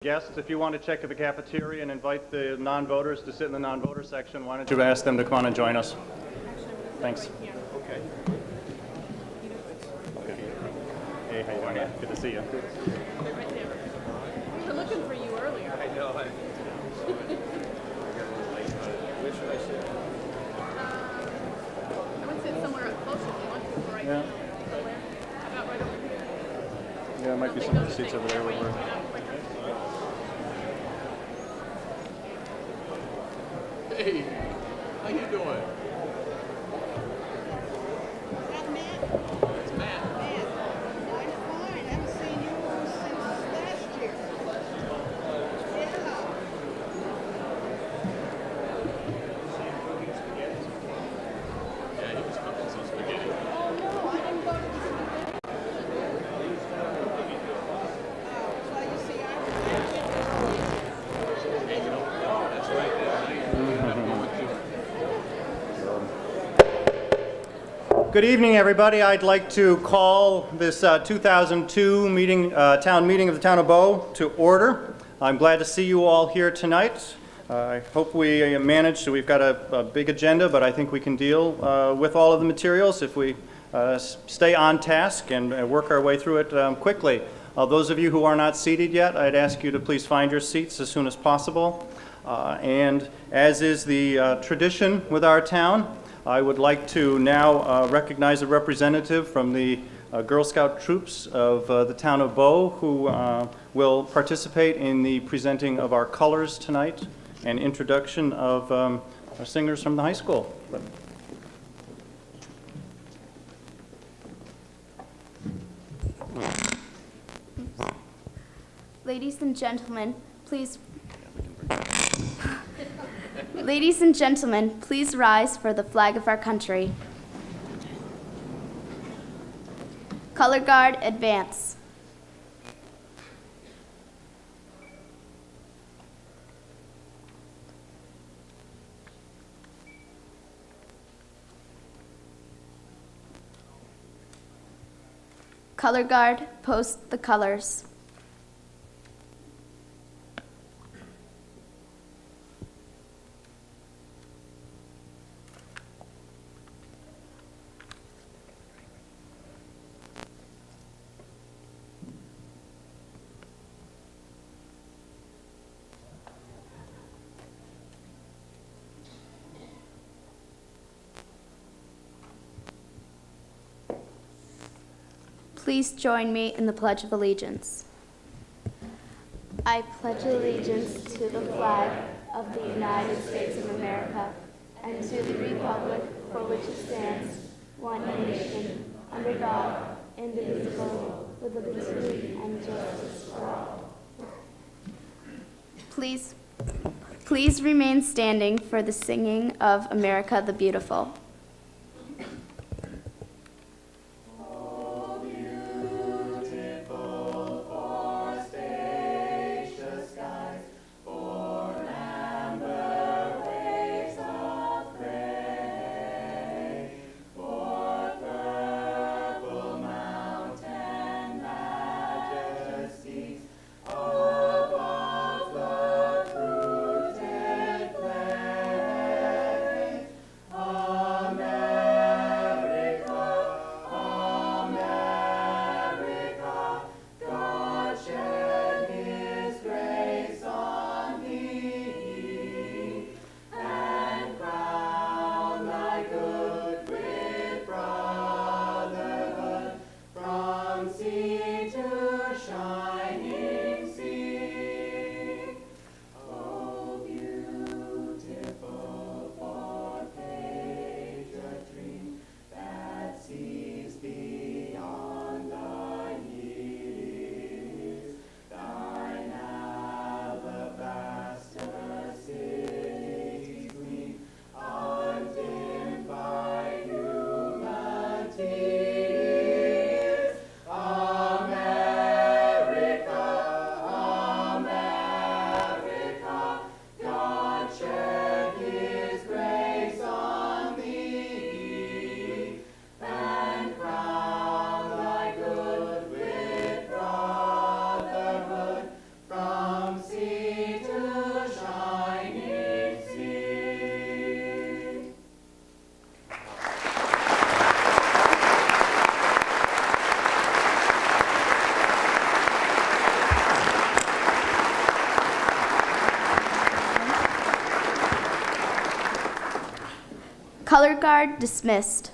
Guests, if you want to check at the cafeteria and invite the non-voters to sit in the non-voter section, why don't you ask them to come on and join us? Thanks. Okay. Hey, how you doing? Good to see you. They're right there. We were looking for you earlier. I know. I got a little late. Where should I sit? I would sit somewhere closer if you want to, right? Yeah. Somewhere. About right over here. Yeah, there might be some of the seats over there. Right, Where right up, right up. Hey, how you doing? It's Matt. I haven't seen you since last year. Yeah, he was cooking some spaghetti. Oh, no, I didn't go to the spaghetti. So you see, Hanging out. That's right. Good evening, everybody. I'd like to call this 2002 meeting, town meeting of the town of Bow to order. I'm glad to see you all here tonight. I hope we managed. We've got a big agenda, but I think we can deal with all of the materials if we stay on task and work our way through it quickly. Those of you who are not seated yet, I'd ask you to please find your seats as soon as possible. And as is the tradition with our town, I would like to now recognize a representative from the Girl Scout troops of the town of Bow who will participate in the presenting of our colors tonight and introduction of our singers from the high school. Ladies and gentlemen, please Ladies and gentlemen, please rise for the flag of our country. Color Guard, advance. Color Guard, post the colors. Please join me in the Pledge of Allegiance. I pledge allegiance to the flag of the United States of America and to the republic for which it stands, one nation, under God, indivisible, with liberty and justice for all. Please remain standing for the singing of America the Beautiful. Color guard dismissed.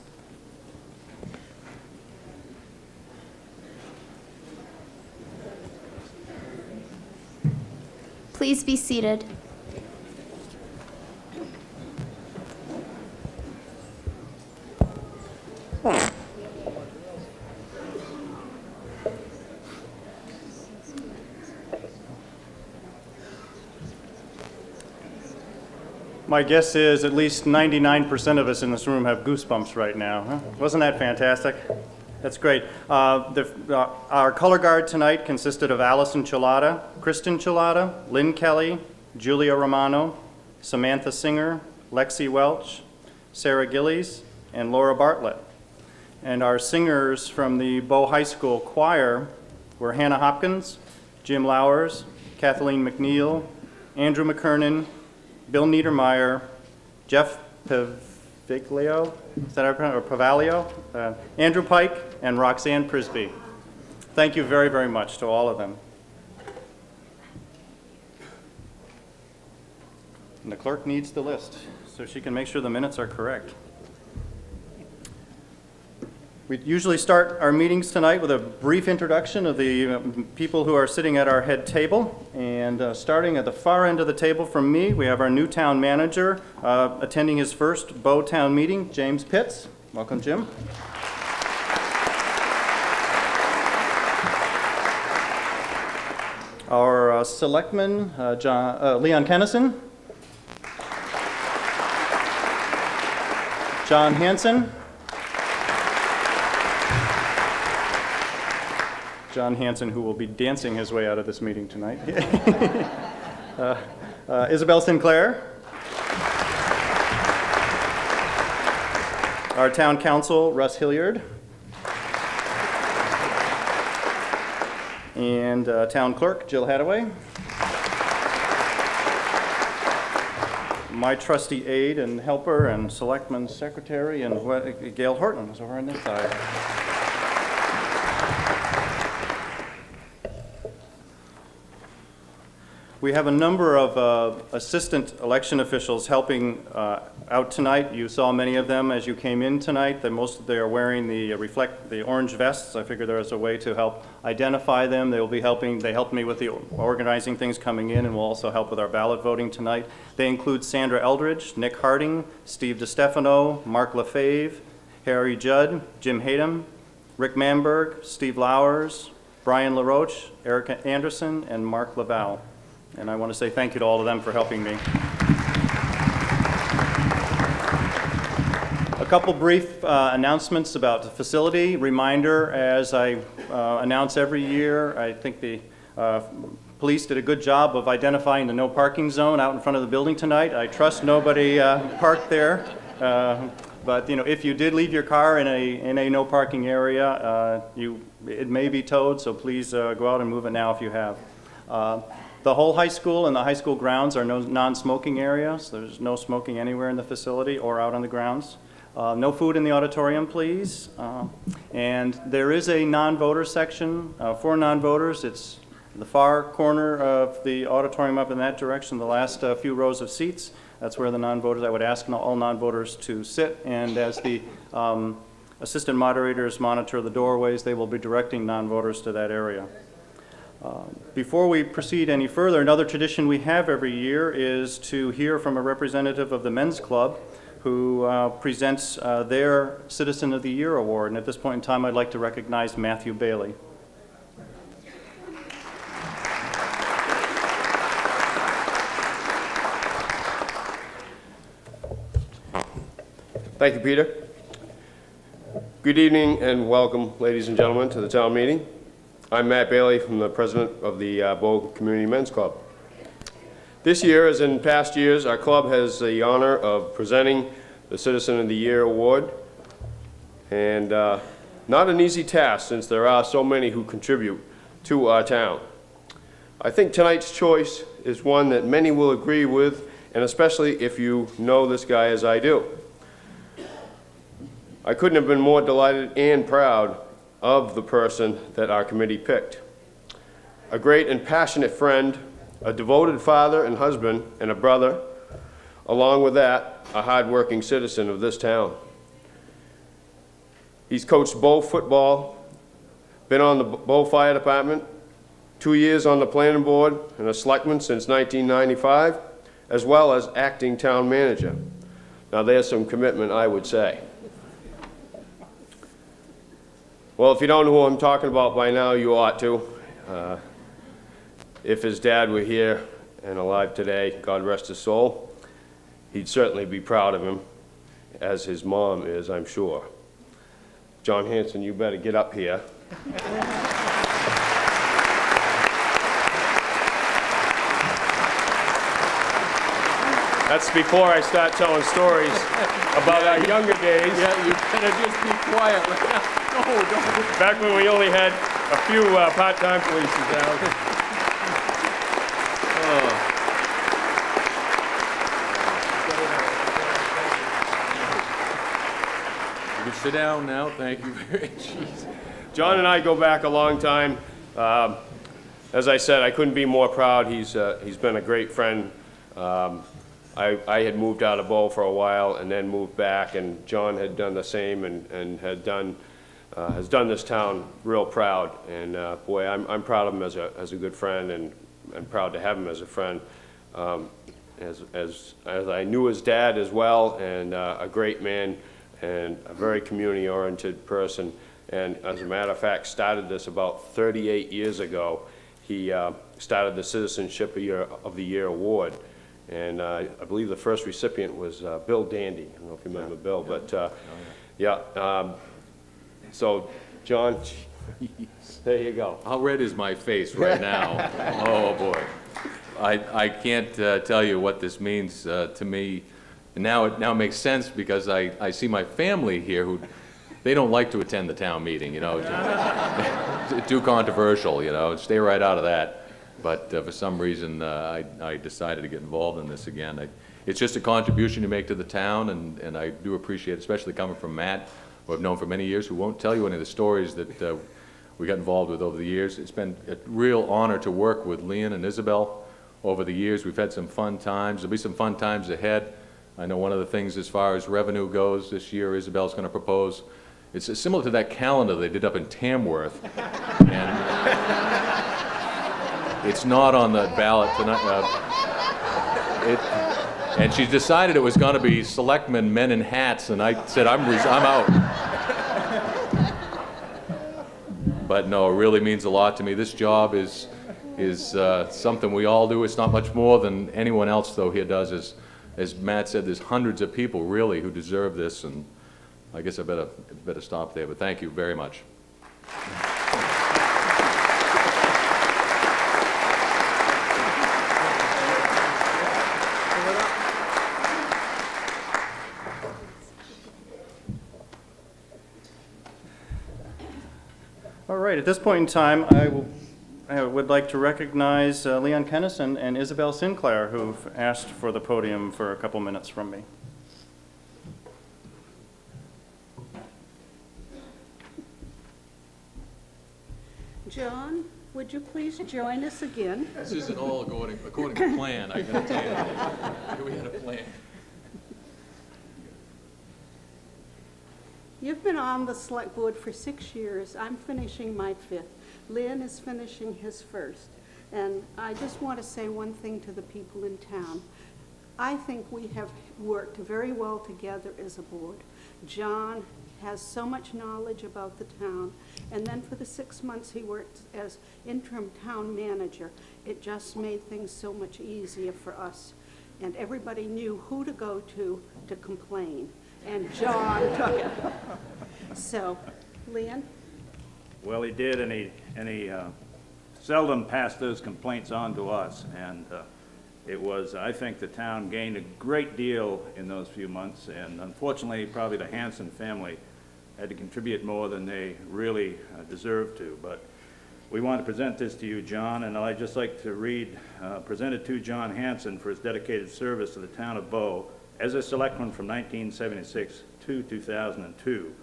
Please be seated. My guess is at least 99% of us in this room have goosebumps right now. Huh? Wasn't that fantastic? That's great. Our color guard tonight consisted of Allison Chilada, Kristen Chilada, Lynn Kelly, Julia Romano, Samantha Singer, Lexi Welch, Sarah Gillies, and Laura Bartlett. And our singers from the Bow High School choir were Hannah Hopkins, Jim Lowers, Kathleen McNeil, Andrew McKernan, Bill Niedermeyer, Jeff Paviglio, is that how I pronounce it, or Pavalio, Andrew Pike, and Roxanne Prisby. Thank you very, very much to all of them. And the clerk needs the list so she can make sure the minutes are correct. We usually start our meetings tonight with a brief introduction of the people who are sitting at our head table. And starting at the far end of the table from me, we have our new town manager attending his first Bow Town meeting, James Pitts. Welcome, Jim. Our selectman, Leon Kennison. John Hanson. John Hanson, who will be dancing his way out of this meeting tonight. Isabel Sinclair. Our town council, Russ Hilliard. And town clerk, Jill Hadaway. My trusty aide and helper and selectman secretary, and Gail Horton is over on this side. We have a number of assistant election officials helping out tonight. You saw many of them as you came in tonight. They are wearing the orange vests. I figured there was a way to help identify them. They will be helping. They helped me with the organizing things coming in, and will also help with our ballot voting tonight. They include Sandra Eldridge, Nick Harding, Steve DeStefano, Mark LaFave, Harry Judd, Jim Hayden, Rick Manberg, Steve Lowers, Brian LaRoche, Erica Anderson, and Mark Laval. And I want to say thank you to all of them for helping me. A couple brief announcements about the facility. Reminder, as I announce every year, I think the police did a good job of identifying the no parking zone out in front of the building tonight. I trust nobody parked there. But if you did leave your car in a no parking area, it may be towed, so please go out and move it now if you have. The whole high school and the high school grounds are non-smoking areas. There's no smoking anywhere in the facility or out on the grounds. No food in the auditorium, please. And there is a non-voter section for non-voters. It's the far corner of the auditorium up in that direction, the last few rows of seats. That's where the non-voters, I would ask all non-voters to sit. And as the assistant moderators monitor the doorways, they will be directing non-voters to that area. Before we proceed any further, another tradition we have every year is to hear from a representative of the Men's Club who presents their Citizen of the Year award. And at this point in time, I'd like to recognize Matthew Bailey. Thank you, Peter. Good evening and welcome, ladies and gentlemen, to the town meeting. I'm Matt Bailey, from the president of the Bow Community Men's Club. This year, as in past years, our club has the honor of presenting the Citizen of the Year award, and not an easy task since there are so many who contribute to our town. I think tonight's choice is one that many will agree with, and especially if you know this guy as I do. I couldn't have been more delighted and proud of the person that our committee picked. A great and passionate friend, a devoted father and husband, and a brother, along with that, a hard-working citizen of this town. He's coached Bow football, been on the Bow Fire Department, 2 years on the planning board, and a selectman since 1995, as well as acting town manager. Now, there's some commitment, I would say. Well, if you don't know who I'm talking about by now, you ought to. If his dad were here and alive today, God rest his soul, he'd certainly be proud of him, as his mom is, I'm sure. John Hanson, you better get up here. That's before I start telling stories about our younger days. Yeah, you better just be quiet right now. No, don't. Back when we only had a few part-time police in town. You can sit down now, thank you very much. John and I go back a long time. As I said, I couldn't be more proud. He's been a great friend. I had moved out of Bow for a while and then moved back, and John had done the same and has done this town real proud. And boy, I'm proud of him as a good friend, and proud to have him as a friend. As I knew his dad as well, and a great man and a very community-oriented person. And as a matter of fact, started this about 38 years ago. He started the Citizenship of the Year Award. And I believe the first recipient was Bill Dandy. I don't know if you remember Bill, but yeah. So, John, there you go. How red is my face right now? Oh, boy. I can't tell you what this means to me. And now it makes sense because I see my family here who, they don't like to attend the town meeting, you know. Too controversial, you know, stay right out of that. But for some reason, I decided to get involved in this again. It's just a contribution you make to the town, and I do appreciate it, especially coming from Matt, who I've known for many years, who won't tell you any of the stories that we got involved with over the years. It's been a real honor to work with Leon and Isabel over the years. We've had some fun times. There'll be some fun times ahead. I know one of the things as far as revenue goes this year, Isabel's going to propose. It's similar to that calendar they did up in Tamworth. And it's not on the ballot tonight. And she decided it was going to be selectmen, men in hats, and I said, I'm out. But no, it really means a lot to me. This job is something we all do. It's not much more than anyone else, though, here does. As Matt said, there's hundreds of people, really, who deserve this, and I guess I better stop there, but thank you very much. All right, at this point in time, I would like to recognize Leon Kennis and Isabel Sinclair, who've asked for the podium for a couple minutes from me. John, would you please join us again? This isn't all according to plan, I gotta tell you. We had a plan. You've been on the select board for 6 years. I'm finishing my 5th. Lynn is finishing his 1st. And I just want to say one thing to the people in town. I think we have worked very well together as a board. John has so much knowledge about the town. And then for the 6 months he worked as interim town manager, it just made things so much easier for us. And everybody knew who to go to complain. And John took it. So, Leon? Well, he did, and he seldom passed those complaints on to us. And I think the town gained a great deal in those few months, and unfortunately, probably the Hanson family had to contribute more than they really deserved to. But we want to present this to you, John, and I'd just like to present it to John Hanson for his dedicated service to the town of Bow as a selectman from 1976 to 2002,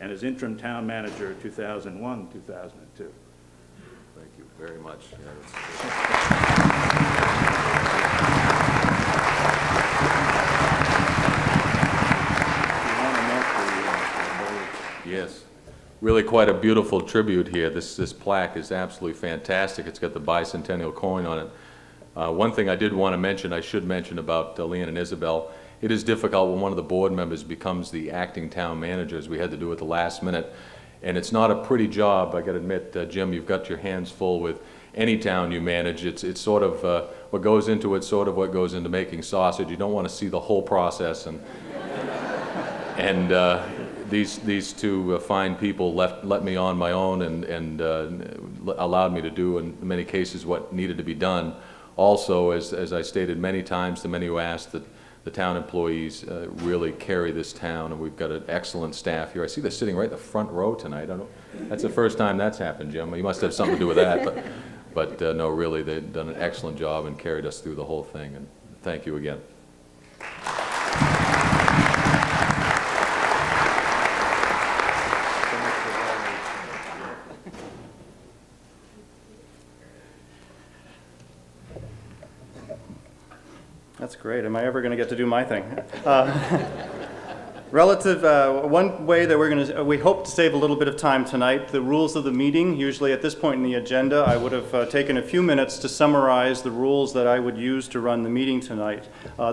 and as interim town manager 2001, 2002. Thank you very much. Yeah, really quite a beautiful tribute here. This plaque is absolutely fantastic. It's got the bicentennial coin on it. One thing I did want to mention, I should mention about Leanne and Isabel, it is difficult when one of the board members becomes the acting town manager, as we had to do at the last minute. And it's not a pretty job, I gotta admit, Jim, you've got your hands full with any town you manage. It's sort of, what goes into it, sort of what goes into making sausage. You don't want to see the whole process, and these two fine people let me on my own and allowed me to do, in many cases, what needed to be done. Also, as I stated many times to many who asked, that the town employees really carry this town, and we've got an excellent staff here. I see they're sitting right in the front row tonight. I don't, that's the first time that's happened, Jim. You must have something to do with that, but no, really, they've done an excellent job and carried us through the whole thing, and thank you again. That's great. Am I ever going to get to do my thing? One way that we hope to save a little bit of time tonight, the rules of the meeting. Usually at this point in the agenda, I would have taken a few minutes to summarize the rules that I would use to run the meeting tonight.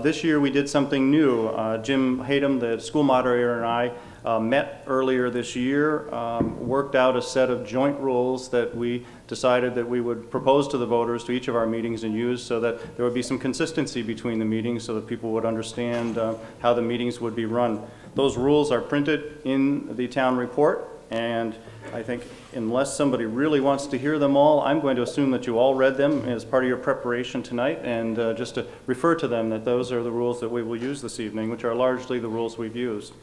This year we did something new. Jim Hayden, the school moderator, and I met earlier this year, worked out a set of joint rules that we decided that we would propose to the voters to each of our meetings and use, so that there would be some consistency between the meetings, so that people would understand how the meetings would be run. Those rules are printed in the town report, and I think unless somebody really wants to hear them all, I'm going to assume that you all read them as part of your preparation tonight, and just to refer to them, that those are the rules that we will use this evening, which are largely the rules we've used.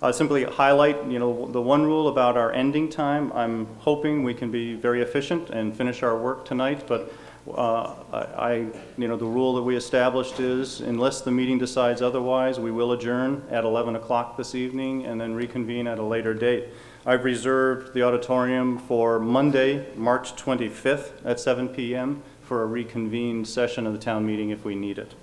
I'll simply highlight, the one rule about our ending time. I'm hoping we can be very efficient and finish our work tonight, but the rule that we established is, unless the meeting decides otherwise, we will adjourn at 11 o'clock this evening and then reconvene at a later date. I've reserved the auditorium for Monday, March 25th at 7 p.m. for a reconvened session of the town meeting if we need it.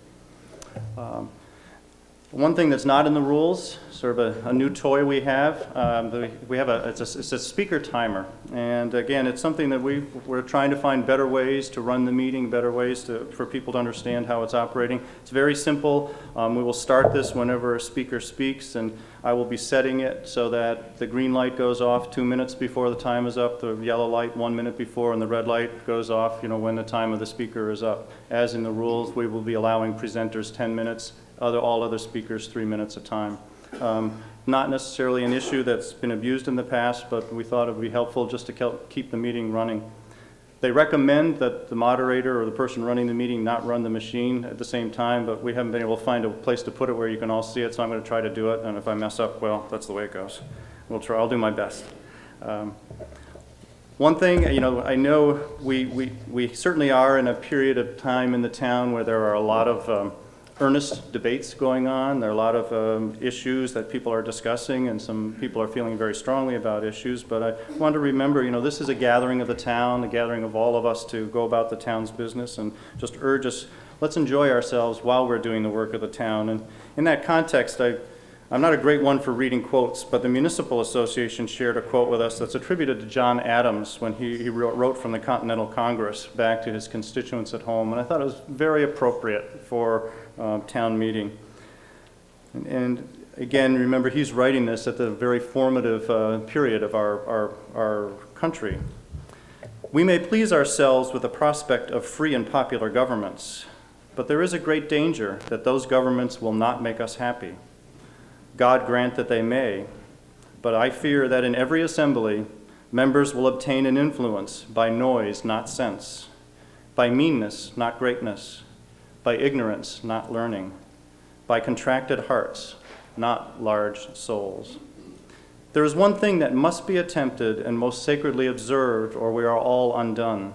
One thing that's not in the rules, sort of a new toy we have, it's a speaker timer. And again, it's something that we're trying to find better ways to run the meeting, better ways for people to understand how it's operating. It's very simple. We will start this whenever a speaker speaks, and I will be setting it so that the green light goes off 2 minutes before the time is up, the yellow light 1 minute before, and the red light goes off, when the time of the speaker is up. As in the rules, we will be allowing presenters 10 minutes, all other speakers 3 minutes a time. Not necessarily an issue that's been abused in the past, but we thought it would be helpful just to keep the meeting running. They recommend that the moderator or the person running the meeting not run the machine at the same time, but we haven't been able to find a place to put it where you can all see it, so I'm going to try to do it, and if I mess up, well, that's the way it goes. I'll do my best. One thing, I know we certainly are in a period of time in the town where there are a lot of earnest debates going on. There are a lot of issues that people are discussing, and some people are feeling very strongly about issues, but I want to remember, this is a gathering of the town, a gathering of all of us to go about the town's business, and just urge us, let's enjoy ourselves while we're doing the work of the town. And in that context, I'm not a great one for reading quotes, but the Municipal Association shared a quote with us that's attributed to John Adams when he wrote from the Continental Congress back to his constituents at home, and I thought it was very appropriate for town meeting. And again, remember, he's writing this at the very formative period of our country. We may please ourselves with the prospect of free and popular governments, but there is a great danger that those governments will not make us happy. God grant that they may, but I fear that in every assembly, members will obtain an influence by noise, not sense, by meanness, not greatness, by ignorance, not learning, by contracted hearts, not large souls. There is one thing that must be attempted and most sacredly observed, or we are all undone.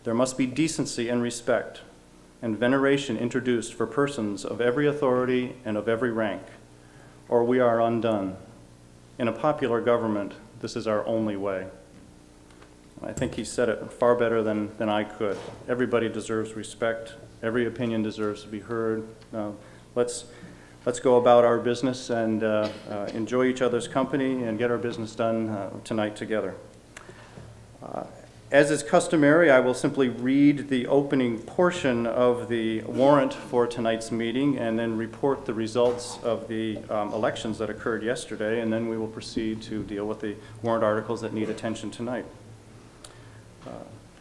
There must be decency and respect, and veneration introduced for persons of every authority and of every rank, or we are undone. In a popular government, this is our only way. I think he said it far better than I could. Everybody deserves respect. Every opinion deserves to be heard. Let's let's go about our business and enjoy each other's company and get our business done tonight together. As is customary, I will simply read the opening portion of the warrant for tonight's meeting and then report the results of the elections that occurred yesterday, and then we will proceed to deal with the warrant articles that need attention tonight.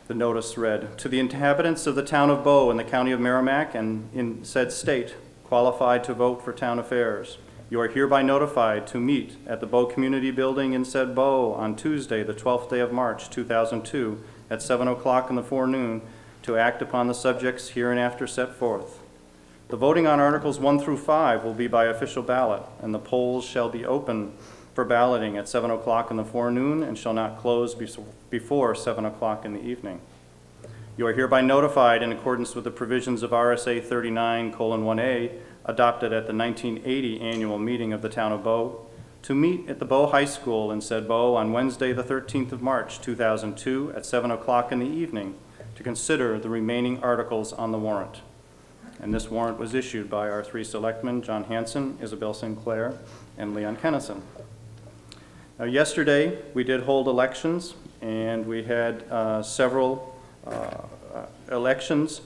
The notice read, "To the inhabitants of the town of Bow in the county of Merrimack and in said state, qualified to vote for town affairs, you are hereby notified to meet at the Bow Community Building in said Bow on Tuesday, the 12th day of March, 2002, at 7 o'clock in the forenoon to act upon the subjects hereinafter set forth. The voting on Articles 1 through 5 will be by official ballot, and the polls shall be open for balloting at 7 o'clock in the forenoon and shall not close before 7 o'clock in the evening. You are hereby notified in accordance with the provisions of RSA 39:1A, adopted at the 1980 annual meeting of the town of Bow, to meet at the Bow High School in said Bow on Wednesday, the 13th of March, 2002, at 7 o'clock in the evening to consider the remaining articles on the warrant." And this warrant was issued by our three selectmen, John Hanson, Isabel Sinclair, and Leon Kennison. Now, yesterday, we did hold elections, and we had several elections.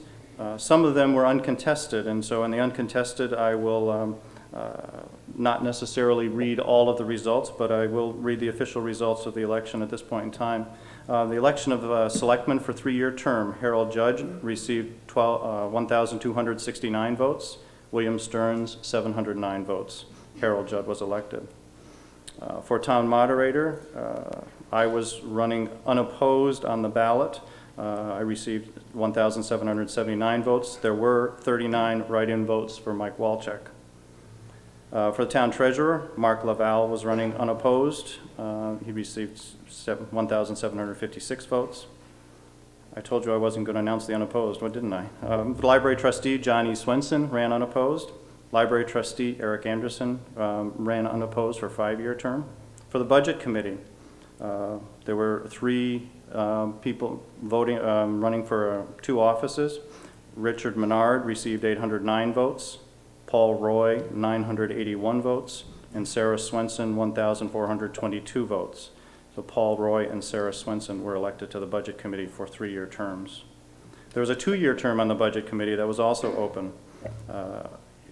Some of them were uncontested, and so in the uncontested, I will not necessarily read all of the results, but I will read the official results of the election at this point in time. The election of selectmen for three-year term, Harold Judge received 1,269 votes, William Stearns 709 votes. Harold Judd was elected. For town moderator, I was running unopposed on the ballot. I received 1,779 votes. There were 39 write-in votes for Mike Walczak. For the town treasurer, Mark Laval was running unopposed. He received 1,756 votes. I told you I wasn't going to announce the unopposed, what didn't I? The library trustee, John E. Swenson, ran unopposed. Library trustee, Eric Anderson, ran unopposed for a 5-year term. For the budget committee, there were 3 people voting, running for 2 offices. Richard Menard received 809 votes, Paul Roy 981 votes, and Sarah Swenson 1,422 votes. So Paul Roy and Sarah Swenson were elected to the budget committee for 3-year terms. There was a 2-year term on the budget committee that was also open.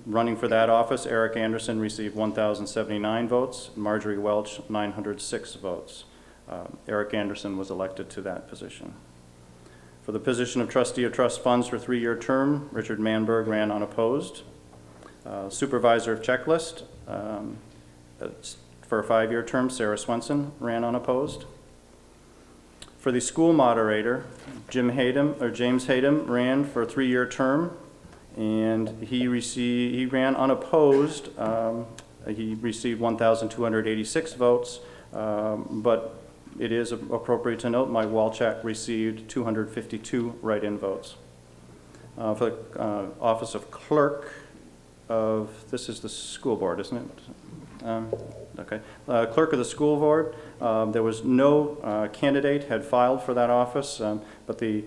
Running for that office, Eric Anderson received 1,079 votes, Marjorie Welch 906 votes. Eric Anderson was elected to that position. For the position of trustee of trust funds for 3-year term, Richard Manberg ran unopposed. Supervisor of checklist for a 5-year term, Sarah Swenson ran unopposed. For the school moderator, James Hayden ran for a 3-year term, and he ran unopposed. He received 1,286 votes, but it is appropriate to note Mike Walczak received 252 write-in votes. For the office of clerk this is the school board, isn't it? Okay. Clerk of the school board, there was no candidate had filed for that office, but the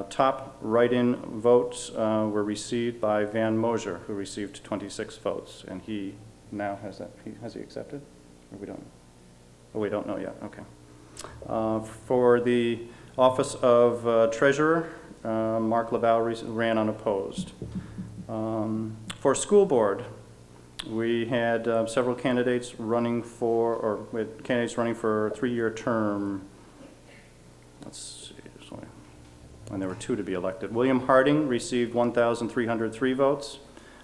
top write-in votes were received by Van Mosier, who received 26 votes, and he now has that. Has he accepted? Or we don't? Oh, we don't know yet. Okay. For the office of treasurer, Mark Laval ran unopposed. For school board, we had several candidates running for, a 3-year term. Let's see, and there were 2 to be elected. William Harding received 1,303 votes.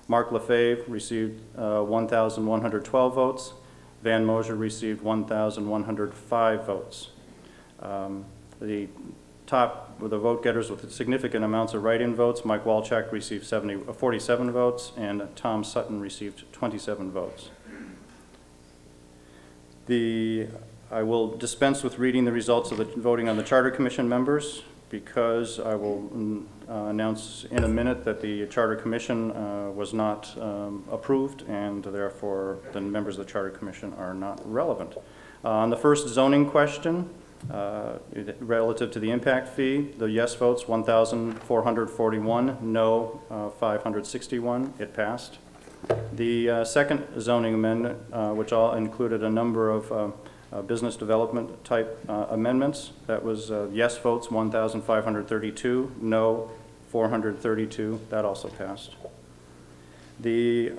Mark Lefebvre received 1,112 votes. Van Mosier received 1,105 votes. The top were the vote getters with significant amounts of write-in votes. Mike Walczak received 47 votes, and Tom Sutton received 27 votes. I will dispense with reading the results of the voting on the Charter Commission members, because I will announce in a minute that the Charter Commission was not approved, and therefore the members of the Charter Commission are not relevant. On the first zoning question, relative to the impact fee, the yes votes 1,441, no 561, it passed. The second zoning amendment, which all included a number of business development type amendments, that was yes votes 1,532, no 432. That also passed. The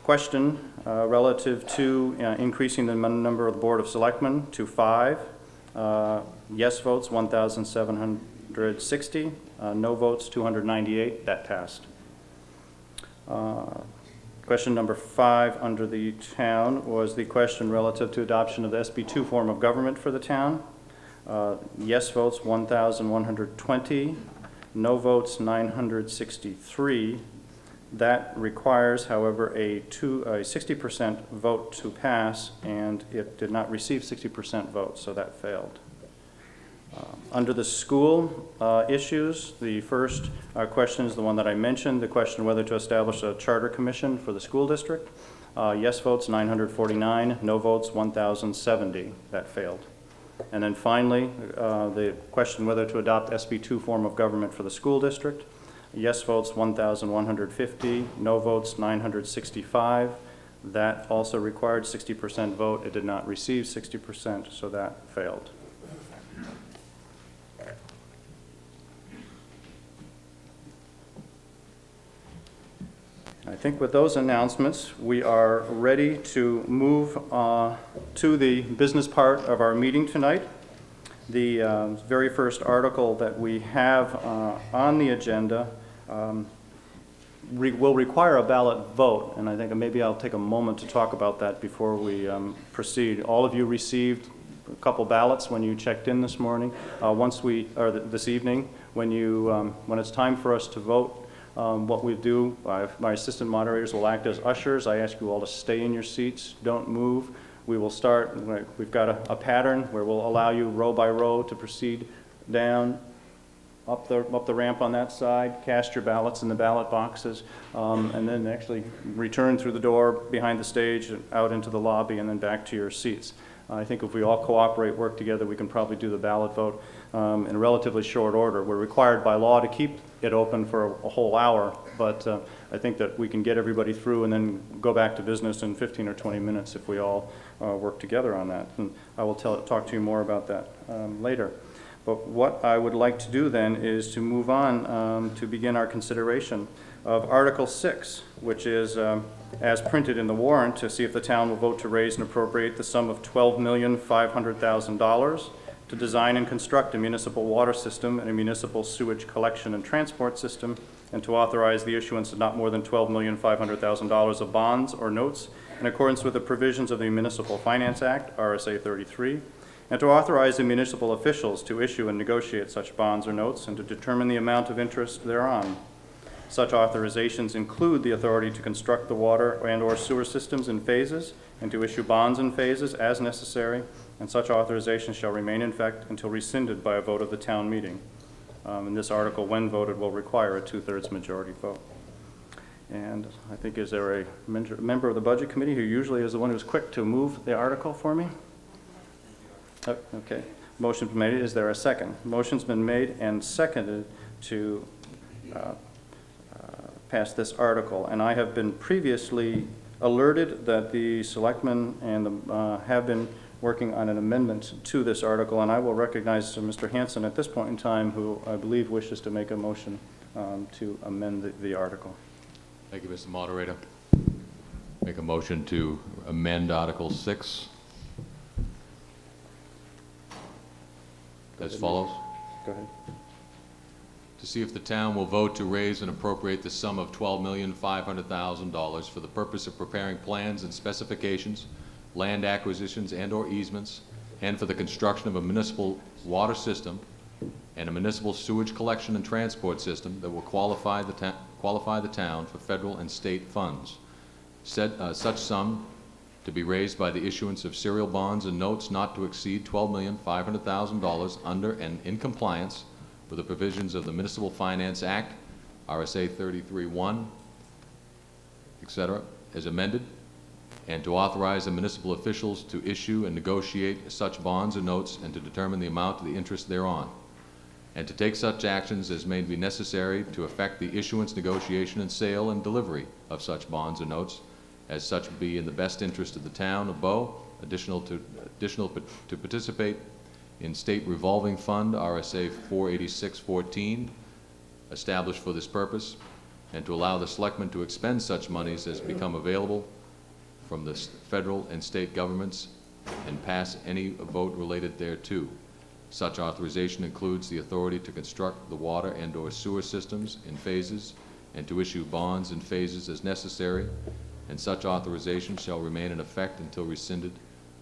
question relative to increasing the number of the Board of Selectmen to 5, yes votes 1,760, no votes 298. That passed. Question number 5 under the town was the question relative to adoption of the SB2 form of government for the town. Yes votes 1,120, no votes 963. That requires, however, a 60% vote to pass, and it did not receive 60% votes, so that failed. Under the school issues, the first question is the one that I mentioned, the question whether to establish a charter commission for the school district. Yes votes 949, no votes 1,070. That failed. And then finally, the question whether to adopt SB2 form of government for the school district. Yes votes 1,150, no votes 965. That also required 60% vote. It did not receive 60%, so that failed. I think with those announcements, we are ready to move to the business part of our meeting tonight. The very first article that we have on the agenda will require a ballot vote, and I think maybe I'll take a moment to talk about that before we proceed. All of you received a couple ballots when you checked in this morning. This evening, when it's time for us to vote, what we do, my assistant moderators will act as ushers. I ask you all to stay in your seats, don't move. We will start, we've got a pattern where we'll allow you row by row to proceed down, up the ramp on that side, cast your ballots in the ballot boxes, and then actually return through the door behind the stage, out into the lobby, and then back to your seats. I think if we all cooperate, work together, we can probably do the ballot vote in relatively short order. We're required by law to keep it open for a whole hour, but I think that we can get everybody through and then go back to business in 15 or 20 minutes if we all work together on that. And I will talk to you more about that later. But what I would like to do then is to move on to begin our consideration of Article 6, which is as printed in the warrant, to see if the town will vote to raise and appropriate the sum of $12,500,000 to design and construct a municipal water system and a municipal sewage collection and transport system, and to authorize the issuance of not more than $12,500,000 of bonds or notes in accordance with the provisions of the Municipal Finance Act, RSA 33, and to authorize the municipal officials to issue and negotiate such bonds or notes and to determine the amount of interest thereon. Such authorizations include the authority to construct the water and/or sewer systems in phases and to issue bonds in phases as necessary, and such authorization shall remain in effect until rescinded by a vote of the town meeting. And this article, when voted, will require a 2/3 majority vote. And I think, is there a member of the Budget Committee who usually is the one who's quick to move the article for me? Oh, okay. Motion's been made. Is there a second? Motion's been made and seconded to pass this article, and I have been previously alerted that the selectmen and have been working on an amendment to this article, and I will recognize Mr. Hanson at this point in time, who I believe wishes to make a motion to amend the article. Thank you, Mr. Moderator. Make a motion to amend Article 6 as follows. Go ahead. To see if the town will vote to raise and appropriate the sum of $12,500,000 for the purpose of preparing plans and specifications, land acquisitions and/or easements, and for the construction of a municipal water system and a municipal sewage collection and transport system that will qualify the town for federal and state funds. Such sum to be raised by the issuance of serial bonds and notes not to exceed $12,500,000 under and in compliance with the provisions of the Municipal Finance Act, RSA 33(1), etc., as amended, and to authorize the municipal officials to issue and negotiate such bonds and notes and to determine the amount of the interest thereon. and to take such actions as may be necessary to effect the issuance, negotiation, and sale and delivery of such bonds or notes as such be in the best interest of the town of Bow, additional to participate in State Revolving Fund, RSA 48614, established for this purpose, and to allow the selectmen to expend such monies as become available from the federal and state governments and pass any vote related thereto. Such authorization includes the authority to construct the water and/or sewer systems in phases and to issue bonds in phases as necessary, and such authorization shall remain in effect until rescinded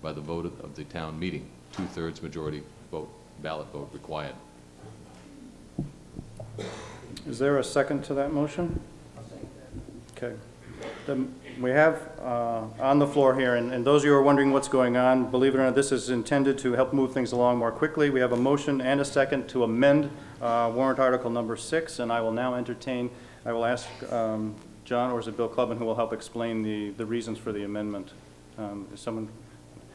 by the vote of the town meeting. 2/3 majority vote, ballot vote required. Is there a second to that motion? Okay. We have on the floor here, and those of you who are wondering what's going on, believe it or not, this is intended to help move things along more quickly. We have a motion and a second to amend warrant article number 6, and I will now I will ask John, or is it Bill Clubman, who will help explain the reasons for the amendment. Is someone?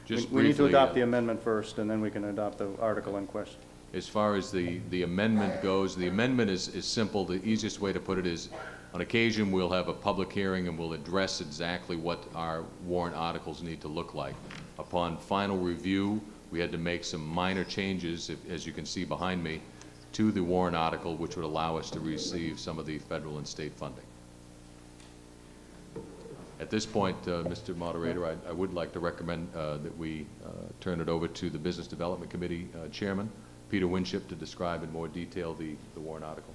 Just We need to briefly, adopt the amendment first, and then we can adopt the article in question. As far as the amendment goes, the amendment is simple. The easiest way to put it is, on occasion, we'll have a public hearing and we'll address exactly what our warrant articles need to look like. Upon final review, we had to make some minor changes, as you can see behind me, to the warrant article, which would allow us to receive some of the federal and state funding. At this point, Mr. Moderator, I would like to recommend that we turn it over to the Business Development Committee Chairman, Peter Winship, to describe in more detail the warrant article.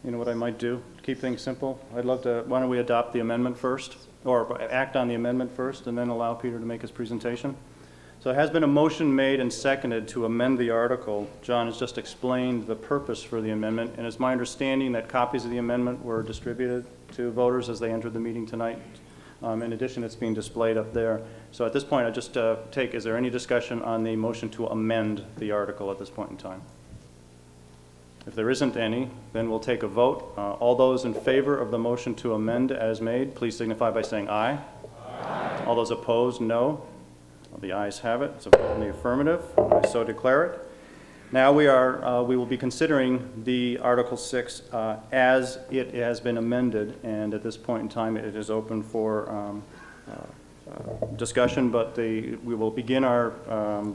You know what I might do? Keep things simple. I'd love to, why don't we adopt the amendment first, or act on the amendment first, and then allow Peter to make his presentation? So there has been a motion made and seconded to amend the article. John has just explained the purpose for the amendment, and it's my understanding that copies of the amendment were distributed to voters as they entered the meeting tonight. In addition, it's being displayed up there. So at this point, I just is there any discussion on the motion to amend the article at this point in time? If there isn't any, then we'll take a vote. All those in favor of the motion to amend as made, please signify by saying aye. Aye. All those opposed, no. Well, the ayes have it. It's a vote in the affirmative. I so declare it. Now we will be considering the Article 6 as it has been amended, and at this point in time, it is open for discussion, but we will begin our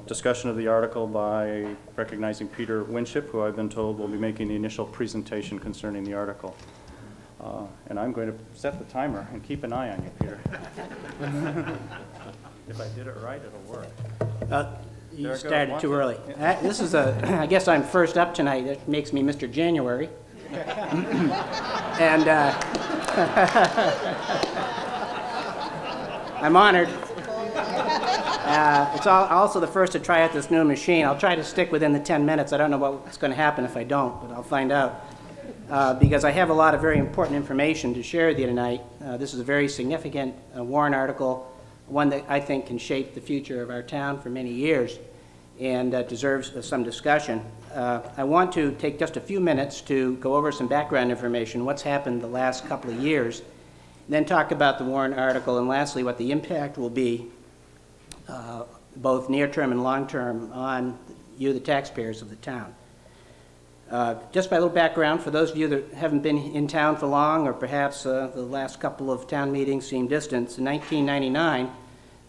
discussion of the article by recognizing Peter Winship, who I've been told will be making the initial presentation concerning the article. And I'm going to set the timer and keep an eye on you, Peter. If I did it right, it'll work. You started too early. This is I guess I'm first up tonight. It makes me Mr. January. And I'm honored. It's also the first to try out this new machine. I'll try to stick within the 10 minutes. I don't know what's going to happen if I don't, but I'll find out. Because I have a lot of very important information to share with you tonight. This is a very significant warrant article, one that I think can shape the future of our town for many years and deserves some discussion. I want to take just a few minutes to go over some background information, what's happened the last couple of years, then talk about the warrant article, and lastly, what the impact will be, both near-term and long-term, on you, the taxpayers of the town. Just by a little background, for those of you that haven't been in town for long, or perhaps the last couple of town meetings seem distant, in 1999,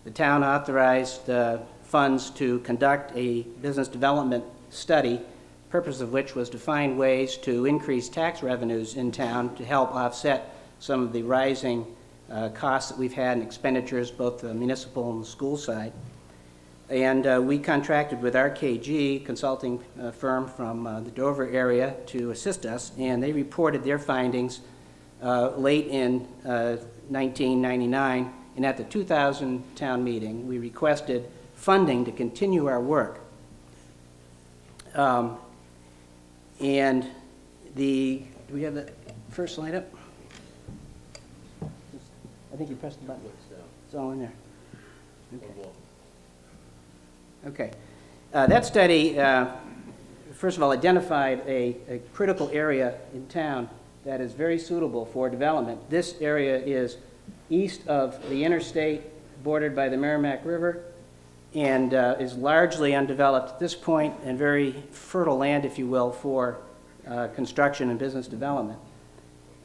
the town authorized funds to conduct a business development study, purpose of which was to find ways to increase tax revenues in town to help offset some of the rising costs that we've had in expenditures, both the municipal and the school side. And we contracted with RKG, consulting firm from the Dover area, to assist us, and they reported their findings late in 1999. And at the 2000 town meeting, we requested funding to continue our work. Do we have the first slide up? I think you pressed the button. It's all in there. Okay. That study, first of all, identified a critical area in town that is very suitable for development. This area is east of the interstate, bordered by the Merrimack River, and is largely undeveloped at this point, and very fertile land, if you will, for construction and business development.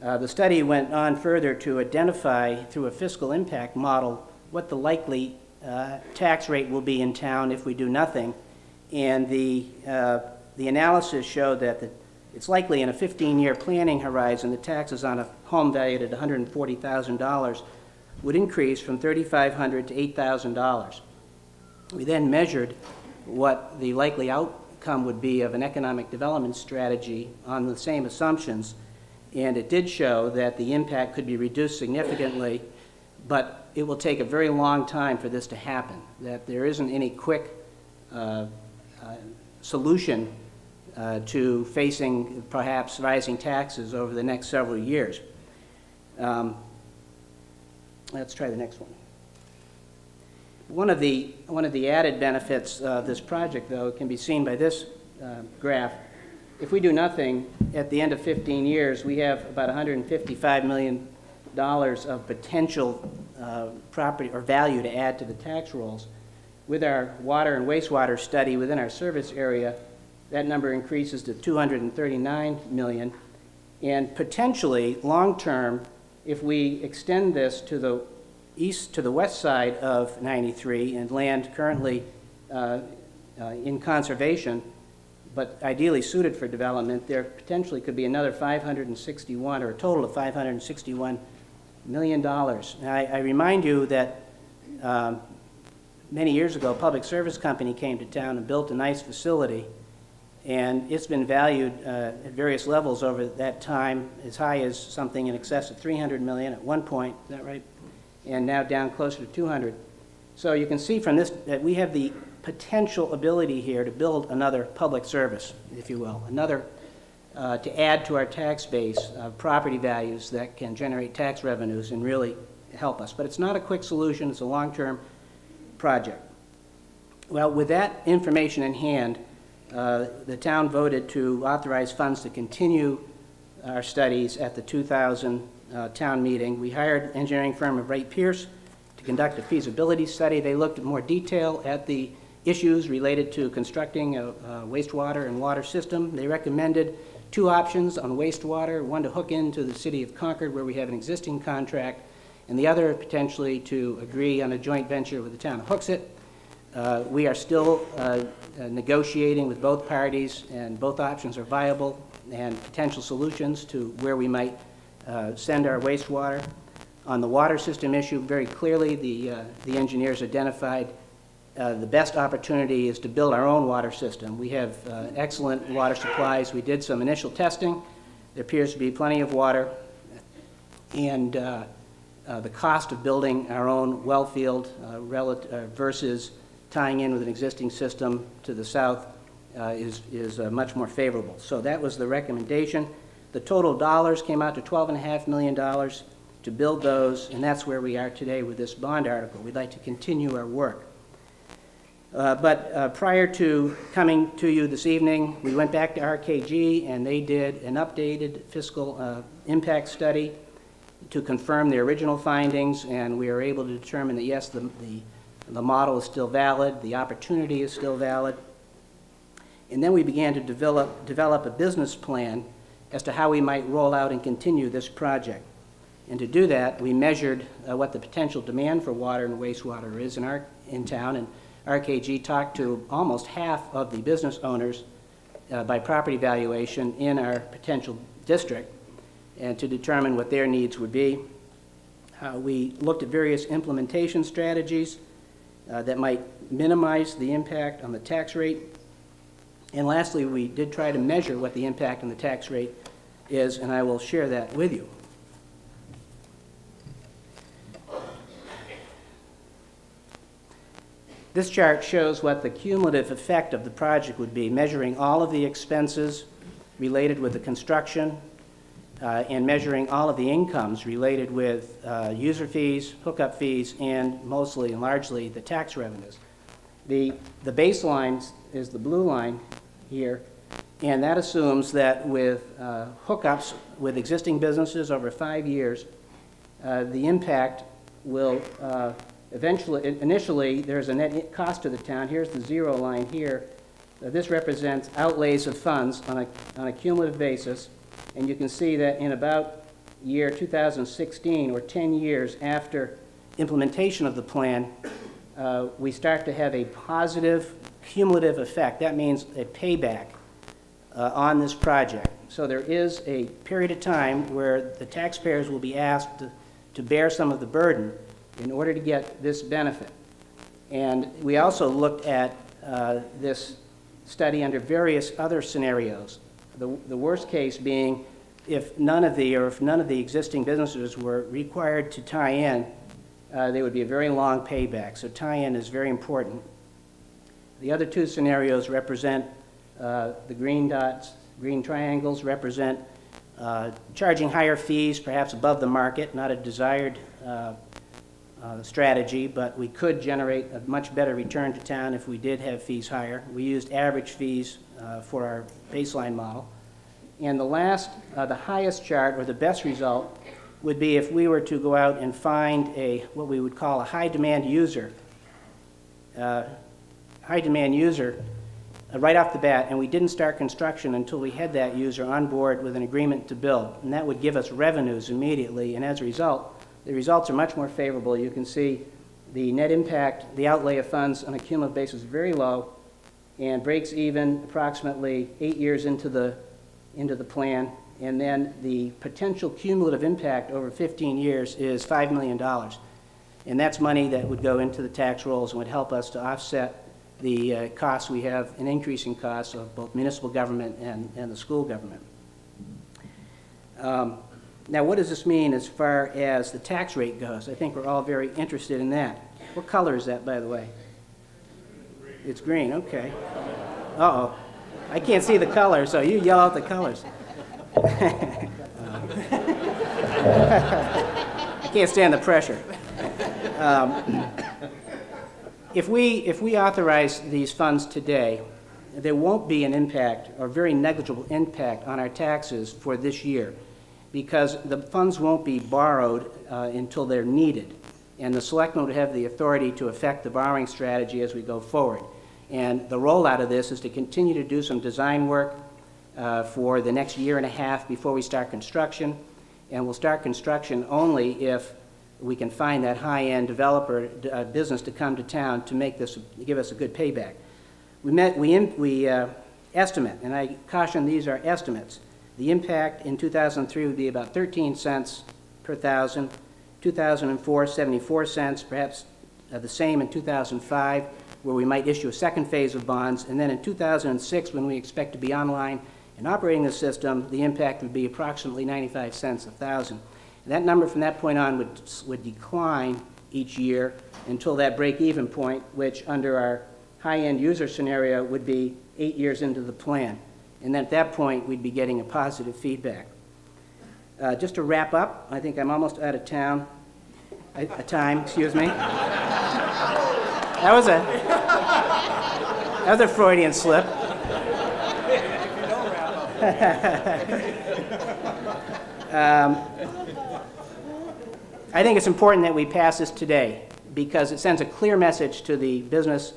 The study went on further to identify, through a fiscal impact model, what the likely tax rate will be in town if we do nothing. And the analysis showed that it's likely in a 15-year planning horizon, the taxes on a home valued at $140,000 would increase from $3,500 to $8,000. We then measured what the likely outcome would be of an economic development strategy on the same assumptions, and it did show that the impact could be reduced significantly, but it will take a very long time for this to happen, that there isn't any quick solution to facing perhaps rising taxes over the next several years. Let's try the next one. One of the added benefits of this project, though, can be seen by this graph. If we do nothing, at the end of 15 years, we have about $155 million of potential property or value to add to the tax rolls. With our water and wastewater study within our service area, that number increases to $239 million. And potentially, long-term, if we extend this to the east to the west side of 93 and land currently in conservation, but ideally suited for development, there potentially could be another 561, or a total of $561 million. Now, I remind you that many years ago, a public service company came to town and built a nice facility, and it's been valued at various levels over that time, as high as something in excess of $300 million at one point, is that right? And now down closer to 200. So you can see from this that we have the potential ability here to build another public service, if you will, another to add to our tax base of property values that can generate tax revenues and really help us. But it's not a quick solution, it's a long-term project. Well, with that information in hand, the town voted to authorize funds to continue our studies at the 2000 town meeting. We hired engineering firm of Wright Pierce to conduct a feasibility study. They looked in more detail at the issues related to constructing a wastewater and water system. They recommended two options on wastewater, one to hook into the city of Concord where we have an existing contract, and the other potentially to agree on a joint venture with the town of Hooksett. We are still negotiating with both parties, and both options are viable and potential solutions to where we might send our wastewater. On the water system issue, very clearly the engineers identified the best opportunity is to build our own water system. We have excellent water supplies. We did some initial testing. There appears to be plenty of water, and the cost of building our own well field versus tying in with an existing system to the south is much more favorable. So that was the recommendation. The total dollars came out to $12.5 million to build those, and that's where we are today with this bond article. We'd like to continue our work. But prior to coming to you this evening, we went back to RKG, and they did an updated fiscal impact study to confirm the original findings, and we are able to determine that, yes, the model is still valid, the opportunity is still valid. And then we began to develop a business plan as to how we might roll out and continue this project. And to do that, we measured what the potential demand for water and wastewater is in town, and RKG talked to almost half of the business owners by property valuation in our potential district, and to determine what their needs would be. We looked at various implementation strategies that might minimize the impact on the tax rate. And lastly, we did try to measure what the impact on the tax rate is, and I will share that with you. This chart shows what the cumulative effect of the project would be, measuring all of the expenses related with the construction and measuring all of the incomes related with user fees, hookup fees, and mostly and largely the tax revenues. The baseline is the blue line here, and that assumes that with hookups with existing businesses over 5 years, the impact will initially, there's a net cost to the town. Here's the zero line here, This represents outlays of funds on a cumulative basis, and you can see that in about year 2016, or 10 years after implementation of the plan, we start to have a positive cumulative effect. That means a payback on this project. So there is a period of time where the taxpayers will be asked to bear some of the burden in order to get this benefit. And we also looked at this study under various other scenarios. The worst case being if none of the existing businesses were required to tie in, there would be a very long payback. So tie-in is very important. The other two scenarios represent the green dots, green triangles represent charging higher fees, perhaps above the market, not a desired strategy, but we could generate a much better return to town if we did have fees higher. We used average fees for our baseline model. And the last, the highest chart, or the best result, would be if we were to go out and find what we would call a high-demand user, right off the bat, and we didn't start construction until we had that user on board with an agreement to build. And that would give us revenues immediately, and as a result, the results are much more favorable. You can see the net impact, the outlay of funds on a cumulative basis is very low and breaks even approximately 8 years into the plan, and then the potential cumulative impact over 15 years is $5 million. And that's money that would go into the tax rolls and would help us to offset the costs we have, an increasing costs of both municipal government and the school government. Now, what does this mean as far as the tax rate goes? I think we're all very interested in that. What color is that, by the way? It's green, okay. Uh-oh. I can't see the color, so you yell out the colors. I can't stand the pressure. If we authorize these funds today, there won't be an impact, or very negligible impact, on our taxes for this year, because the funds won't be borrowed until they're needed, and the selectmen would have the authority to affect the borrowing strategy as we go forward. And the rollout of this is to continue to do some design work for the next year and a half before we start construction, and we'll start construction only if we can find that high-end developer business to come to town to give us a good payback. We estimate, and I caution these are estimates. The impact in 2003 would be about 13 cents per thousand, 2004, 74 cents, perhaps the same in 2005, where we might issue a second phase of bonds, and then in 2006, when we expect to be online and operating the system, the impact would be approximately 95 cents a thousand. And that number from that point on would decline each year until that break-even point, which under our high-end user scenario would be 8 years into the plan. And then at that point, we'd be getting a positive feedback. Just to wrap up, I think I'm almost out of time, excuse me. That was a Freudian slip. I think it's important that we pass this today because it sends a clear message to the business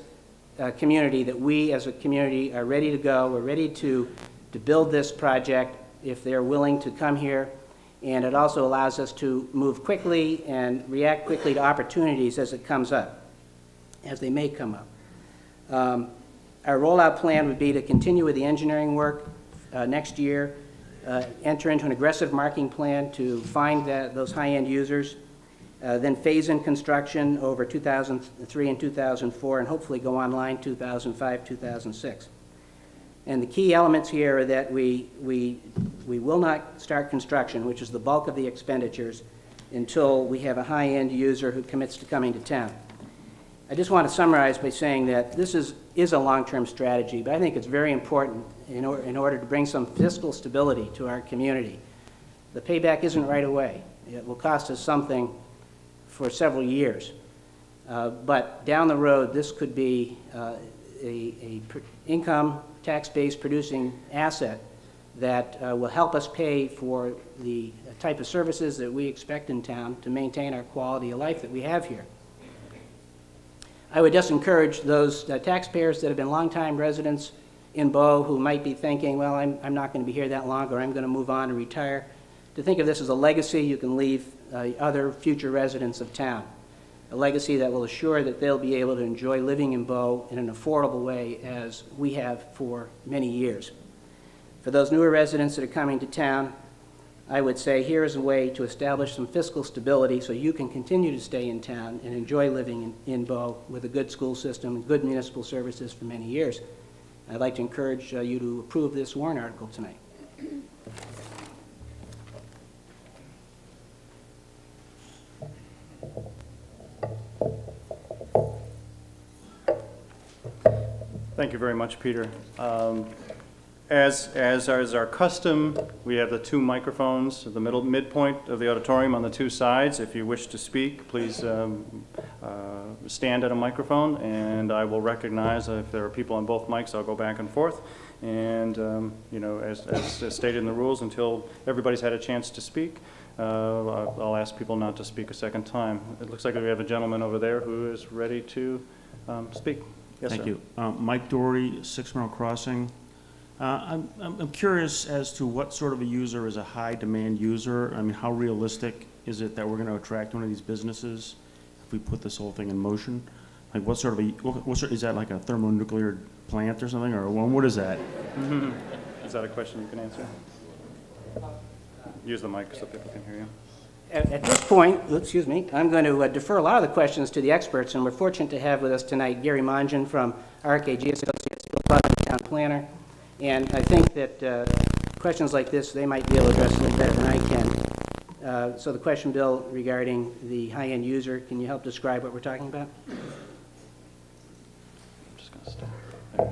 community that we as a community are ready to go. We're ready to build this project if they're willing to come here. And it also allows us to move quickly and react quickly to opportunities as it comes up, as they may come up. Our rollout plan would be to continue with the engineering work next year, enter into an aggressive marketing plan to find those high-end users, then phase in construction over 2003 and 2004, and hopefully go online 2005, 2006. And the key elements here are that we will not start construction, which is the bulk of the expenditures, until we have a high-end user who commits to coming to town. I just want to summarize by saying that this is a long-term strategy, but I think it's very important in order to bring some fiscal stability to our community. The payback isn't right away. It will cost us something for several years. But down the road, this could be a income, tax-based producing asset that will help us pay for the type of services that we expect in town to maintain our quality of life that we have here. I would just encourage those taxpayers that have been longtime residents in Bow who might be thinking, well, I'm not going to be here that long, or I'm going to move on and retire, to think of this as a legacy you can leave other future residents of town. A legacy that will assure that they'll be able to enjoy living in Bow in an affordable way as we have for many years. For those newer residents that are coming to town, I would say here is a way to establish some fiscal stability so you can continue to stay in town and enjoy living in Bow with a good school system and good municipal services for many years. I'd like to encourage you to approve this warrant article tonight. Thank you very much, Peter. As is our custom, we have the two microphones at the midpoint of the auditorium on the two sides. If you wish to speak, please stand at a microphone, and I will recognize if there are people on both mics. I'll go back and forth. And, you know, as stated in the rules, until everybody's had a chance to speak, I'll ask people not to speak a second time. It looks like we have a gentleman over there who is ready to speak. Yes, Thank sir. you. Mike Doherty, 6 Merrill Crossing. I'm curious as to what sort of a user is a high-demand user. I mean, how realistic is it that we're going to attract one of these businesses if we put this whole thing in motion? Like, what sort of is that like a thermonuclear plant or something, or what is that? Is that a question you can answer? Use the mic so people can hear you. At this point, excuse me, I'm going to defer a lot of the questions to the experts, and we're fortunate to have with us tonight Gary Mongen from RKG Associates, Bill Butler, town planner. And I think that questions like this, they might be able to address them better than I can. So the question, Bill, regarding the high-end user, can you help describe what we're talking about? I'm just going to stop. There you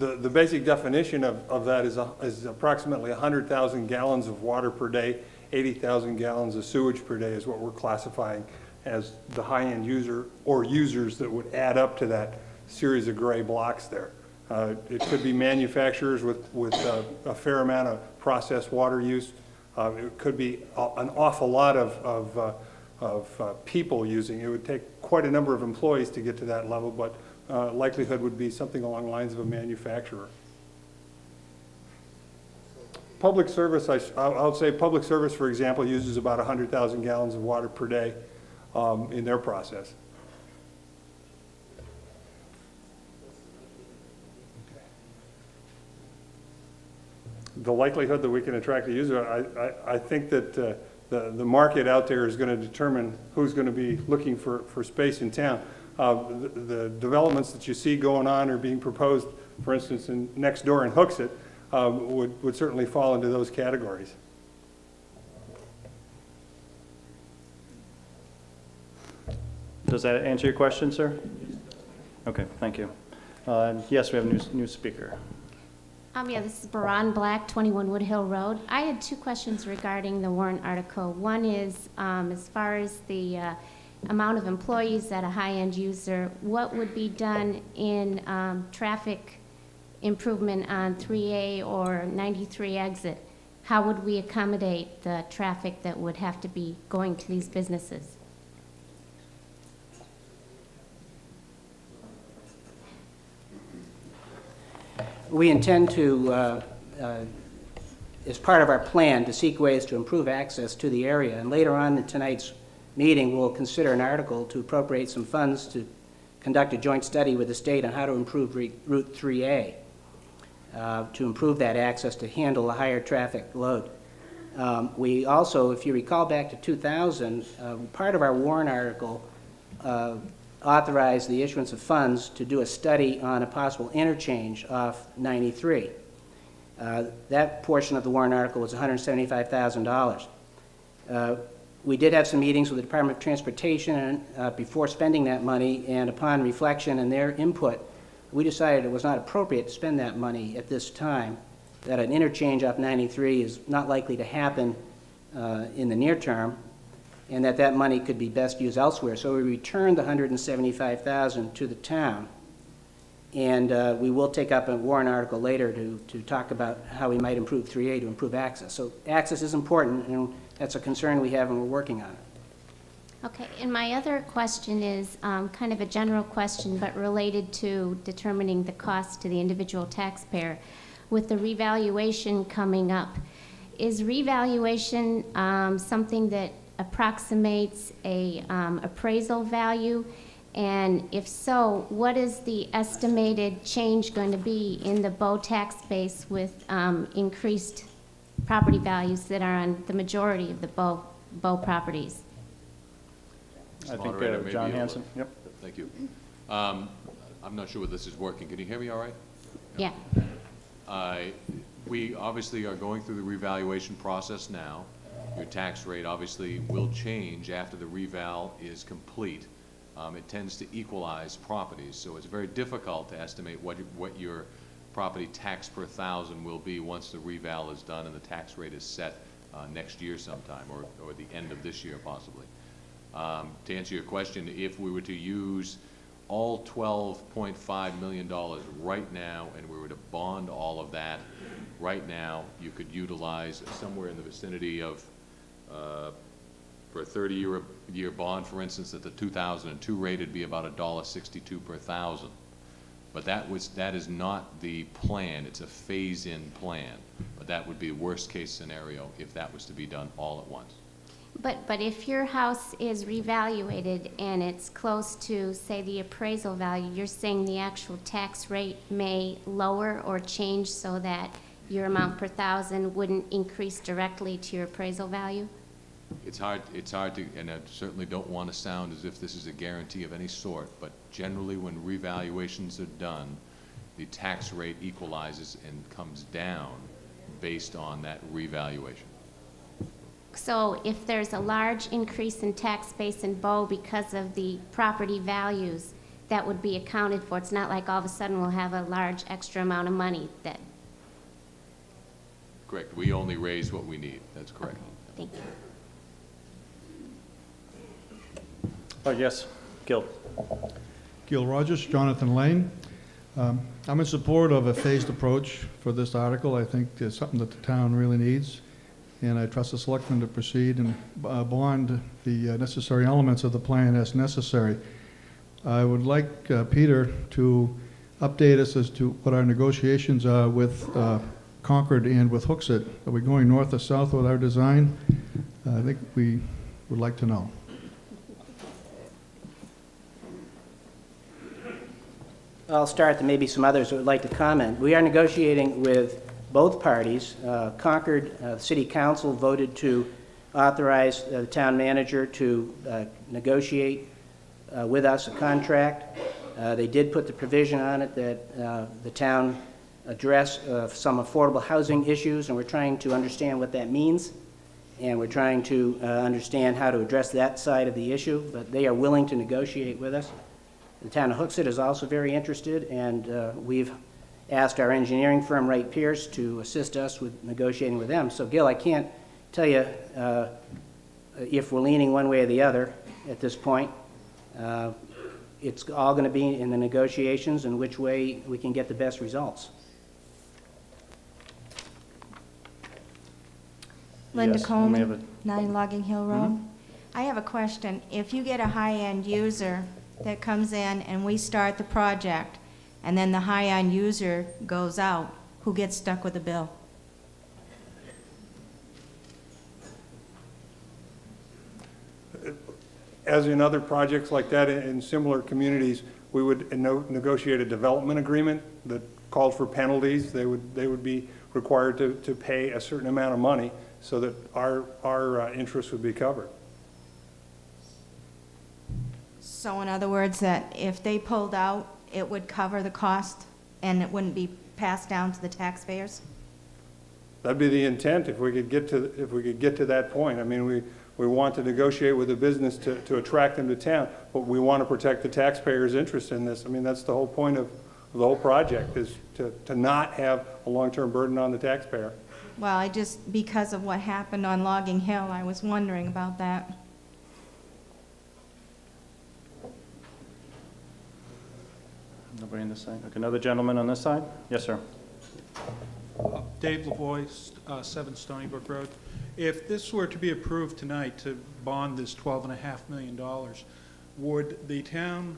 go. The basic definition of that is approximately 100,000 gallons of water per day, 80,000 gallons of sewage per day is what we're classifying as the high-end user or users that would add up to that series of gray blocks there. It could be manufacturers with a fair amount of processed water use. It could be an awful lot of people using. It would take quite a number of employees to get to that level, but likelihood would be something along the lines of a manufacturer. Public service, I'll say public service, for example, uses about 100,000 gallons of water per day in their process. The likelihood that we can attract a user, I think that the market out there is going to determine who's going to be looking for space in town. The developments that you see going on or being proposed, for instance, next door in Hooksett, would certainly fall into those categories. Does that answer your question, sir? Okay, thank you. Yes, we have a new speaker. Yeah, this is Baran Black, 21 Woodhill Road. I had two questions regarding the warrant article. One is, as far as the amount of employees at a high-end user, what would be done in traffic improvement on 3A or 93 exit? How would we accommodate the traffic that would have to be going to these businesses? We intend to, as part of our plan, to seek ways to improve access to the area. And later on in tonight's meeting, we'll consider an article to appropriate some funds to conduct a joint study with the state on how to improve Route 3A, to improve that access to handle a higher traffic load. We also, if you recall back to 2000, part of our warrant article authorized the issuance of funds to do a study on a possible interchange off 93. That portion of the warrant article was $175,000. We did have some meetings with the Department of Transportation before spending that money, and upon reflection and their input, we decided it was not appropriate to spend that money at this time, that an interchange off 93 is not likely to happen in the near term, and that money could be best used elsewhere. So we returned the $175,000 to the town, and we will take up a warrant article later to talk about how we might improve 3A to improve access. So access is important, and that's a concern we have, and we're working on it. Okay, and my other question is kind of a general question, but related to determining the cost to the individual taxpayer. With the revaluation coming up, is revaluation something that approximates a appraisal value? And if so, what is the estimated change going to be in the Bow tax base with increased property values that are on the majority of the Bow properties? I think Moderator may be John able to- Hanson, yep. Thank you. I'm not sure whether this is working. Can you hear me all right? Yeah. We obviously are going through the revaluation process now. Your tax rate obviously will change after the reval is complete. It tends to equalize properties, so it's very difficult to estimate what your property tax per thousand will be once the reval is done and the tax rate is set next year sometime, or the end of this year possibly. To answer your question, if we were to use all $12.5 million right now, and we were to bond all of that right now, you could utilize somewhere in the vicinity of, for a 30-year bond, for instance, at the 2002 rate, it'd be about $1.62 per thousand. But that is not the plan. It's a phase-in plan. But that would be a worst-case scenario if that was to be done all at once. But if your house is revaluated and it's close to, say, the appraisal value, you're saying the actual tax rate may lower or change so that your amount per thousand wouldn't increase directly to your appraisal value? It's hard to, and I certainly don't want to sound as if this is a guarantee of any sort, but generally when revaluations are done, the tax rate equalizes and comes down based on that revaluation. So if there's a large increase in tax base in Bow because of the property values, that would be accounted for. It's not like all of a sudden we'll have a large extra amount of money that... Correct. We only raise what we need. That's correct. Okay, thank you. Oh, yes, Gil. Gil Rogers, Jonathan Lane. I'm in support of a phased approach for this article. I think it's something that the town really needs, and I trust the selectmen to proceed and bond the necessary elements of the plan as necessary. I would like Peter to update us as to what our negotiations are with Concord and with Hooksett. Are we going north or south with our design? I think we would like to know. I'll start, and maybe some others would like to comment. We are negotiating with both parties. Concord City Council voted to authorize the town manager to negotiate with us a contract. They did put the provision on it that the town address some affordable housing issues, and we're trying to understand what that means, and we're trying to understand how to address that side of the issue, but they are willing to negotiate with us. The town of Hooksett is also very interested, and we've asked our engineering firm, Wright Pierce, to assist us with negotiating with them. So, Gil, I can't tell you if we're leaning one way or the other at this point. It's all going to be in the negotiations and which way we can get the best results. Linda Yes, Coleman, 9 Logging Hill Road. I have a question. If you get a high-end user that comes in and we start the project, and then the high-end user goes out, who gets stuck with the bill? As in other projects like that in similar communities, we would negotiate a development agreement that called for penalties. They would be required to pay a certain amount of money so that our interests would be covered. So in other words, that if they pulled out, it would cover the cost and it wouldn't be passed down to the taxpayers? That'd be the intent if we could get to that point. I mean, we want to negotiate with a business to attract them to town, but we want to protect the taxpayers' interest in this. I mean, that's the whole point of the whole project, is to not have a long-term burden on the taxpayer. Well, because of what happened on Logging Hill, I was wondering about that. Nobody on this side? Okay, another gentleman on this side? Yes, sir. Dave Lavoie, 7 Stony Brook Road. If this were to be approved tonight to bond this $12.5 million, would the town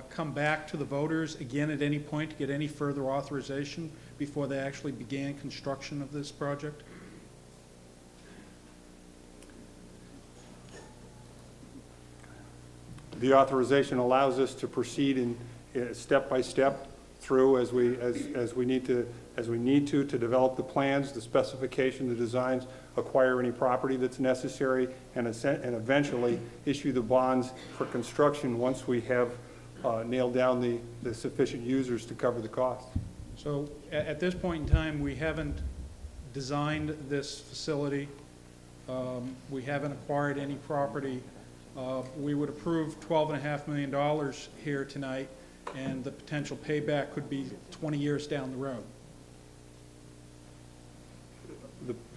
come back to the voters again at any point to get any further authorization before they actually began construction of this project? The authorization allows us to proceed in step by step through as we need to develop the plans, the specification, the designs, acquire any property that's necessary, and eventually issue the bonds for construction once we have nailed down the sufficient users to cover the cost. So at this point in time, we haven't designed this facility. We haven't acquired any property. We would approve $12.5 million here tonight, and the potential payback could be 20 years down the road.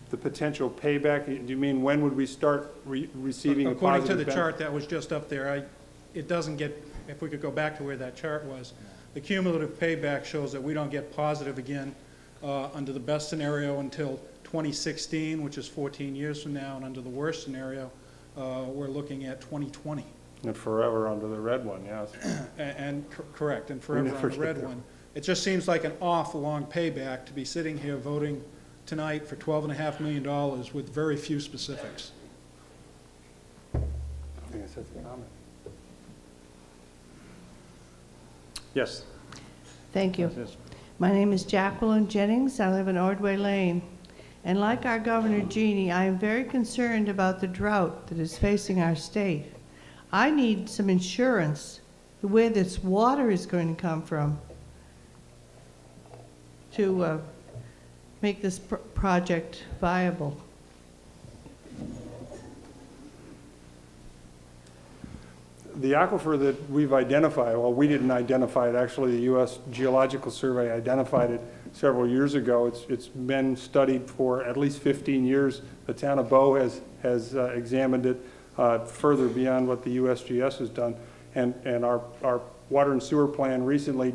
The potential payback, do you mean when would we start receiving a positive According to the benefit? chart that was just up there, it doesn't get, if we could go back to where that chart was, the cumulative payback shows that we don't get positive again under the best scenario until 2016, which is 14 years from now, and under the worst scenario, we're looking at 2020. And forever under the red one, yes. Correct, and forever on the red one. It just seems like an awful long payback to be sitting here voting tonight for $12.5 million with very few specifics. I think that's a comment. Yes. Thank you. My name is Jacqueline Jennings. I live in Ordway Lane. And like our Governor Jeannie, I am very concerned about the drought that is facing our state. I need some insurance where this water is going to come from to make this project viable. The aquifer that we've identified, well, we didn't identify it, actually, the U.S. Geological Survey identified it several years ago. It's been studied for at least 15 years. The town of Bow has examined it further beyond what the USGS has done. And our water and sewer plan recently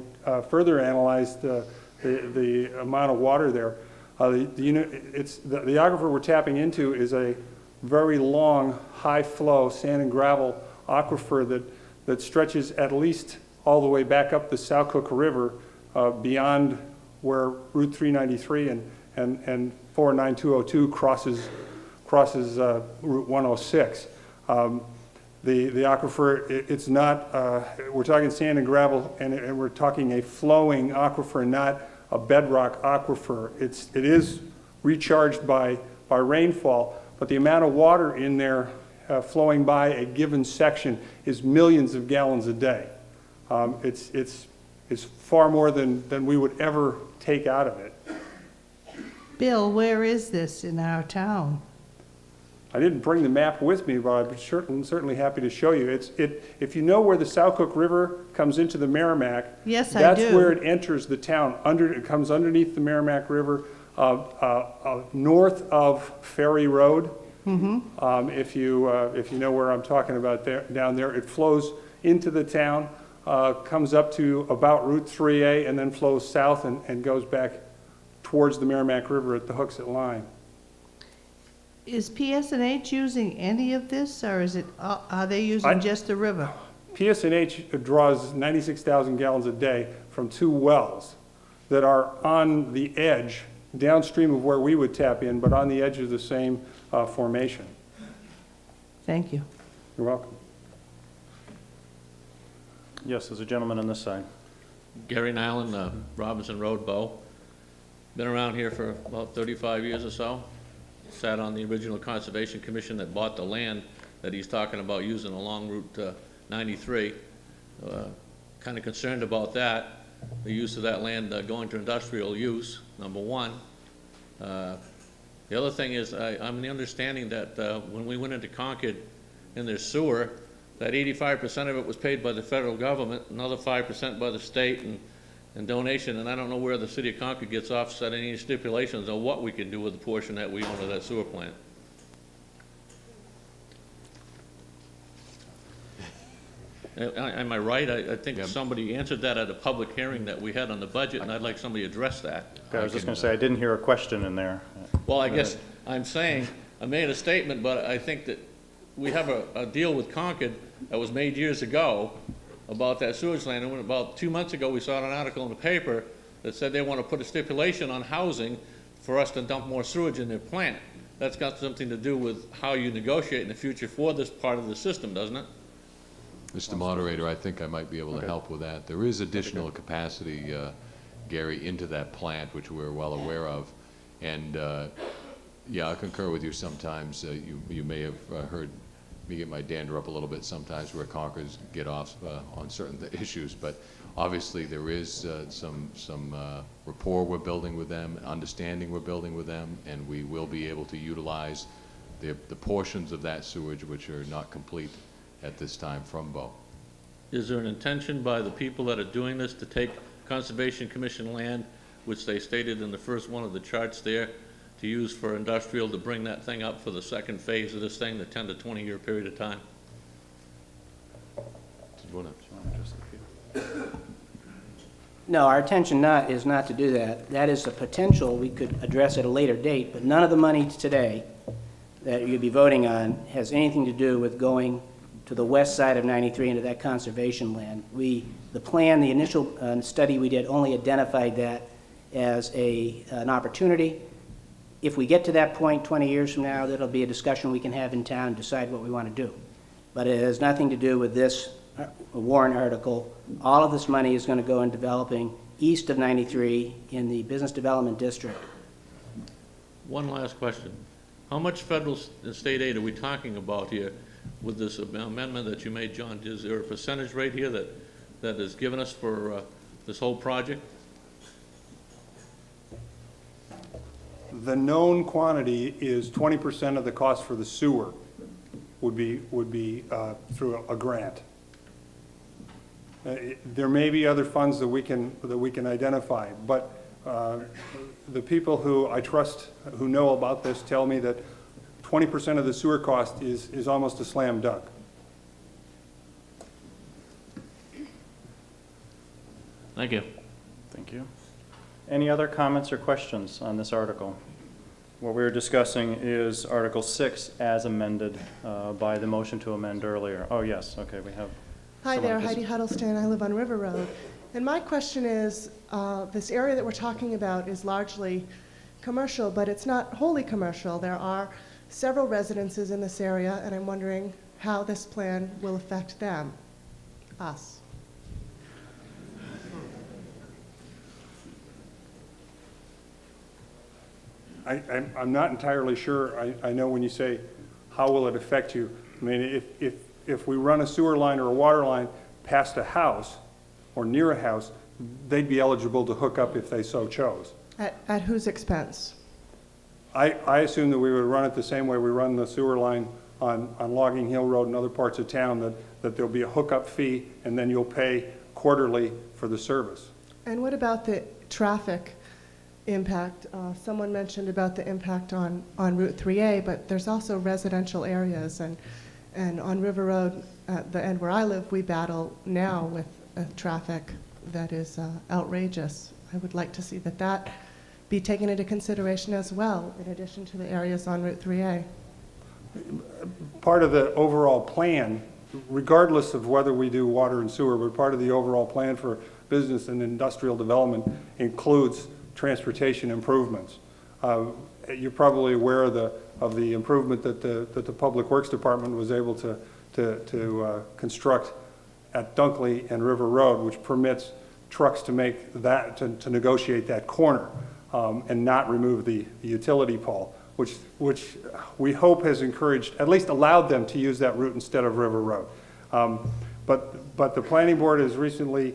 further analyzed the amount of water there. The aquifer we're tapping into is a very long, high-flow sand and gravel aquifer that stretches at least all the way back up the Salcook River beyond where Route 393 and 49202 crosses Route 106. The aquifer, it's not, we're talking sand and gravel, and we're talking a flowing aquifer, not a bedrock aquifer. It is recharged by rainfall, but the amount of water in there flowing by a given section is millions of gallons a day. It's far more than we would ever take out of it. Bill, where is this in our town? I didn't bring the map with me, but I'm certainly happy to show you. If you know where the Salcook River comes into the Merrimack, yes, I do. That's where it enters the town. It comes underneath the Merrimack River, north of Ferry Road. Mm-hmm. If you know where I'm talking about down there, it flows into the town, comes up to about Route 3A, and then flows south and goes back towards the Merrimack River at the Hooksett line. Is PSNH using any of this, or are they using just the river? PSNH draws 96,000 gallons a day from two wells that are on the edge, downstream of where we would tap in, but on the edge of the same formation. Thank you. You're welcome. Yes, there's a gentleman on this side. Gary Nyland, Robinson Road, Bow. Been around here for about 35 years or so. Sat on the original Conservation Commission that bought the land that he's talking about using along Route 93. Kind of concerned about that, the use of that land going to industrial use, number one. The other thing is, I'm the understanding that when we went into Concord in their sewer, that 85% of it was paid by the federal government, another 5% by the state and donation, and I don't know where the city of Concord gets offset any stipulations on what we can do with the portion that we own of that sewer plant. Am I right? I think somebody answered that at a public hearing that we had on the budget, and I'd like somebody to address that. I was just going to say, I didn't hear a question in there. Well, I guess I'm saying I made a statement, but I think that we have a deal with Concord that was made years ago about that sewage line. And when about 2 months ago, we saw an article in the paper that said they want to put a stipulation on housing for us to dump more sewage in their plant. That's got something to do with how you negotiate in the future for this part of the system, doesn't it? Mr. Moderator, I think I might be able to help with that. There is additional capacity, Gary, into that plant, which we're well aware of. And, yeah, I concur with you sometimes. You may have heard me get my dander up a little bit sometimes where Concords get off on certain issues. But obviously, there is some rapport we're building with them, understanding we're building with them, and we will be able to utilize the portions of that sewage which are not complete at this time from Bow. Is there an intention by the people that are doing this to take Conservation Commission land, which they stated in the first one of the charts there, to use for industrial, to bring that thing up for the second phase of this thing, the 10 to 20 year period of time? Did you want to? No, our intention is not to do that. That is a potential we could address at a later date, but none of the money today that you'd be voting on has anything to do with going to the west side of 93 into that conservation land. The plan, the initial study we did only identified that as an opportunity. If we get to that point 20 years from now, that'll be a discussion we can have in town and decide what we want to do. But it has nothing to do with this warrant article. All of this money is going to go in developing east of 93 in the business development district. One last question. How much federal and state aid are we talking about here with this amendment that you made, John? Is there a percentage rate here that is given us for this whole project? The known quantity is 20% of the cost for the sewer would be through a grant. There may be other funds that we can identify, but the people who I trust who know about this tell me that 20% of the sewer cost is almost a slam dunk. Thank you. Thank you. Any other comments or questions on this article? What we're discussing is Article 6 as amended by the motion to amend earlier. Oh, yes, okay, we have. Hi there, Heidi Huddleston. I live on River Road. And my question is, this area that we're talking about is largely commercial, but it's not wholly commercial. There are several residences in this area, and I'm wondering how this plan will affect them, us. I'm not entirely sure. I know when you say, how will it affect you? I mean, if we run a sewer line or a water line past a house or near a house, they'd be eligible to hook up if they so chose. At whose expense? I assume that we would run it the same way we run the sewer line on Logging Hill Road and other parts of town, that there'll be a hookup fee and then you'll pay quarterly for the service. And what about the traffic impact? Someone mentioned about the impact on Route 3A, but there's also residential areas, and on River Road, at the end where I live, we battle now with traffic that is outrageous. I would like to see that be taken into consideration as well, in addition to the areas on Route 3A. Part of the overall plan, regardless of whether we do water and sewer, but part of the overall plan for business and industrial development includes transportation improvements. You're probably aware of the improvement that the Public Works Department was able to construct at Dunkley and River Road, which permits trucks to make that, to negotiate that corner and not remove the utility pole, which we hope has encouraged, at least allowed them to use that route instead of River Road. But the Planning Board has recently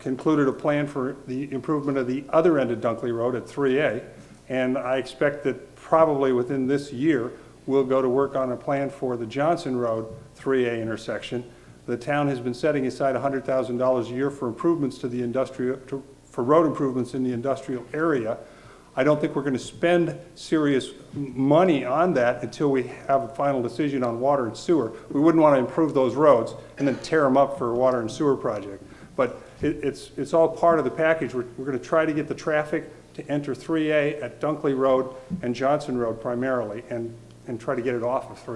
concluded a plan for the improvement of the other end of Dunkley Road at 3A, and I expect that probably within this year we'll go to work on a plan for the Johnson Road 3A intersection. The town has been setting aside $100,000 a year for improvements to the for road improvements in the industrial area. I don't think we're going to spend serious money on that until we have a final decision on water and sewer. We wouldn't want to improve those roads and then tear them up for a water and sewer project. But it's all part of the package. We're going to try to get the traffic to enter 3A at Dunkley Road and Johnson Road primarily. And and try to get it off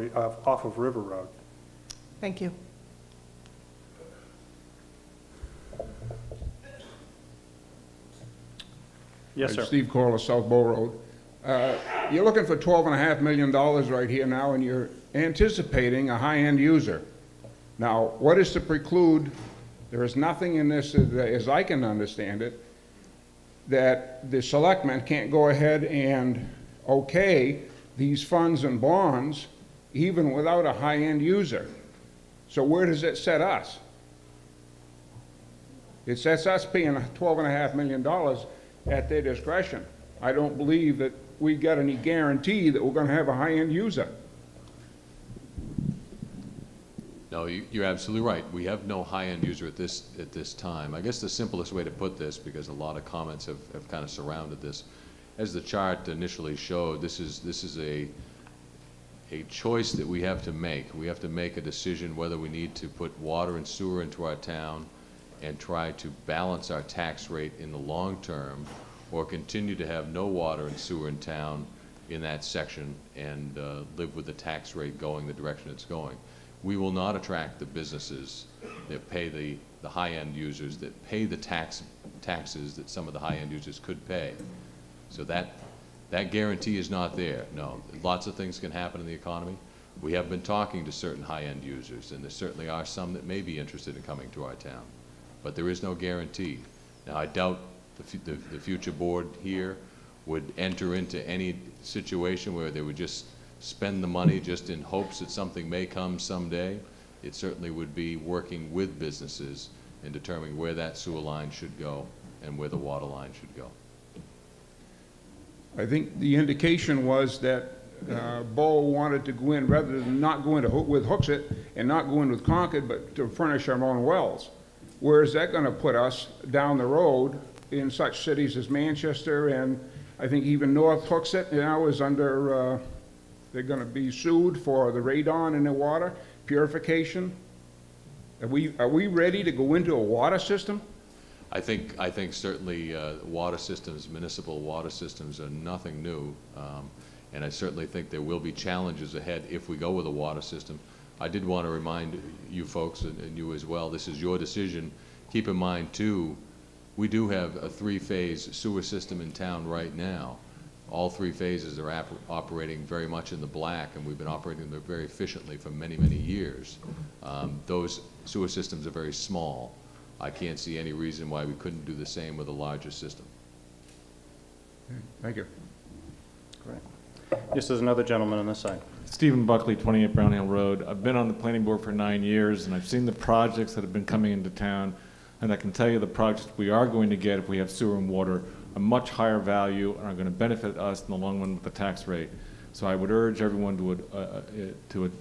of River Road. Thank you. Yes, sir. Steve Corliss, South Bow Road. You're looking for $12.5 million right here now, and you're anticipating a high-end user. Now, what is to preclude, there is nothing in this, as I can understand it, that the selectmen can't go ahead and okay these funds and bonds even without a high-end user. So where does it set us? It sets us paying $12.5 million at their discretion. I don't believe that we got any guarantee that we're going to have a high-end user. No, you're absolutely right. We have no high-end user at this time. I guess the simplest way to put this, because a lot of comments have kind of surrounded this, as the chart initially showed, this is a choice that we have to make. We have to make a decision whether we need to put water and sewer into our town and try to balance our tax rate in the long term, or continue to have no water and sewer in town in that section and live with the tax rate going the direction it's going. We will not attract the businesses that pay the high-end users, that pay the taxes that some of the high-end users could pay. So that guarantee is not there. No, lots of things can happen in the economy. We have been talking to certain high-end users, and there certainly are some that may be interested in coming to our town. But there is no guarantee. Now, I doubt the future board here would enter into any situation where they would just spend the money just in hopes that something may come someday. It certainly would be working with businesses in determining where that sewer line should go and where the water line should go. I think the indication was that Bow wanted to go in, rather than not go into with Hooksett and not go in with Concord, but to furnish our own wells. Where is that going to put us down the road in such cities as Manchester, and I think even North Hooksett now is under, they're going to be sued for the radon in the water, purification. Are we ready to go into a water system? I think certainly water systems, municipal water systems are nothing new. And I certainly think there will be challenges ahead if we go with a water system. I did want to remind you folks, and you as well, this is your decision. Keep in mind, too, we do have a 3-phase sewer system in town right now. All 3 phases are operating very much in the black, and we've been operating them very efficiently for many, many years. Those sewer systems are very small. I can't see any reason why we couldn't do the same with a larger system. Thank you. Great. Yes, there's another gentleman on this side. Stephen Buckley, 28 Brown Hill Road. I've been on the planning board for 9 years, and I've seen the projects that have been coming into town, and I can tell you the projects we are going to get if we have sewer and water are much higher value and are going to benefit us in the long run with the tax rate. So I would urge everyone to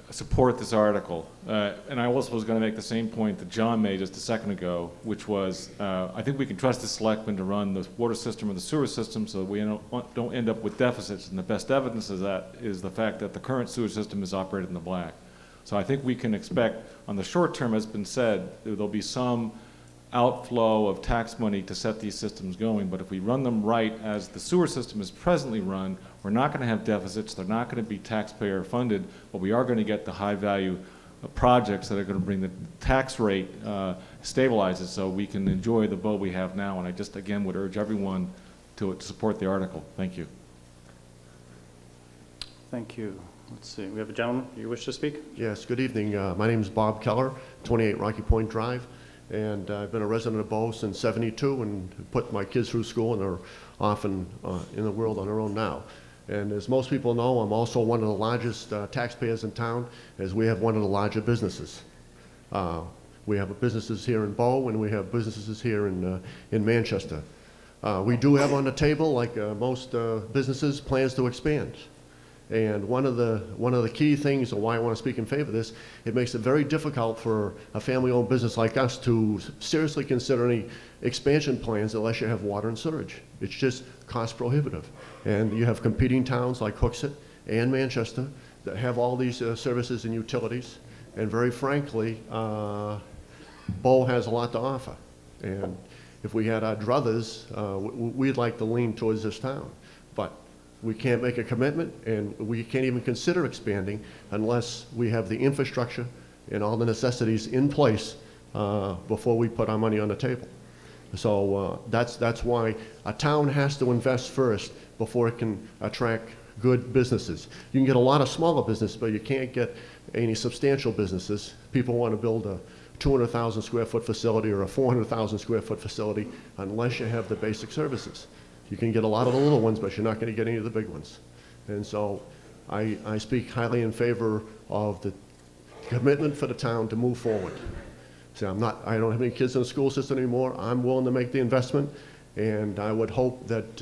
support this article. And I also was going to make the same point that John made just a second ago, which was I think we can trust the selectmen to run the water system or the sewer system so that we don't end up with deficits. And the best evidence of that is the fact that the current sewer system is operated in the black. So I think we can expect, on the short term, as has been said, there'll be some outflow of tax money to set these systems going, but if we run them right as the sewer system is presently run, we're not going to have deficits, they're not going to be taxpayer funded, but we are going to get the high value projects that are going to bring the tax rate stabilizes so we can enjoy the boat we have now. And I just again would urge everyone to support the article. Thank you. Thank you. Let's see, we have a gentleman, you wish to speak? Yes, good evening. My name is Bob Keller, 28 Rocky Point Drive, and I've been a resident of Bow since '72 and put my kids through school, and they're off in the world on their own now. And as most people know, I'm also one of the largest taxpayers in town, as we have one of the larger businesses. We have businesses here in Bow, and we have businesses here in Manchester. We do have on the table, like most businesses, plans to expand. And one of the key things, and why I want to speak in favor of this, it makes it very difficult for a family-owned business like us to seriously consider any expansion plans unless you have water and sewage. It's just cost prohibitive. And you have competing towns like Hooksett and Manchester that have all these services and utilities. And very frankly, Bow has a lot to offer. And if we had our druthers, we'd like to lean towards this town. But we can't make a commitment, and we can't even consider expanding unless we have the infrastructure and all the necessities in place before we put our money on the table. So that's why a town has to invest first before it can attract good businesses. You can get a lot of smaller business, but you can't get any substantial businesses. People want to build a 200,000 square foot facility or a 400,000 square foot facility unless you have the basic services. You can get a lot of the little ones, but you're not going to get any of the big ones. And so I speak highly in favor of the commitment for the town to move forward. See, I don't have any kids in the school system anymore. I'm willing to make the investment, and I would hope that,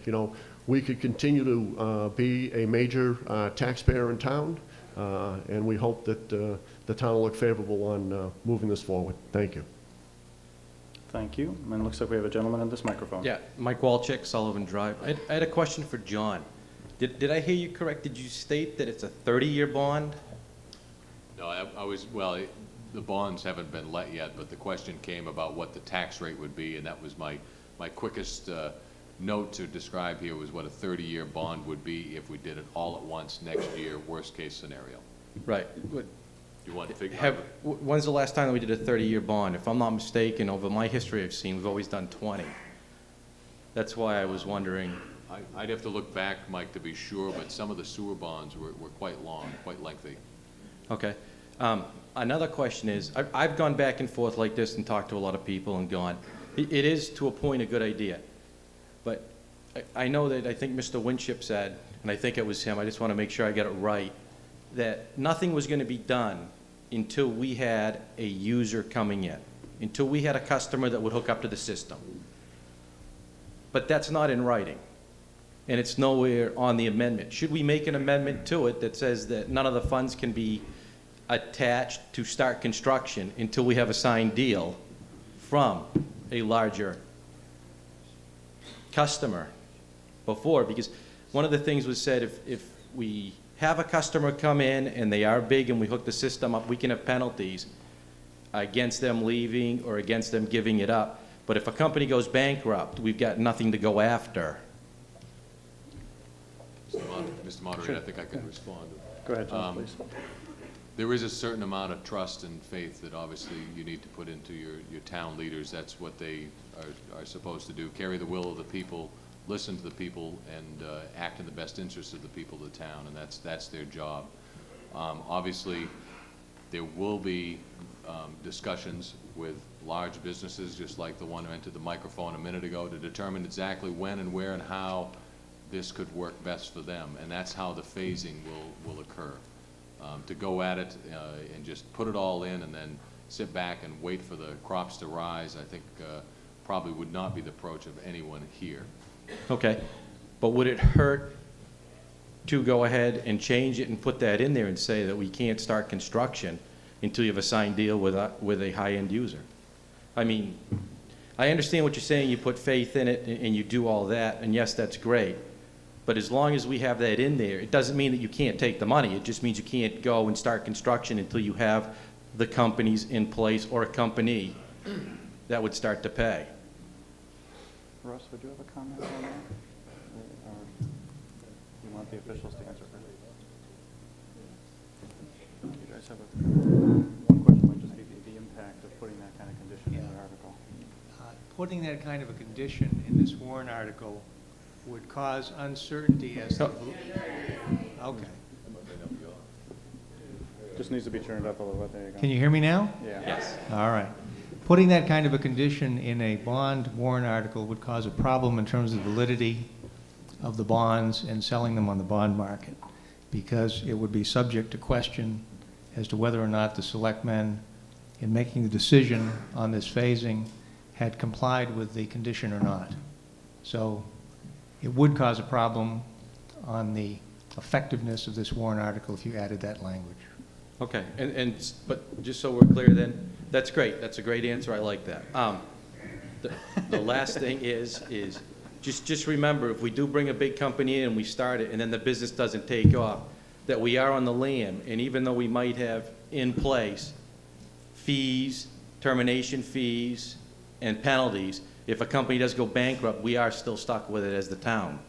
you know, we could continue to be a major taxpayer in town, and we hope that the town will look favorable on moving this forward. Thank you. Thank you. And it looks like we have a gentleman in this microphone. Yeah, Mike Walczyk, Sullivan Drive. I had a question for John. Did I hear you correct? Did you state that it's a 30-year bond? No, well, the bonds haven't been let yet, but the question came about what the tax rate would be, and that was my quickest note to describe here was what a 30-year bond would be if we did it all at once next year, worst case scenario. Right. You want to figure out? When's the last time that we did a 30-year bond? If I'm not mistaken, over my history I've seen, we've always done 20. That's why I was wondering. I'd have to look back, Mike, to be sure, but some of the sewer bonds were quite long, quite lengthy. Okay. Another question is, I've gone back and forth like this and talked to a lot of people and gone, it is to a point a good idea. But I know that I think Mr. Winship said, and I think it was him, I just want to make sure I get it right, that nothing was going to be done until we had a user coming in, until we had a customer that would hook up to the system. But that's not in writing, and it's nowhere on the amendment. Should we make an amendment to it that says that none of the funds can be attached to start construction until we have a signed deal from a larger customer before? Because one of the things was said, if we have a customer come in and they are big and we hook the system up, we can have penalties against them leaving or against them giving it up. But if a company goes bankrupt, we've got nothing to go after. Mr. Moderator, Sure. I think I can respond. Go ahead, John, please. There is a certain amount of trust and faith that obviously you need to put into your town leaders. That's what they are supposed to do, carry the will of the people, listen to the people, and act in the best interest of the people of the town, and that's their job. Obviously, there will be discussions with large businesses, just like the one who entered the microphone a minute ago, to determine exactly when and where and how this could work best for them, and that's how the phasing will occur. To go at it and just put it all in and then sit back and wait for the crops to rise, I think probably would not be the approach of anyone here. Okay, but would it hurt to go ahead and change it and put that in there and say that we can't start construction until you have a signed deal with a high-end user? I mean, I understand what you're saying, you put faith in it and you do all that, and yes, that's great. But as long as we have that in there, it doesn't mean that you can't take the money. It just means you can't go and start construction until you have the companies in place or a company that would start to pay. Russ, would you have a comment on that? Or do you want the officials to answer first? You guys have one question might just be the impact of putting that kind of condition in the article. Putting that kind of a condition in this warrant article would cause uncertainty as to... Okay. Just needs to be turned up a little bit. There you go. Can you hear me now? Yeah. Yes. All right. Putting that kind of a condition in a bond warrant article would cause a problem in terms of validity of the bonds and selling them on the bond market, because it would be subject to question as to whether or not the selectmen, in making the decision on this phasing, had complied with the condition or not. So it would cause a problem on the effectiveness of this warrant article if you added that language. Okay, but just so we're clear then, that's great. That's a great answer. I like that. The last thing is just remember, if we do bring a big company in and we start it and then the business doesn't take off, that we are on the land, and even though we might have in place fees, termination fees, and penalties, if a company does go bankrupt, we are still stuck with it as the town.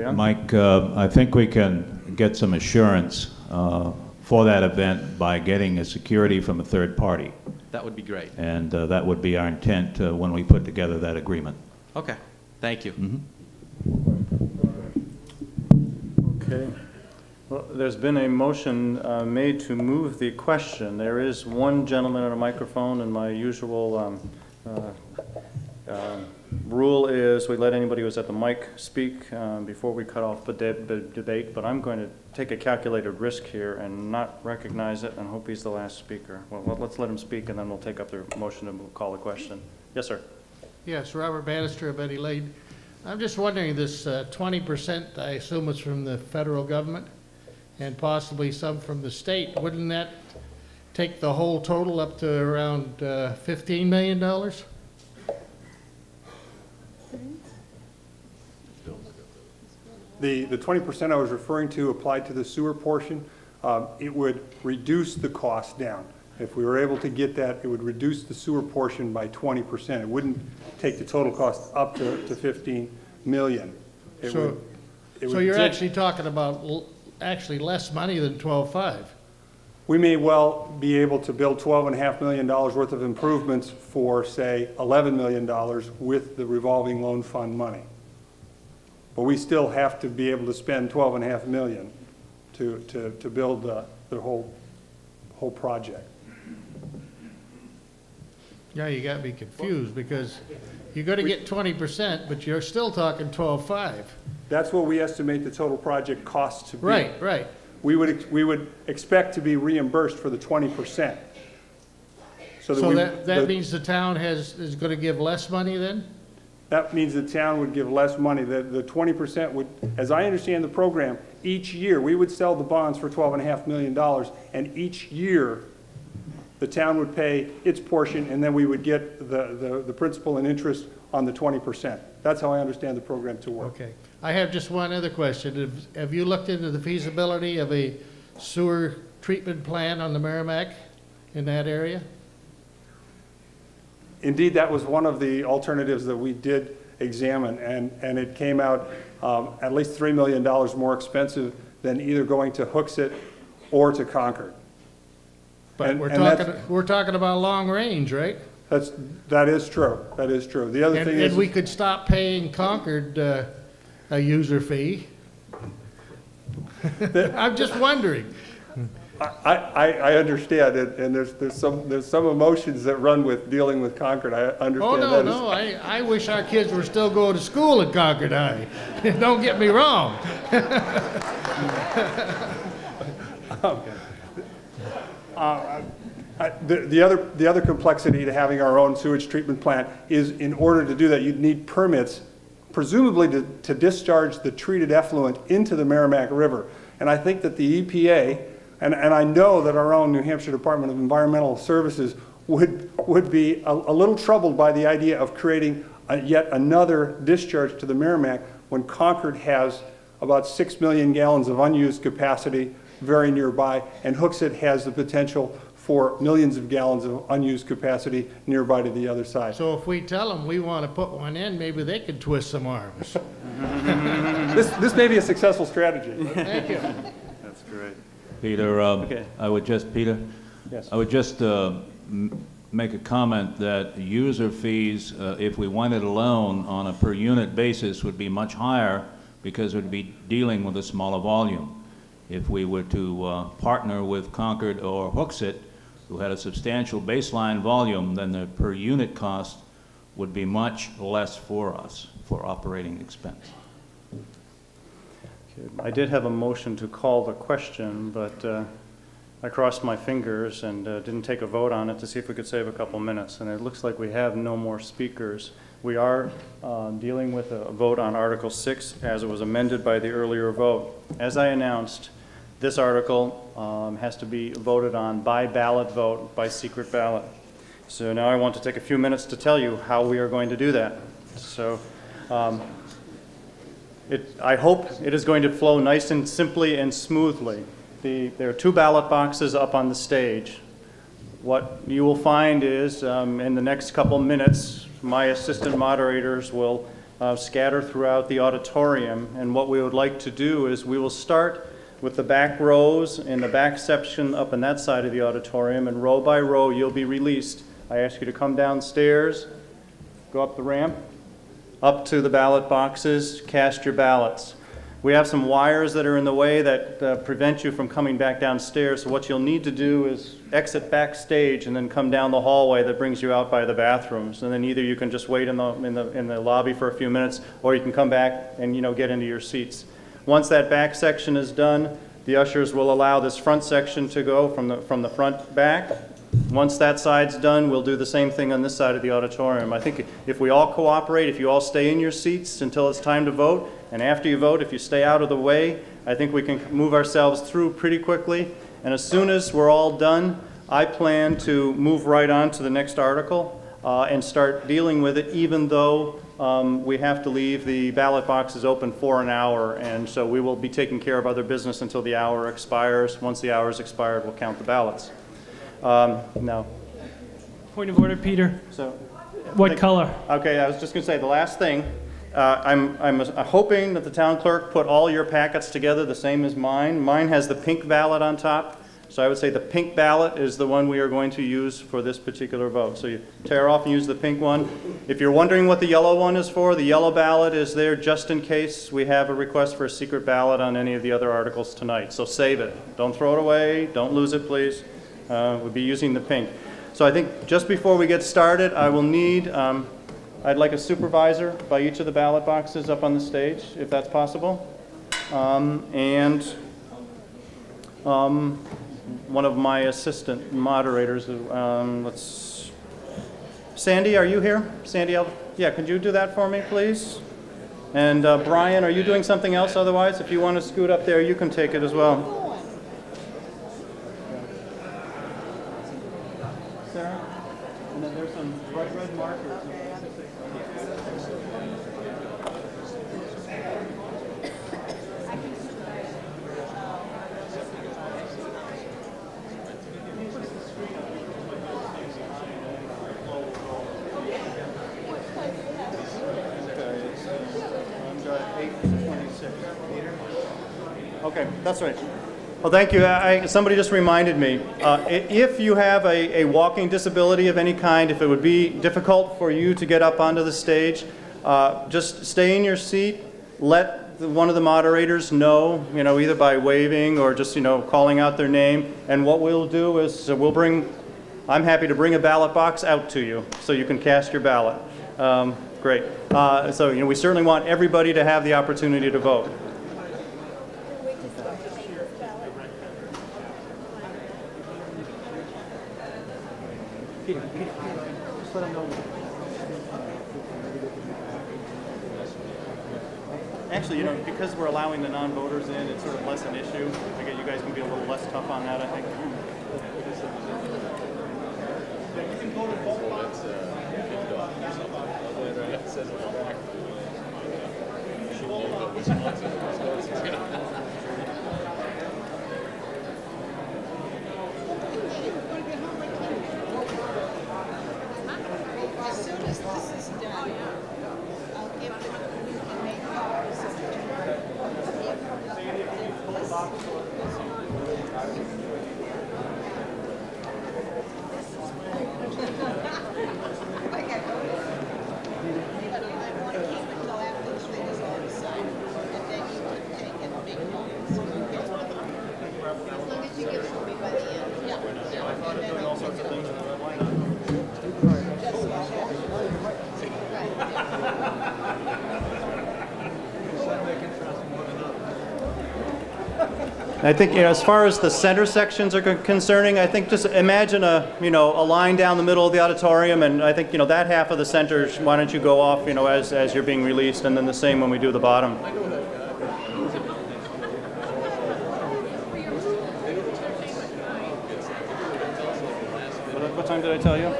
Leon. Mike, I think we can get some assurance for that event by getting a security from a third party. That would be great. And that would be our intent when we put together that agreement. Okay, thank you. Okay. Well, there's been a motion made to move the question. There is one gentleman at a microphone, and my usual rule is we let anybody who's at the mic speak before we cut off the debate, but I'm going to take a calculated risk here and not recognize it and hope he's the last speaker. Well, let's let him speak, and then we'll take up the motion and we'll call the question. Yes, sir. Yes, Robert Bannister of Betty Lane. I'm just wondering, this 20%, I assume it's from the federal government and possibly some from the state. Wouldn't that take the whole total up to around $15 million? The 20% I was referring to applied to the sewer portion. It would reduce the cost down. If we were able to get that, it would reduce the sewer portion by 20%. It wouldn't take the total cost up to 15 million. So you're actually talking about actually less money than 12.5. We may well be able to build $12.5 million worth of improvements for, say, $11 million with the revolving loan fund money. But we still have to be able to spend $12.5 million to build the whole project. Yeah, you got me confused because you're going to get 20%, but you're still talking 12.5. That's what we estimate the total project cost to be. Right, right. We would expect to be reimbursed for the 20%. So that means the town is going to give less money then? That means the town would give less money. The 20% would, as I understand the program, each year we would sell the bonds for $12.5 million, and each year the town would pay its portion, and then we would get the principal and interest on the 20%. That's how I understand the program to work. Okay. I have just one other question. Have you looked into the feasibility of a sewer treatment plant on the Merrimack in that area? Indeed, that was one of the alternatives that we did examine, and it came out at least $3 million more expensive than either going to Hooksett or to Concord. But we're talking about long range, right? That is true. That is true. The other thing is, and we could stop paying Concord a user fee. I'm just wondering. I understand it, and there's some emotions that run with dealing with Concord. I understand that. No. I wish our kids were still going to school at Concord High. Don't get me wrong. The other complexity to having our own sewage treatment plant is, in order to do that, you'd need permits, presumably to discharge the treated effluent into the Merrimack River. And I think that the EPA, and I know that our own New Hampshire Department of Environmental Services would be a little troubled by the idea of creating yet another discharge to the Merrimack when Concord has about 6 million gallons of unused capacity very nearby, and Hooksett has the potential for millions of gallons of unused capacity nearby to the other side. So if we tell them we want to put one in, maybe they could twist some arms. This may be a successful strategy. Thank you. That's great. Peter, Okay. I would just make a comment that user fees, if we went it alone on a per unit basis, would be much higher because it would be dealing with a smaller volume. If we were to partner with Concord or Hooksett, who had a substantial baseline volume, then the per unit cost would be much less for us for operating expense. I did have a motion to call the question, but I crossed my fingers and didn't take a vote on it to see if we could save a couple minutes. And it looks like we have no more speakers. We are dealing with a vote on Article 6 as it was amended by the earlier vote. As I announced, this article has to be voted on by ballot vote, by secret ballot. So now I want to take a few minutes to tell you how we are going to do that. So I hope it is going to flow nice and simply and smoothly. There are 2 ballot boxes up on the stage. What you will find is in the next couple minutes, my assistant moderators will scattered throughout the auditorium. And what we would like to do is we will start with the back rows in the back section up on that side of the auditorium, and row by row you'll be released. I ask you to come downstairs, go up the ramp, up to the ballot boxes, cast your ballots. We have some wires that are in the way that prevent you from coming back downstairs, so what you'll need to do is exit backstage and then come down the hallway that brings you out by the bathrooms. And then either you can just wait in the lobby for a few minutes, or you can come back and get into your seats. Once that back section is done, the ushers will allow this front section to go from the front back. Once that side's done, we'll do the same thing on this side of the auditorium. I think if we all cooperate, if you all stay in your seats until it's time to vote, and after you vote, if you stay out of the way, I think we can move ourselves through pretty quickly. And as soon as we're all done, I plan to move right on to the next article and start dealing with it, even though we have to leave the ballot boxes open for an hour, and so we will be taking care of other business until the hour expires. Once the hour is expired, we'll count the ballots. Now. Point of order, Peter. So, what color? Okay, I was just going to say the last thing. I'm hoping that the town clerk put all your packets together the same as mine. Mine has the pink ballot on top. So I would say the pink ballot is the one we are going to use for this particular vote. So you tear off and use the pink one. If you're wondering what the yellow one is for, the yellow ballot is there just in case we have a request for a secret ballot on any of the other articles tonight. So save it. Don't throw it away. Don't lose it, please. We'll be using the pink. So I think just before we get started, I will need, I'd like a supervisor by each of the ballot boxes up on the stage, if that's possible. One of my assistant moderators. Sandy, are you here? Sandy, yeah, could you do that for me, please? And Brian, are you doing something else otherwise? If you want to scoot up there, you can take it as well. Sarah? And then there's some bright red markers. Okay, that's right. Well, thank you. Somebody just reminded me. If you have a walking disability of any kind, if it would be difficult for you to get up onto the stage, just stay in your seat. Let one of the moderators know, either by waving or just, calling out their name. And what we'll do is I'm happy to bring a ballot box out to you so you can cast your ballot. Great. So, we certainly want everybody to have the opportunity to vote. Peter, just let them know. Actually, because we're allowing the non-voters in, it's sort of less an issue. I guess you guys can be a little less tough on that, I think. You can vote at both boxes. As soon as this is done, I'll give them, you can make copies of the I think, as far as the center sections are concerning, I think just imagine a line down the middle of the auditorium, and I think, that half of the center, why don't you go off, as you're being released, and then the same when we do the bottom. What time did I tell you?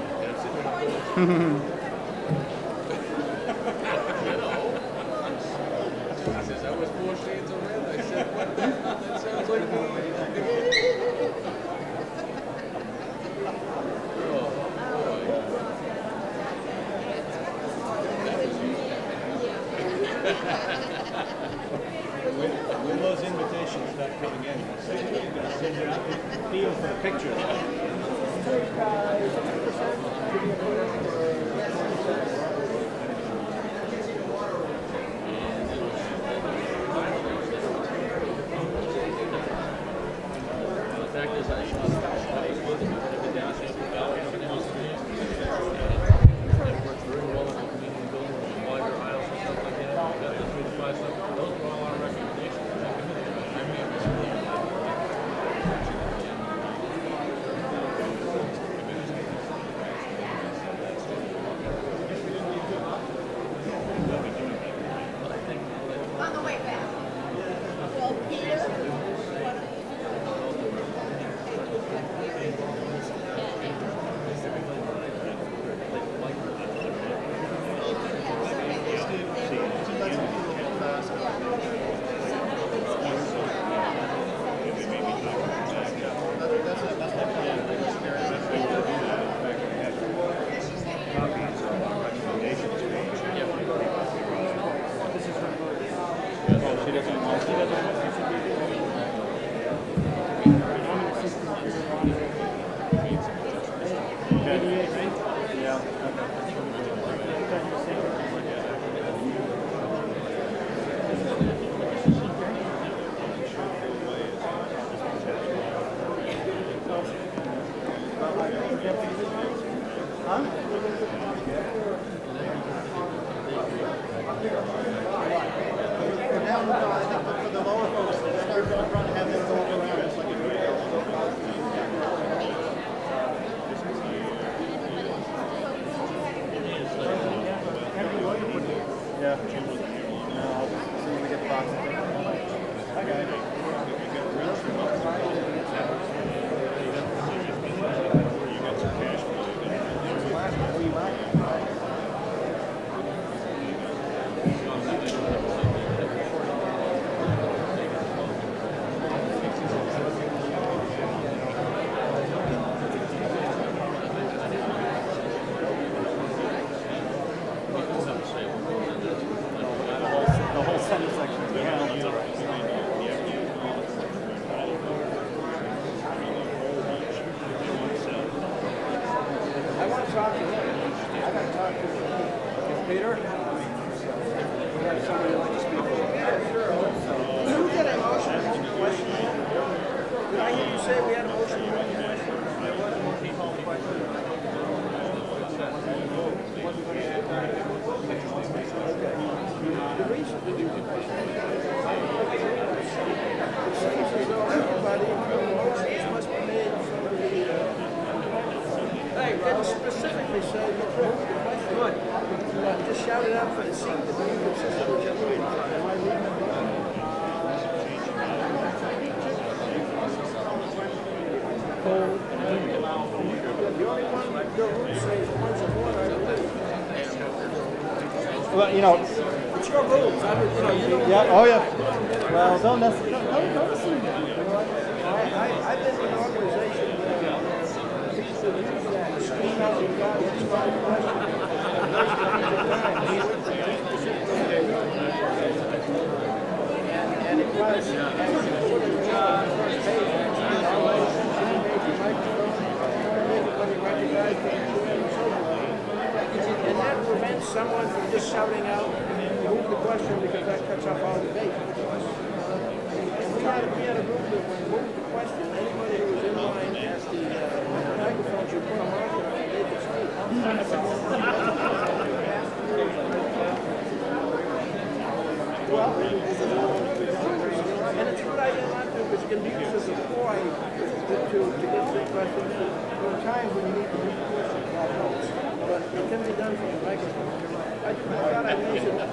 Feel for the picture. On the way back. Well, Peter, Well, you know, It's your rules. yeah, oh yeah. Well, don't necessarily. Don't assume that. I've been in an organization people use that screen out and got and it was first page, everybody recognized it. And that prevents someone from just shouting out, move the question, because that cuts off all debate. And we had a rule that when we moved the question, anybody who was in line at the microphone should put a marker on it, they could speak. Well, and it's a good idea not to, because it can be used as a ploy to get the question. There are times when you need to read the question, God knows. But it can be done from the microphone. I thought I mentioned that.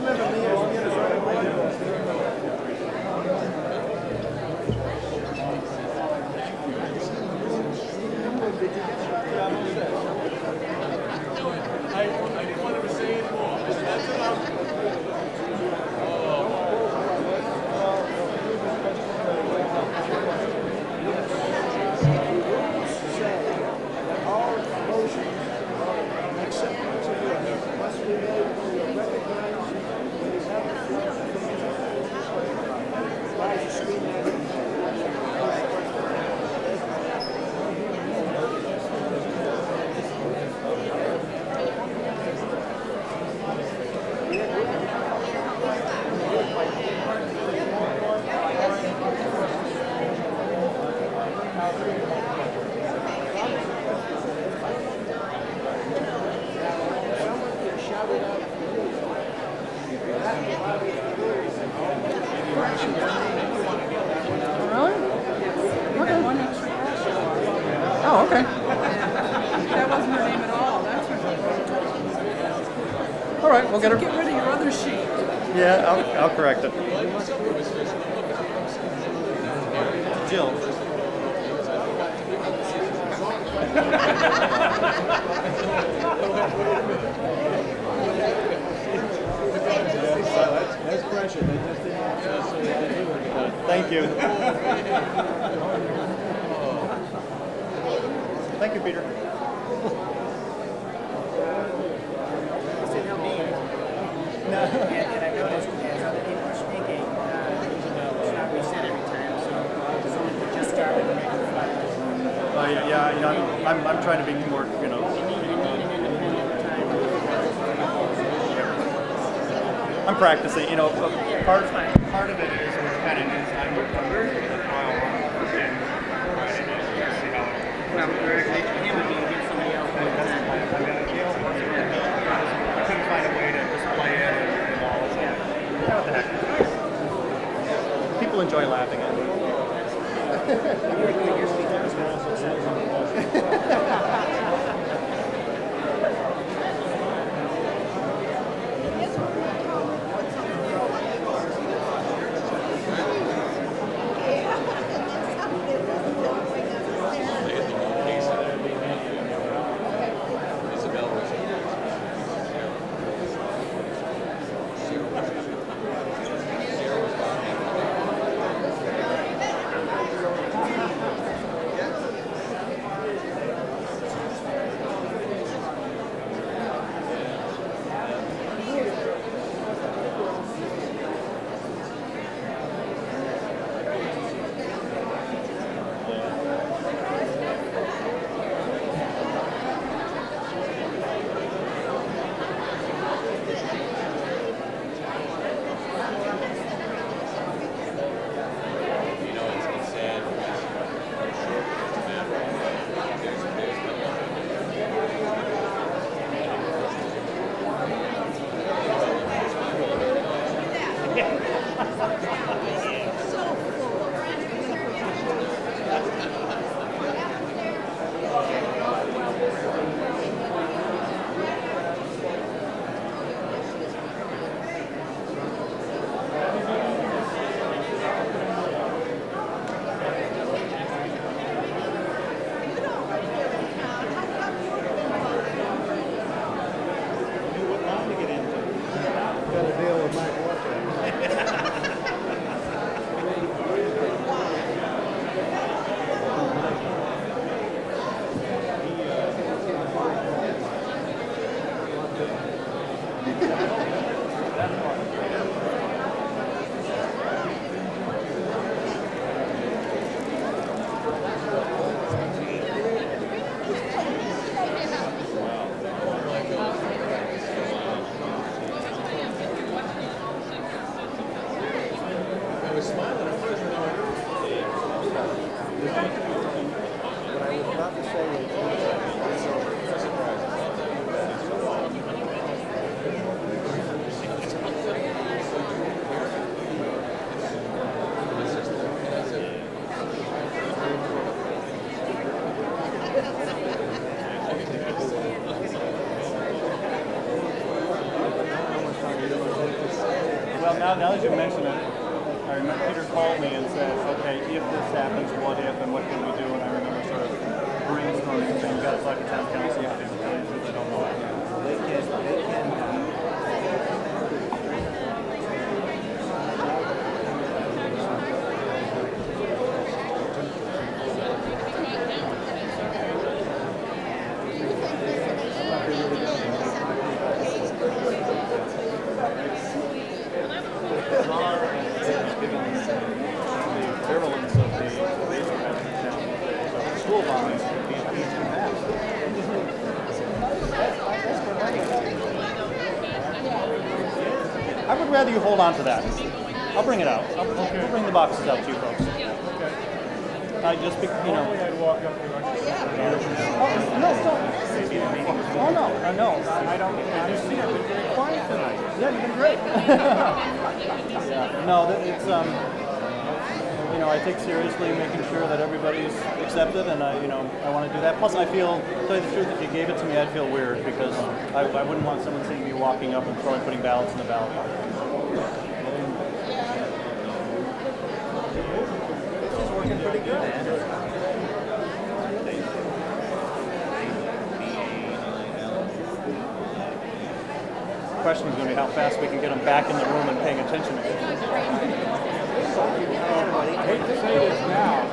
Remember me as Minnesota I didn't want to say it more. That's enough. Oh, okay. That wasn't her name at all, that's her name. All right, we'll get her. Get rid of your other sheet. Yeah, I'll correct it. Jill. That's pressure. They just didn't just say they do it. Thank you. Thank you, Peter. And I noticed as other people are speaking, it's not reset every time, so someone could just start with a make it flat. Yeah, you know, I'm trying to be more, you know. I'm practicing, you know. Part of it is kind of I'm very good at trial run and see how it. Well, it would be to get somebody else. I couldn't find a way to display it and all that. Yeah, what the heck? People enjoy laughing at me. Well, now that you mention it, I remember Peter called me and said, okay, if this happens, what if, and what can we do? And I remember sort of brainstorming and saying, you got to talk to town council. I don't know. They can. I would rather you hold on to that. I'll bring it out. I'll bring the boxes out to you folks. I just, you know. Oh, no, I don't. Did you see it? It's very quiet tonight. Yeah, you've been great. Yeah. No, it's, you know, I take seriously making sure that everybody's accepted, and I want to do that. Plus, I feel, to tell you the truth, if you gave it to me, I'd feel weird because I wouldn't want someone seeing me walking up and putting ballots in the ballot box. This is working pretty good, Ed. The question is going to be how fast we can get them back in the room and paying attention again. I hate to say this now,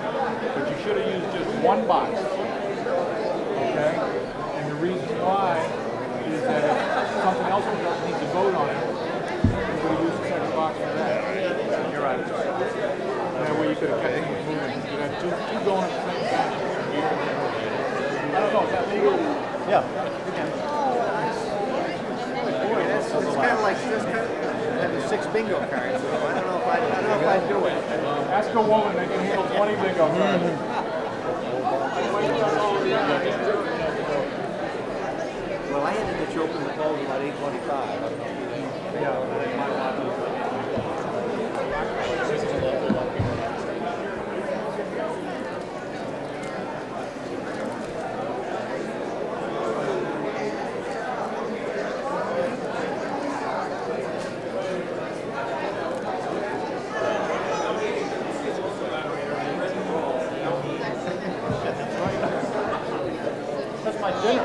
but you should have used just one box. Okay? And the reason why is that if something else comes up, needs to vote on it, you could have used the second box for that. You're right. That way you could have kept things moving. You could have two going at the same time. I don't know, is that legal? Yeah, you can. Boy, it's kind of like just having 6 bingo cards. So I don't know if I'd do it. Ask a woman, they can handle 20 bingo cards. Well, I had to get you open the polls about 8:25. That's my dinner.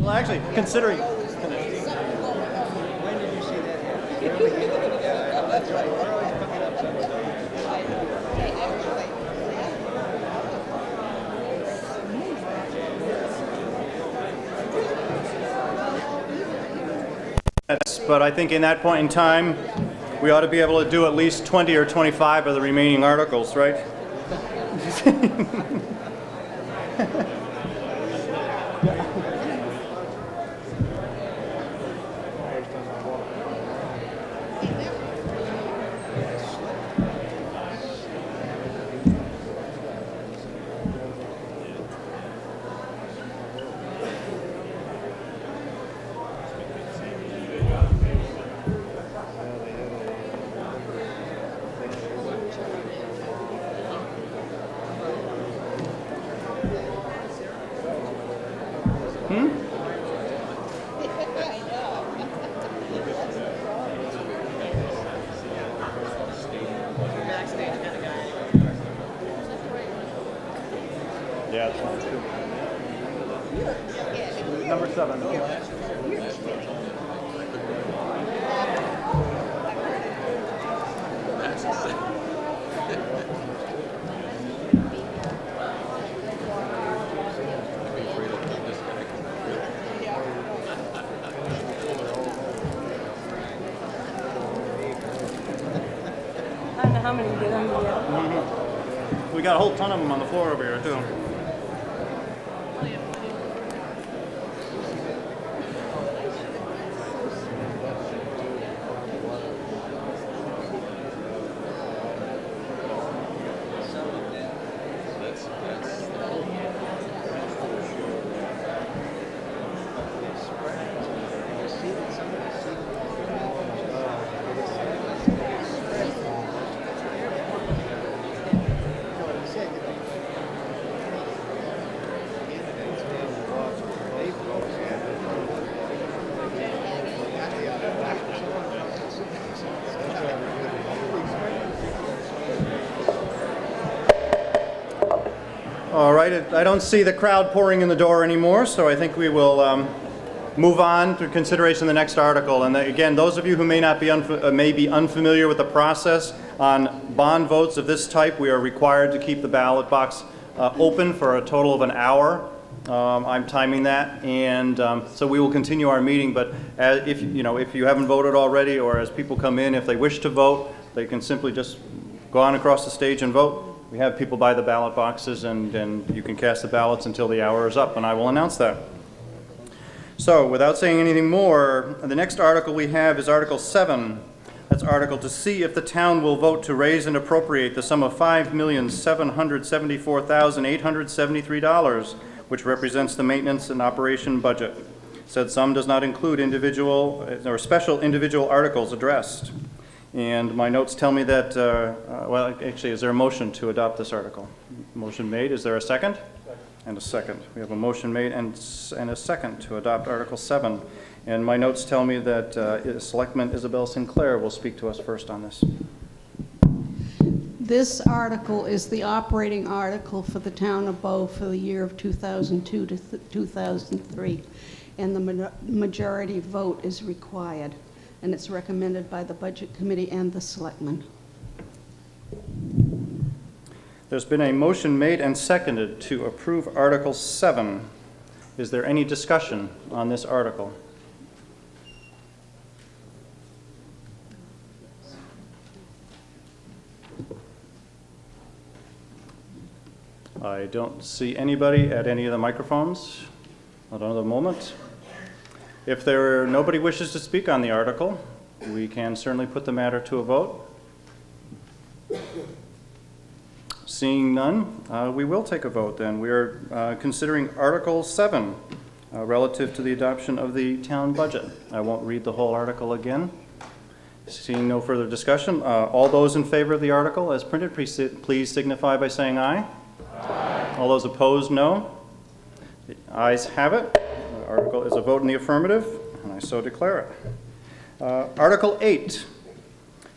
Well, actually, considering. When did you see that happen? That's right. We're always picking up something. But I think in that point in time, we ought to be able to do at least 20 or 25 of the remaining articles, right? Yeah, it's fine too. Number 7. I don't know how many get under yet. We got a whole ton of them on the floor over here, too. All right, I don't see the crowd pouring in the door anymore, so I think we will move on to consideration of the next article. And again, those of you who may not be may be unfamiliar with the process on bond votes of this type, we are required to keep the ballot box open for a total of an hour. I'm timing that, and so we will continue our meeting. But if you haven't voted already, or as people come in, if they wish to vote, they can simply just go on across the stage and vote. We have people by the ballot boxes, and you can cast the ballots until the hour is up, and I will announce that. So, without saying anything more, the next article we have is Article 7. That's article to see if the town will vote to raise and appropriate the sum of $5,774,873, which represents the maintenance and operation budget. Said sum does not include individual or special individual articles addressed. And my notes tell me that, well, actually, is there a motion to adopt this article? Motion made. Is there a second? And a second. We have a motion made and a second to adopt Article 7. And my notes tell me that Selectman Isabel Sinclair will speak to us first on this. This article is the operating article for the town of Bow for the year of 2002 to 2003, and the majority vote is required, and it's recommended by the Budget Committee and the Selectmen. There's been a motion made and seconded to approve Article 7. Is there any discussion on this article? I don't see anybody at any of the microphones at another moment. If nobody wishes to speak on the article, we can certainly put the matter to a vote. Seeing none, we will take a vote then. We are considering Article 7 relative to the adoption of the town budget. I won't read the whole article again. Seeing no further discussion, all those in favor of the article as printed, please signify by saying aye. Aye. All those opposed, no. The ayes have it. The article is a vote in the affirmative, and I so declare it. Article 8,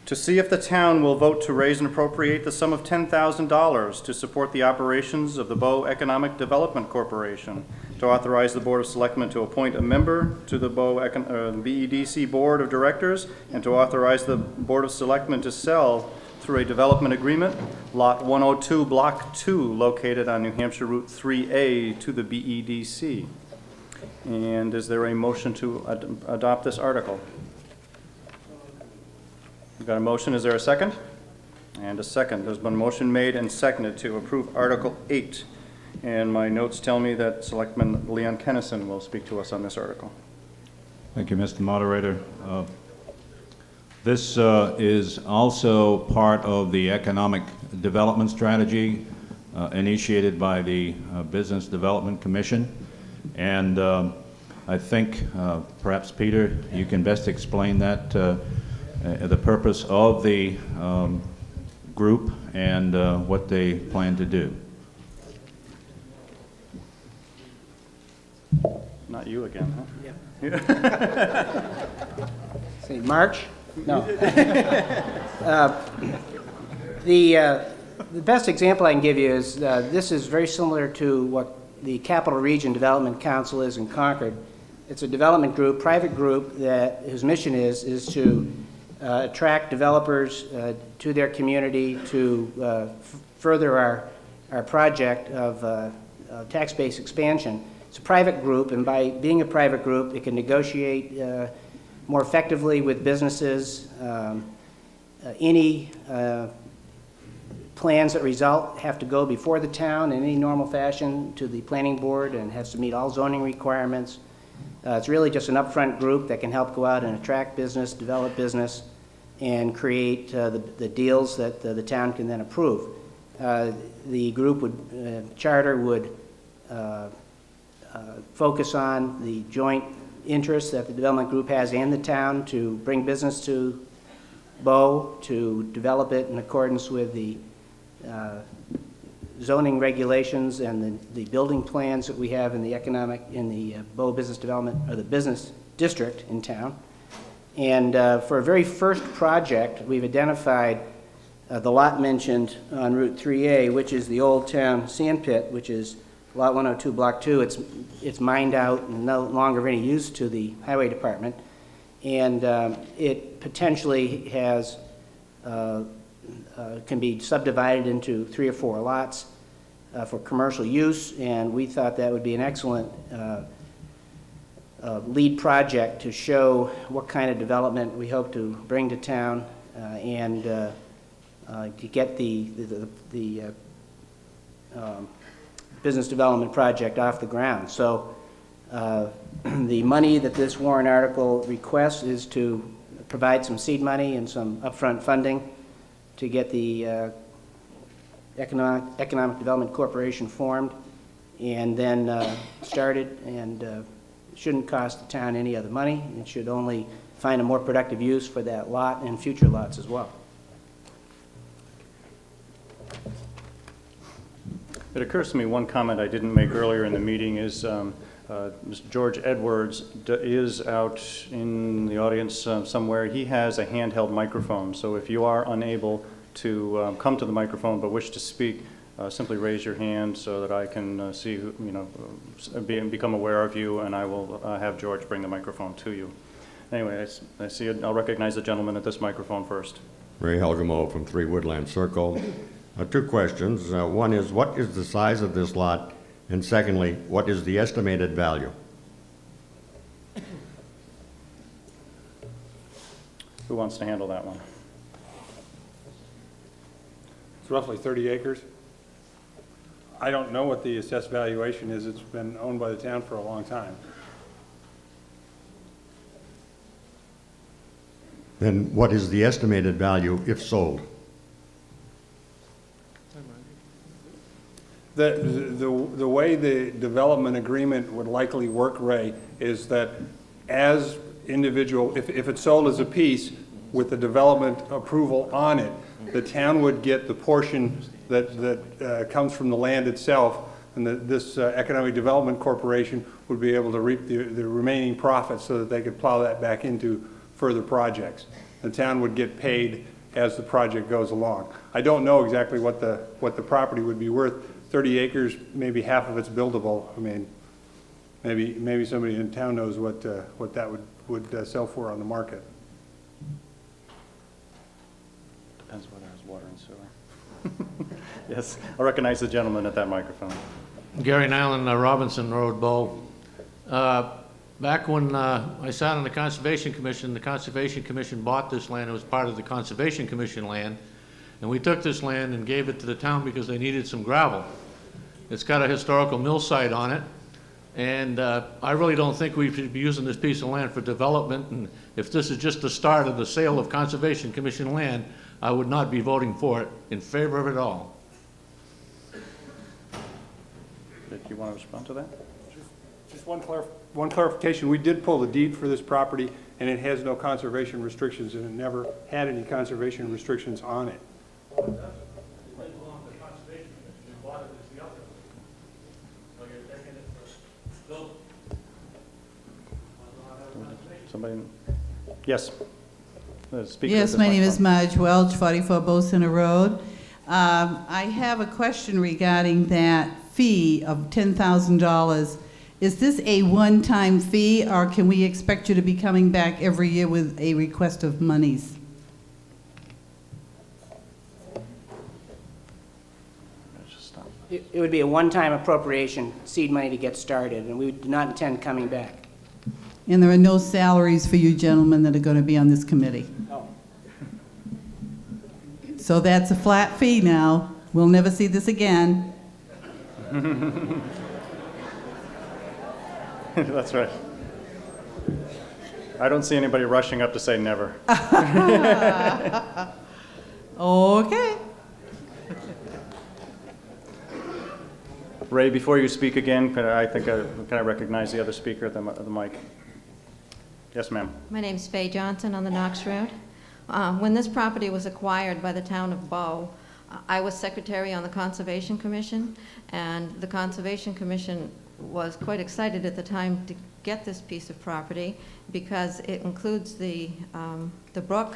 to see if the town will vote to raise and appropriate the sum of $10,000 to support the operations of the Bow Economic Development Corporation, to authorize the Board of Selectmen to appoint a member to the Bow BEDC Board of Directors, and to authorize the Board of Selectmen to sell through a development agreement, Lot 102, Block 2, located on New Hampshire Route 3A to the BEDC. And is there a motion to adopt this article? We've got a motion. Is there a second? And a second. There's been a motion made and seconded to approve Article 8. And my notes tell me that Selectman Leon Kennison will speak to us on this article. Thank you, Mr. Moderator. This is also part of the economic development strategy initiated by the Business Development Commission. And I think perhaps, Peter, you can best explain that, the purpose of the group and what they plan to do. Not you again, huh? Yeah. Say March? No. The best example I can give you is this is very similar to what the Capital Region Development Council is in Concord. It's a development group, private group, whose mission is to attract developers to their community to further our project of tax base expansion. It's a private group, and by being a private group, it can negotiate more effectively with businesses. Any plans that result have to go before the town in any normal fashion to the planning board and has to meet all zoning requirements. It's really just an upfront group that can help go out and attract business, develop business, and create the deals that the town can then approve. The group charter would focus on the joint interests that the development group has and the town to bring business to Bow, to develop it in accordance with the zoning regulations and the building plans that we have in the Bow Business Development, or the business district in town. And for a very first project, we've identified the lot mentioned on Route 3A, which is the Old Town Sand Pit, which is Lot 102, Block 2. It's mined out and no longer of any use to the Highway Department. And it potentially has, can be subdivided into 3 or 4 lots for commercial use, and we thought that would be an excellent lead project to show what kind of development we hope to bring to town and to get the business development project off the ground. So the money that this warrant article requests is to provide some seed money and some upfront funding to get the Economic Development Corporation formed and then started, and shouldn't cost the town any other money. It should only find a more productive use for that lot and future lots as well. It occurs to me, one comment I didn't make earlier in the meeting is Mr. George Edwards is out in the audience somewhere. He has a handheld microphone, so if you are unable to come to the microphone but wish to speak, simply raise your hand so that I can see who, become aware of you, and I will have George bring the microphone to you. Anyway, I see it. I'll recognize the gentleman at this microphone first. Ray Helgamo from 3 Woodland Circle. 2 questions. One is, what is the size of this lot? And secondly, what is the estimated value? Who wants to handle that one? It's roughly 30 acres. I don't know what the assessed valuation is. It's been owned by the town for a long time. Then what is the estimated value if sold? The way the development agreement would likely work, Ray, is that as individual, if it's sold as a piece with the development approval on it, the town would get the portion that comes from the land itself, and this Economic Development Corporation would be able to reap the remaining profits so that they could plow that back into further projects. The town would get paid as the project goes along. I don't know exactly what the property would be worth. 30 acres, maybe half of it's buildable. I mean, maybe somebody in town knows what that would sell for on the market. Depends whether there's water and sewer. Yes, I recognize the gentleman at that microphone. Gary Nyland, Robinson Road, Bow. Back when I sat on the Conservation Commission bought this land. It was part of the Conservation Commission land. And we took this land and gave it to the town because they needed some gravel. It's got a historical mill site on it. And I really don't think we should be using this piece of land for development. And if this is just the start of the sale of Conservation Commission land, I would not be voting for it, in favor of it all. Did you want to respond to that? Just one clarification. We did pull the deed for this property, and it has no conservation restrictions, and it never had any conservation restrictions on it. Somebody? Yes. Yes, my name is Marge Welch, 44 Bow Center Road. I have a question regarding that fee of $10,000. Is this a one-time fee, or can we expect you to be coming back every year with a request of monies? It would be a one-time appropriation, seed money to get started, and we do not intend coming back. And there are no salaries for you gentlemen that are going to be on this committee? No. So that's a flat fee now. We'll never see this again. That's right. I don't see anybody rushing up to say never. Okay. Ray, before you speak again, can I recognize the other speaker at the mic? Yes, ma'am. My name's Faye Johnson on the Knox Road. When this property was acquired by the town of Bow, I was secretary on the Conservation Commission, and the Conservation Commission was quite excited at the time to get this piece of property because it includes the brook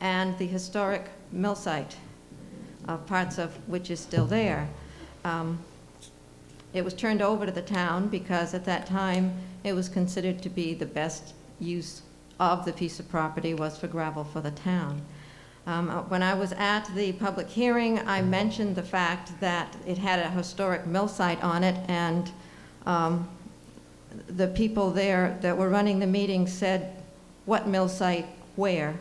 and the historic mill site, parts of which is still there. It was turned over to the town because at that time it was considered to be the best use of the piece of property was for gravel for the town. When I was at the public hearing, I mentioned the fact that it had a historic mill site on it, and the people there that were running the meeting said, "What mill site? Where?"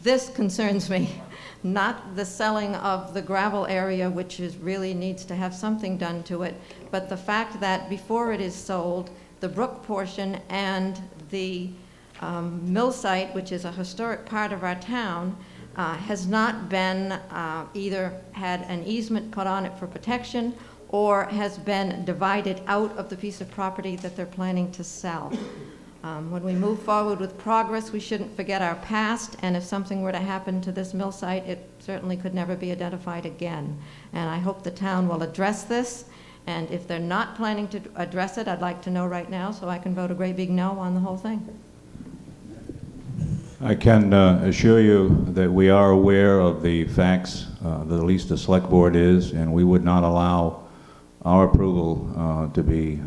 This concerns me. Not the selling of the gravel area, which really needs to have something done to it, but the fact that before it is sold, the brook portion and the mill site, which is a historic part of our town, has not been either had an easement put on it for protection or has been divided out of the piece of property that they're planning to sell. When we move forward with progress, we shouldn't forget our past, and if something were to happen to this mill site, it certainly could never be identified again. And I hope the town will address this, and if they're not planning to address it, I'd like to know right now so I can vote a great big no on the whole thing. I can assure you that we are aware of the facts, that at least the select board is, and we would not allow our approval to be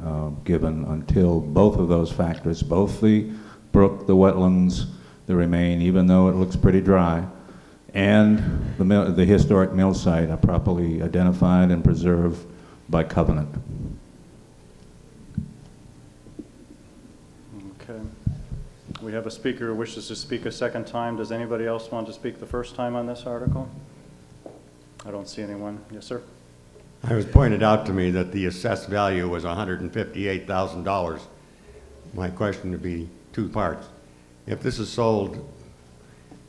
given until both of those factors, both the brook, the wetlands, the remain, even though it looks pretty dry, and the historic mill site are properly identified and preserved by covenant. Okay. We have a speaker who wishes to speak a second time. Does anybody else want to speak the first time on this article? I don't see anyone. Yes, sir? It was pointed out to me that the assessed value was $158,000. My question would be two parts. If this is sold,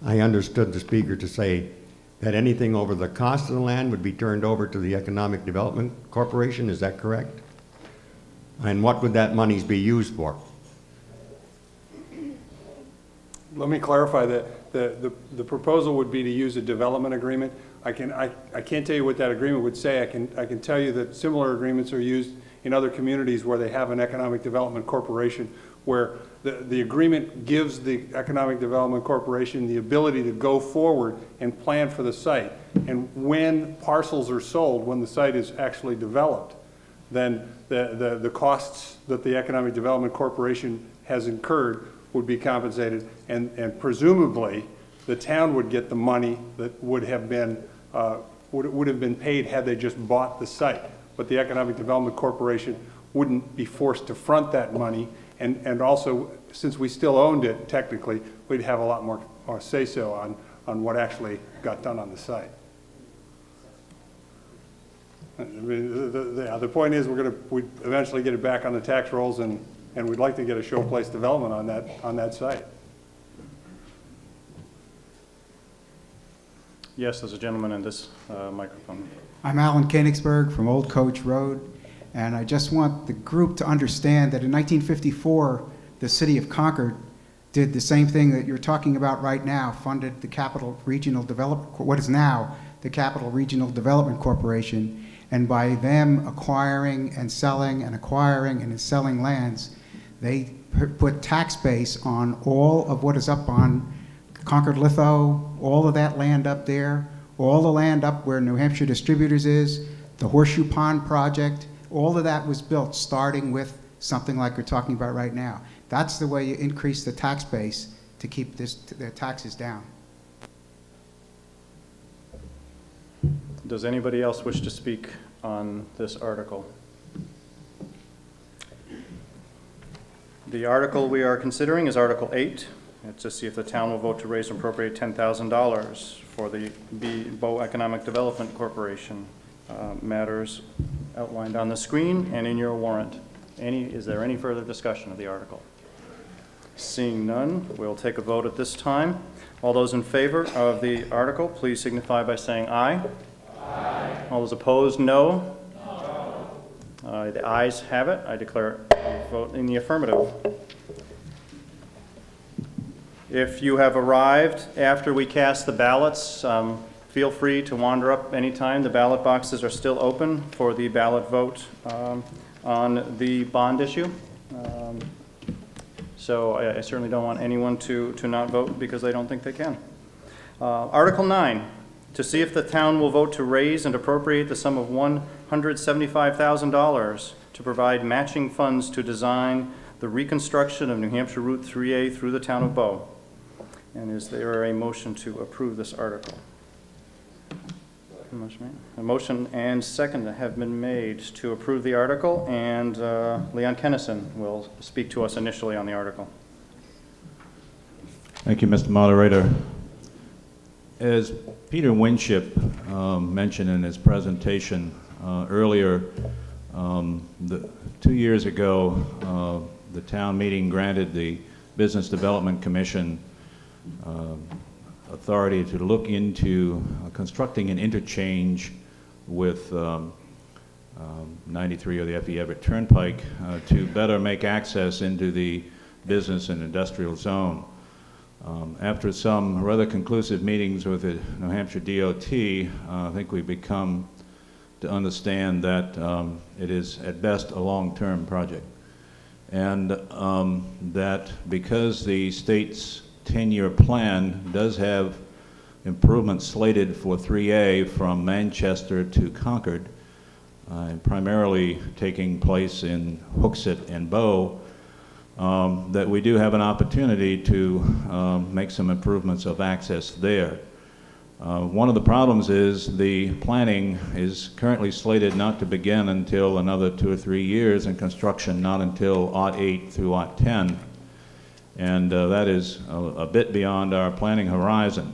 I understood the speaker to say that anything over the cost of the land would be turned over to the Economic Development Corporation. Is that correct? And what would that monies be used for? Let me clarify that the proposal would be to use a development agreement. I can't tell you what that agreement would say. I can tell you that similar agreements are used in other communities where they have an economic development corporation, where the agreement gives the economic development corporation the ability to go forward and plan for the site. And when parcels are sold, when the site is actually developed, then the costs that the economic development corporation has incurred would be compensated, and presumably the town would get the money that would have been paid had they just bought the site. But the Economic Development Corporation wouldn't be forced to front that money, and also, since we still owned it technically, we'd have a lot more say-so on what actually got done on the site. I mean, the point is we'd eventually get it back on the tax rolls, and we'd like to get a showplace development on that site. Yes, there's a gentleman in this microphone. I'm Alan Koenigsberg from Old Coach Road, and I just want the group to understand that in 1954, the city of Concord did the same thing that you're talking about right now, funded the Capital Regional Development, what is now the Capital Regional Development Corporation, and by them acquiring and selling and acquiring and selling lands, they put tax base on all of what is up on Concord Litho, all of that land up there, all the land up where New Hampshire Distributors is, the Horseshoe Pond project, all of that was built starting with something like we're talking about right now. That's the way you increase the tax base to keep the taxes down. Does anybody else wish to speak on this article? The article we are considering is Article 8. It's to see if the town will vote to raise and appropriate $10,000 for the Bow Economic Development Corporation. Matters outlined on the screen and in your warrant. Is there any further discussion of the article? Seeing none, we'll take a vote at this time. All those in favor of the article, please signify by saying aye. Aye. All those opposed, no. No. The ayes have it. I declare a vote in the affirmative. If you have arrived after we cast the ballots, feel free to wander up anytime. The ballot boxes are still open for the ballot vote on the bond issue. So I certainly don't want anyone to not vote because they don't think they can. Article 9, to see if the town will vote to raise and appropriate the sum of $175,000 to provide matching funds to design the reconstruction of New Hampshire Route 3A through the town of Bow. And is there a motion to approve this article? A motion and second have been made to approve the article, and Leon Kennison will speak to us initially on the article. Thank you, Mr. Moderator. As Peter Winship mentioned in his presentation earlier, 2 years ago, the town meeting granted the Business Development Commission authority to look into constructing an interchange with 93 or the F.E. Everett Turnpike to better make access into the business and industrial zone. After some rather conclusive meetings with the New Hampshire DOT, I think we've become to understand that it is at best a long-term project. And that because the state's 10-year plan does have improvements slated for 3A from Manchester to Concord, primarily taking place in Hooksett and Bow, that we do have an opportunity to make some improvements of access there. One of the problems is the planning is currently slated not to begin until another 2 or 3 years, and construction not until '08 through '10. And that is a bit beyond our planning horizon.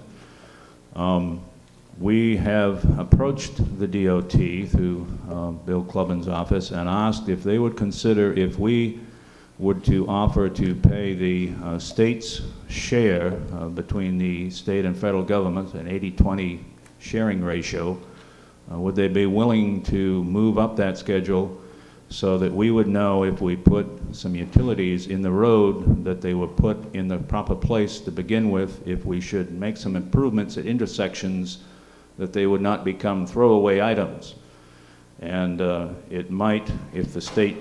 We have approached the DOT through Bill Clubman's office and asked if they would consider if we would to offer to pay the state's share between the state and federal governments, an 80-20 sharing ratio. Would they be willing to move up that schedule so that we would know if we put some utilities in the road that they were put in the proper place to begin with, if we should make some improvements at intersections, that they would not become throwaway items. And it might, if the state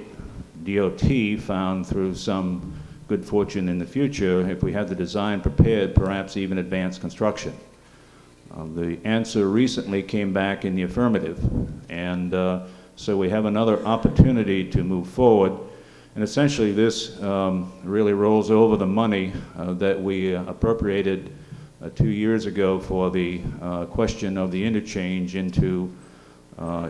DOT found through some good fortune in the future, if we had the design prepared, perhaps even advance construction. The answer recently came back in the affirmative, and so we have another opportunity to move forward. And essentially this really rolls over the money that we appropriated 2 years ago for the question of the interchange into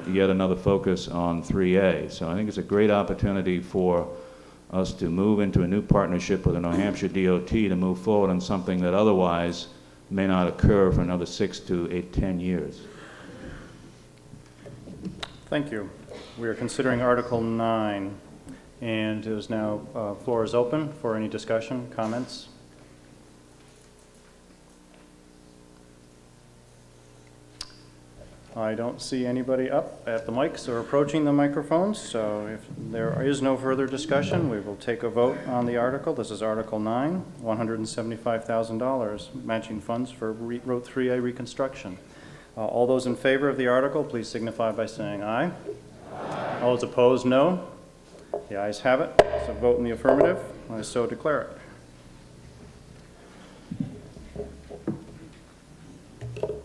yet another focus on 3A. So I think it's a great opportunity for us to move into a new partnership with the New Hampshire DOT to move forward on something that otherwise may not occur for another 6 to 10 years. Thank you. We are considering Article 9, and it is now, floor is open for any discussion, comments. I don't see anybody up at the mics or approaching the microphones, so if there is no further discussion, we will take a vote on the article. This is Article 9, $175,000, matching funds for Road 3A reconstruction. All those in favor of the article, please signify by saying aye. Aye. All those opposed, no. The ayes have it. So vote in the affirmative. I so declare it.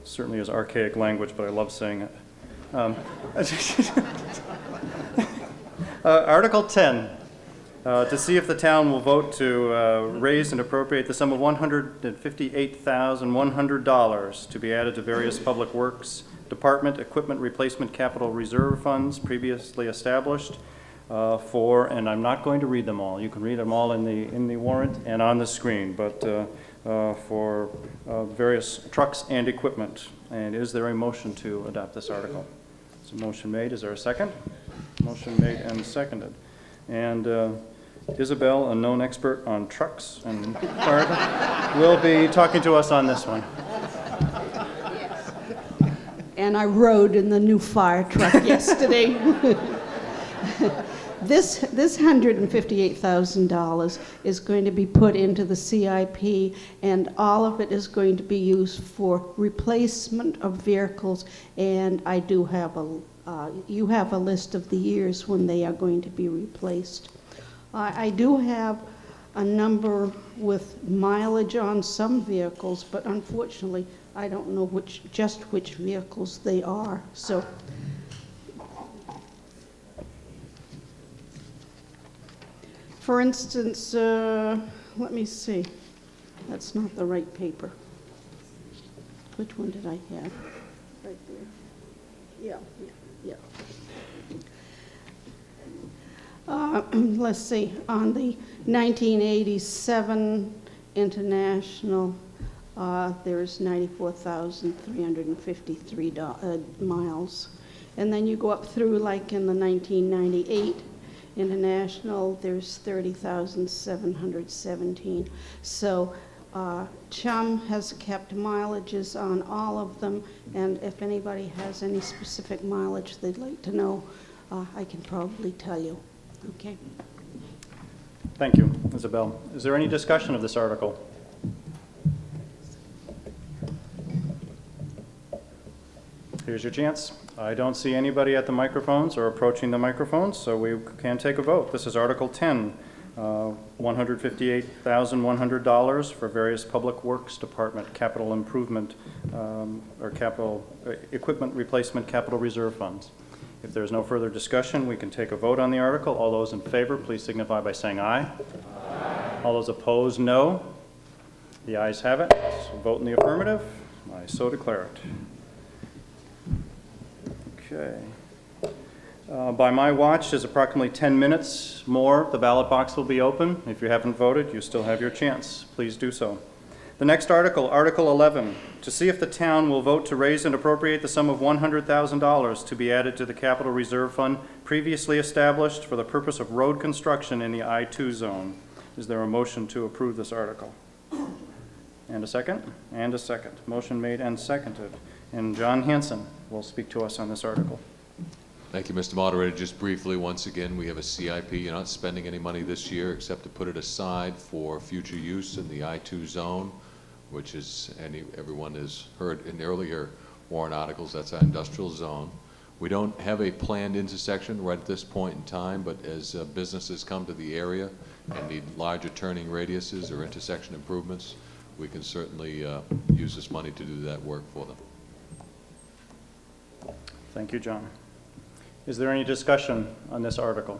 Certainly is archaic language, but I love saying it. Article 10, to see if the town will vote to raise and appropriate the sum of $158,100 to be added to various public works department equipment replacement capital reserve funds previously established for, and I'm not going to read them all. You can read them all in the warrant and on the screen, but for various trucks and equipment. And is there a motion to adopt this article? Is a motion made? Is there a second? Motion made and seconded. And Isabel, a known expert on trucks and fire, will be talking to us on this one. And I rode in the new fire truck yesterday. This $158,000 is going to be put into the CIP, and all of it is going to be used for replacement of vehicles. And I do have you have a list of the years when they are going to be replaced. I do have a number with mileage on some vehicles, but unfortunately, I don't know which vehicles they are. So. For instance, let me see. That's not the right paper. Which one did I have? Right there. Yeah. Let's see. On the 1987 International, there's 94,353 miles. And then you go up through, like in the 1998 International, there's 30,717. So Chum has kept mileages on all of them, and if anybody has any specific mileage they'd like to know, I can probably tell you. Okay. Thank you, Isabel. Is there any discussion of this article? Here's your chance. I don't see anybody at the microphones or approaching the microphones, so we can take a vote. This is Article 10, $158,100 for various Public Works Department capital improvement or capital equipment replacement capital reserve funds. If there's no further discussion, we can take a vote on the article. All those in favor, please signify by saying aye. Aye. All those opposed, no. The ayes have it. So vote in the affirmative. I so declare it. Okay. By my watch, there's approximately 10 minutes more. The ballot box will be open. If you haven't voted, you still have your chance. Please do so. The next article, Article 11, to see if the town will vote to raise and appropriate the sum of $100,000 to be added to the capital reserve fund previously established for the purpose of road construction in the I-2 zone. Is there a motion to approve this article? And a second? And a second. Motion made and seconded. And John Hanson will speak to us on this article. Thank you, Mr. Moderator. Just briefly, once again, we have a CIP. You're not spending any money this year except to put it aside for future use in the I-2 zone, which is, everyone has heard in earlier warrant articles, that's our industrial zone. We don't have a planned intersection right at this point in time, but as businesses come to the area and need larger turning radiuses or intersection improvements, we can certainly use this money to do that work for them. Thank you, John. Is there any discussion on this article?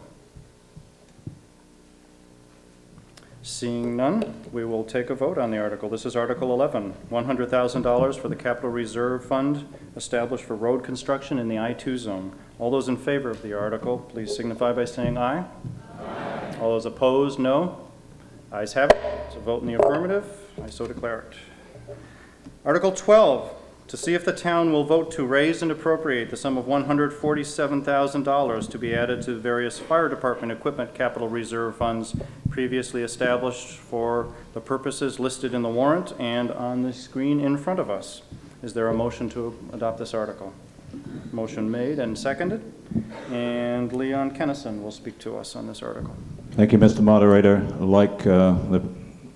Seeing none, we will take a vote on the article. This is Article 11, $100,000 for the Capital Reserve Fund established for road construction in the I-2 zone. All those in favor of the article, please signify by saying aye. Aye. All those opposed, no. Ayes have it. So vote in the affirmative. I so declare it. Article 12, to see if the town will vote to raise and appropriate the sum of $147,000 to be added to various fire department equipment capital reserve funds previously established for the purposes listed in the warrant and on the screen in front of us. Is there a motion to adopt this article? Motion made and seconded. And Leon Kennison will speak to us on this article. Thank you, Mr. Moderator. Like the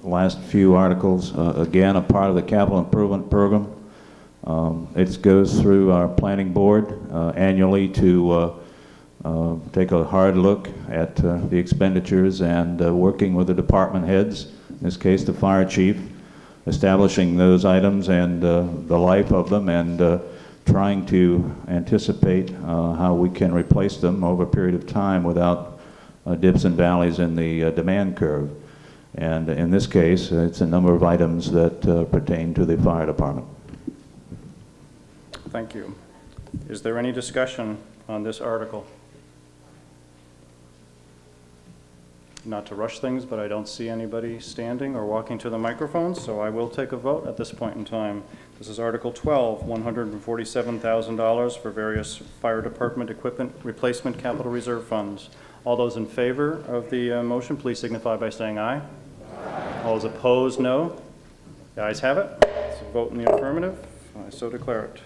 last few articles, again, a part of the capital improvement program. It goes through our planning board annually to take a hard look at the expenditures and working with the department heads, in this case the fire chief, establishing those items and the life of them and trying to anticipate how we can replace them over a period of time without dips and valleys in the demand curve. And in this case, it's a number of items that pertain to the fire department. Thank you. Is there any discussion on this article? Not to rush things, but I don't see anybody standing or walking to the microphone, so I will take a vote at this point in time. This is Article 12, $147,000 for various fire department equipment replacement capital reserve funds. All those in favor of the motion, please signify by saying aye. Aye. All those opposed, no. The ayes have it. So vote in the affirmative. I so declare it.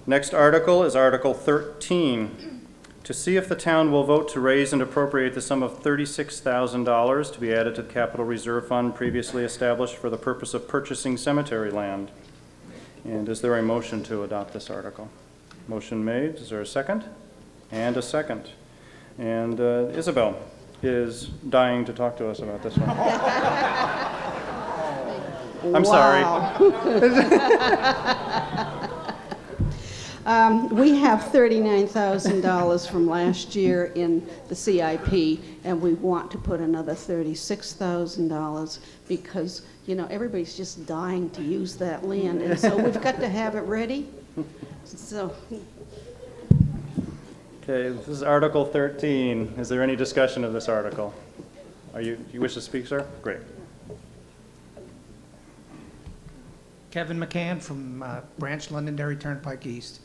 Next article is Article 13, to see if the town will vote to raise and appropriate the sum of $36,000 to be added to the Capital Reserve Fund previously established for the purpose of purchasing cemetery land. And is there a motion to adopt this article? Motion made. Is there a second? And a second. And Isabel is dying to talk to us about this one. I'm sorry. We have $39,000 from last year in the CIP, and we want to put another $36,000 because, you know, everybody's just dying to use that land, and so we've got to have it ready. So. Okay, this is Article 13. Is there any discussion of this article? You wish to speak, sir? Great. Kevin McCann from Branch Londonderry Turnpike East,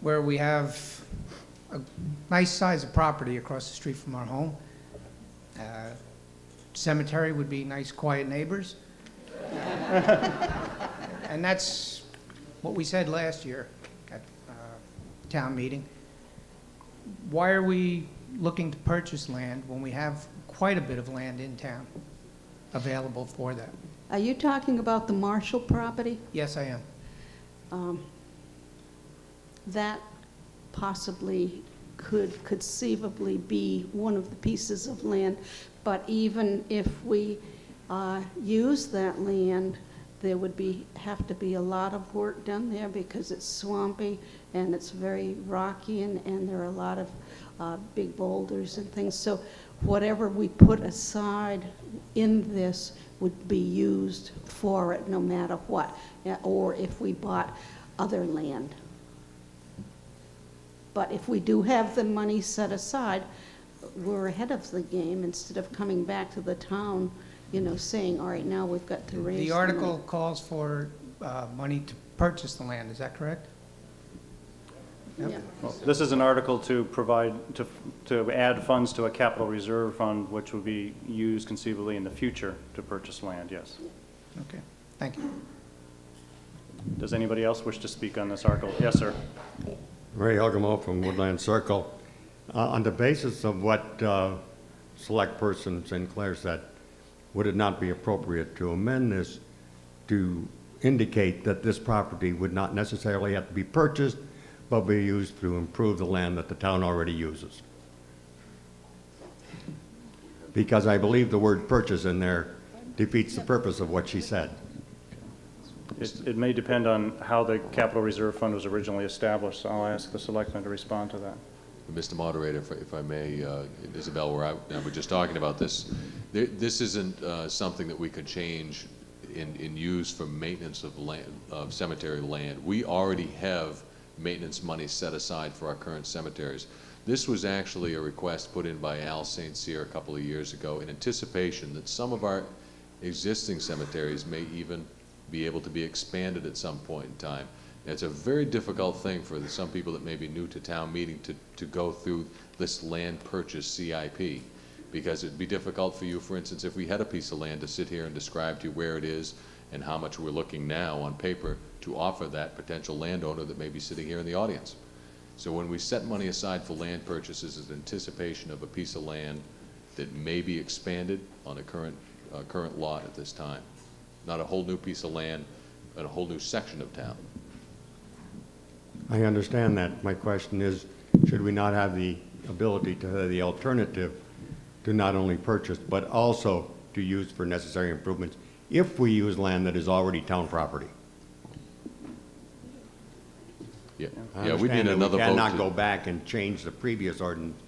where we have a nice size of property across the street from our home. Cemetery would be nice, quiet neighbors. And that's what we said last year at town meeting. Why are we looking to purchase land when we have quite a bit of land in town available for that? Are you talking about the Marshall property? Yes, I am. That possibly could conceivably be one of the pieces of land, but even if we use that land, there would have to be a lot of work done there because it's swampy and it's very rocky and there are a lot of big boulders and things. So whatever we put aside in this would be used for it no matter what, or if we bought other land. But if we do have the money set aside, we're ahead of the game instead of coming back to the town, you know, saying, all right, now we've got to raise The the article money. calls for money to purchase the land, is that correct? Yep. Yeah. Well, this is an article to provide, to add funds to a capital reserve fund, which would be used conceivably in the future to purchase land, yes. Okay, thank you. Does anybody else wish to speak on this article? Yes, sir. Ray Elgamo from Woodland Circle. On the basis of what Select Person Sinclair said, would it not be appropriate to amend this to indicate that this property would not necessarily have to be purchased, but be used to improve the land that the town already uses? Because I believe the word purchase in there defeats the purpose of what she said. It may depend on how the capital reserve fund was originally established, so I'll ask the selectman to respond to that. Mr. Moderator, if I may, Isabel, we're just talking about this. This isn't something that we could change in use for maintenance of land, of cemetery land. We already have maintenance money set aside for our current cemeteries. This was actually a request put in by Al St. Cyr a couple of years ago in anticipation that some of our existing cemeteries may even be able to be expanded at some point in time. It's a very difficult thing for some people that may be new to town meeting to go through this land purchase CIP, because it'd be difficult for you, for instance, if we had a piece of land to sit here and describe to you where it is and how much we're looking now on paper to offer that potential landowner that may be sitting here in the audience. So when we set money aside for land purchases, it's anticipation of a piece of land that may be expanded on a current lot at this time. Not a whole new piece of land and a whole new section of town. I understand that. My question is, should we not have the ability to have the alternative to not only purchase, but also to use for necessary improvements if we use land that is already town property? Yeah, I yeah, we need understand that another we vote. cannot go back and change the previous ordinance,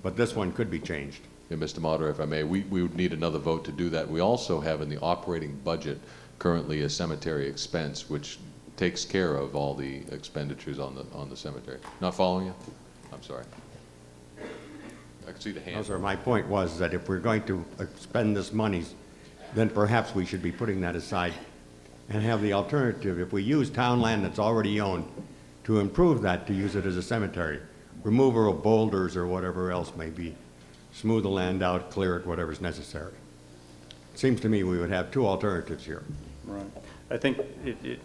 but this one could be changed. Yeah, Mr. Moderator, if I may, we would need another vote to do that. We also have in the operating budget currently a cemetery expense, which takes care of all the expenditures on the cemetery. Not following you? I'm sorry. I can see the hand. No, sir, my point was that if we're going to expend this money, then perhaps we should be putting that aside and have the alternative, if we use town land that's already owned, to improve that, to use it as a cemetery. Removal of boulders or whatever else may be. Smooth the land out, clear it, whatever's necessary. It seems to me we would have two alternatives here. Right. I think,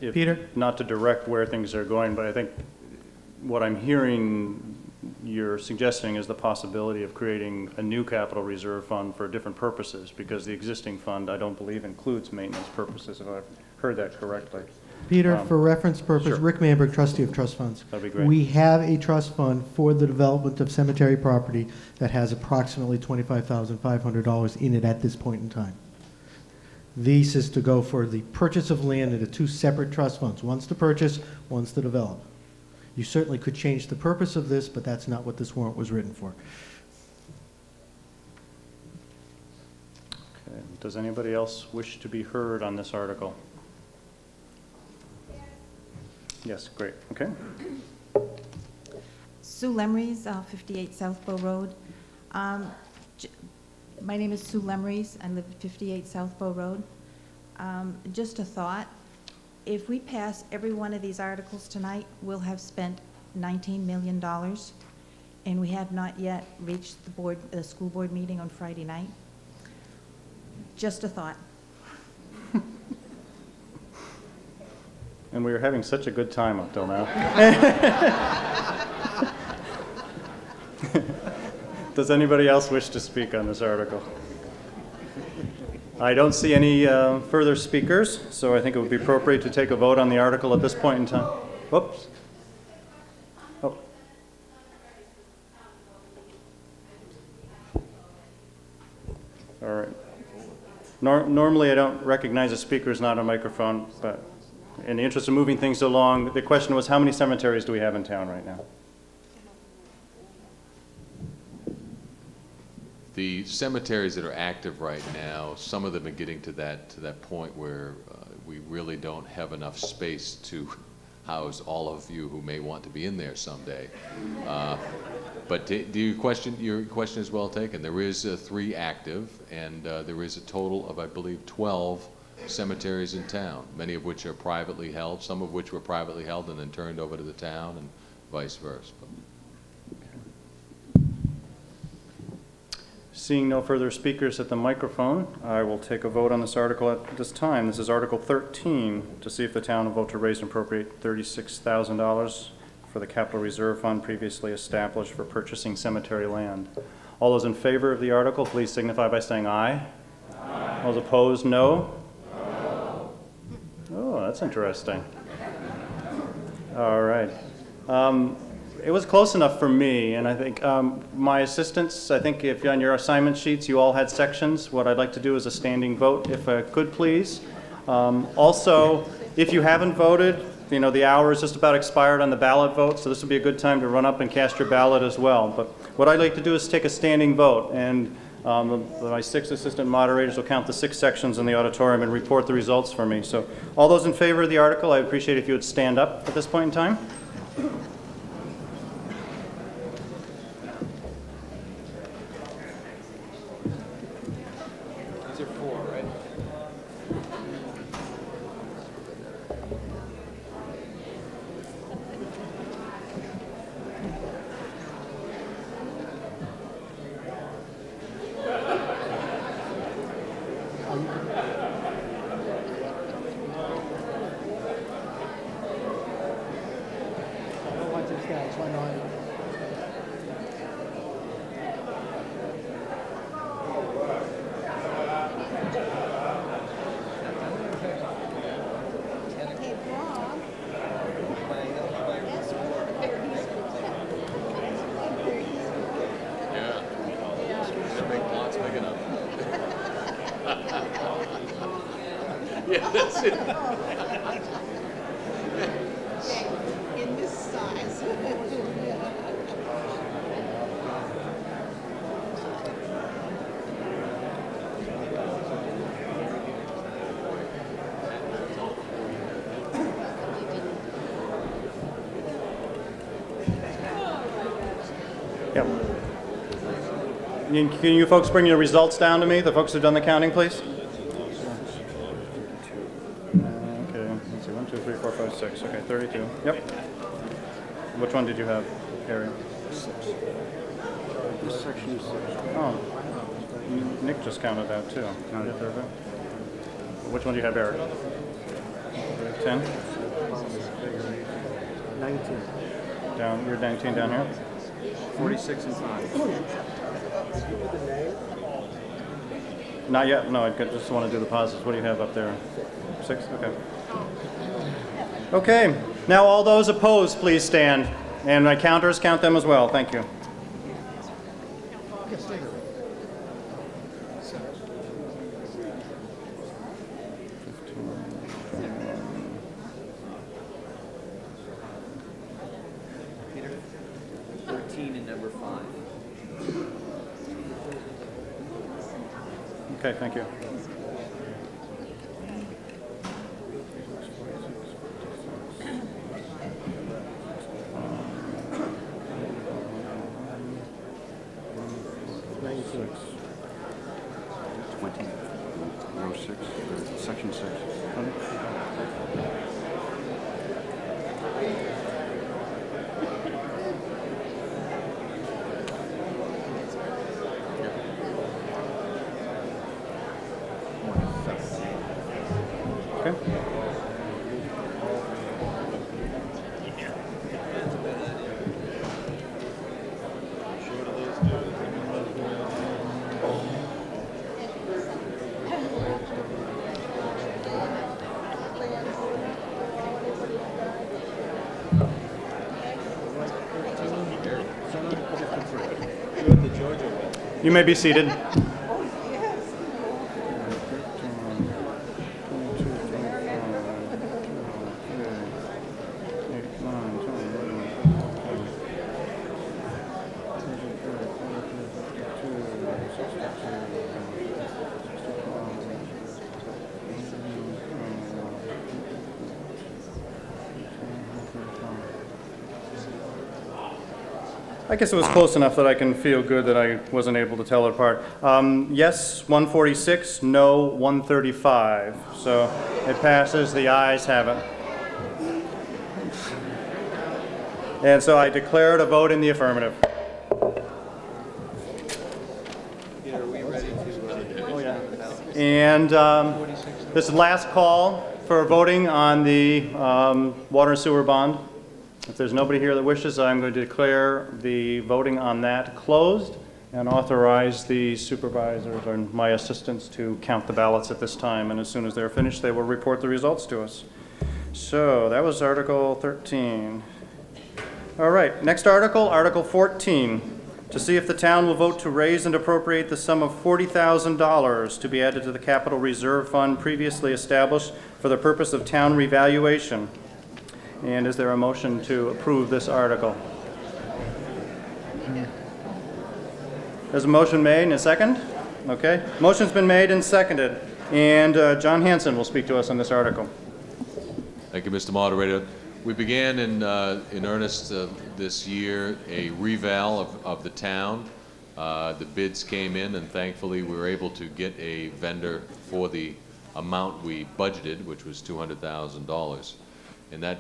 if Peter? not to direct where things are going, but I think what I'm hearing you're suggesting is the possibility of creating a new capital reserve fund for different purposes, because the existing fund, I don't believe, includes maintenance purposes, if I've heard that correctly. Peter, for reference purpose, sure. Rick Manberg, trustee of trust funds. That'd be great. We have a trust fund for the development of cemetery property that has approximately $25,500 in it at this point in time. This is to go for the purchase of land into two separate trust funds. One's to purchase, one's to develop. You certainly could change the purpose of this, but that's not what this warrant was written for. Okay. Does anybody else wish to be heard on this article? Yes, great. Okay. Sue Lemrys, 58 Southbow Road. My name is Sue Lemrys. I live at 58 Southbow Road. Just a thought. If we pass every one of these articles tonight, we'll have spent $19 million, and we have not yet reached the school board meeting on Friday night. Just a thought. And we were having such a good time up till now. Does anybody else wish to speak on this article? I don't see any further speakers, so I think it would be appropriate to take a vote on the article at this point in time. Whoops. Oh. All right. Normally, I don't recognize a speaker who's not on microphone, but in the interest of moving things along, the question was, how many cemeteries do we have in town right now? The cemeteries that are active right now, some of them are getting to that point where we really don't have enough space to house all of you who may want to be in there someday. But your question is well taken. There is 3 active, and there is a total of, I believe, 12 cemeteries in town, many of which are privately held, some of which were privately held and then turned over to the town, and vice versa. Seeing no further speakers at the microphone, I will take a vote on this article at this time. This is Article 13, to see if the town will vote to raise and appropriate $36,000 for the capital reserve fund previously established for purchasing cemetery land. All those in favor of the article, please signify by saying aye. Aye. All those opposed, no? No. Oh, that's interesting. All right. It was close enough for me, and I think my assistants, I think if on your assignment sheets you all had sections, what I'd like to do is a standing vote, if I could please. Also, if you haven't voted, you know, the hour is just about expired on the ballot vote, so this would be a good time to run up and cast your ballot as well. But what I'd like to do is take a standing vote, and my 6 assistant moderators will count the 6 sections in the auditorium and report the results for me. So all those in favor of the article, I'd appreciate if you would stand up at this point in time. These are 4, right? Yeah, that's it. In this size. Yep. Can you folks bring your results down to me, the folks who've done the counting, please? Okay, let's see, 1, 2, 3, 4, 5, 6. Okay, 32. Yep. Which one did you have, Harry? 6. This section is 6. Oh, Nick just counted that too. Which one do you have, Eric? 10? 19. Down, you're 19 down here? 46 and 5. Not yet, no, I just want to do the positives. What do you have up there? 6, okay. Okay, now all those opposed, please stand. And my counters, count them as well, thank you. Peter? 13 and number 5. Okay, thank you. Section 6. Okay. You may be seated. I guess it was close enough that I can feel good that I wasn't able to tell it apart. Yes, 146, no, 135. So it passes, the ayes have it. And so I declare it a vote in the affirmative. And this is the last call for voting on the water and sewer bond. If there's nobody here that wishes, I'm going to declare the voting on that closed and authorize the supervisors or my assistants to count the ballots at this time. And as soon as they're finished, they will report the results to us. So that was Article 13. All right, next article, Article 14. To see if the town will vote to raise and appropriate the sum of $40,000 to be added to the capital reserve fund previously established for the purpose of town revaluation. And is there a motion to approve this article? There's a motion made and a second? Okay. Motion's been made and seconded. And John Hanson will speak to us on this article. Thank you, Mr. Moderator. We began in earnest this year a reval of the town. The bids came in, and thankfully we were able to get a vendor for the amount we budgeted, which was $200,000. And that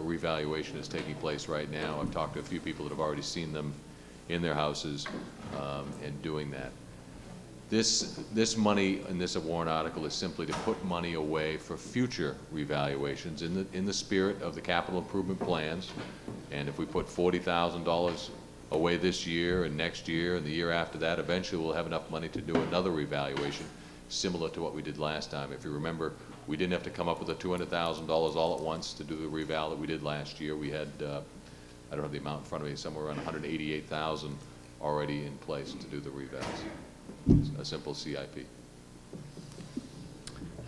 revaluation is taking place right now. I've talked to a few people that have already seen them in their houses and doing that. This money in this warrant article is simply to put money away for future revaluations in the spirit of the capital improvement plans. And if we put $40,000 away this year and next year and the year after that, eventually we'll have enough money to do another revaluation similar to what we did last time. If you remember, we didn't have to come up with the $200,000 all at once to do the reval that we did last year. We had, I don't have the amount in front of me, somewhere around $188,000 already in place to do the revals. A simple CIP.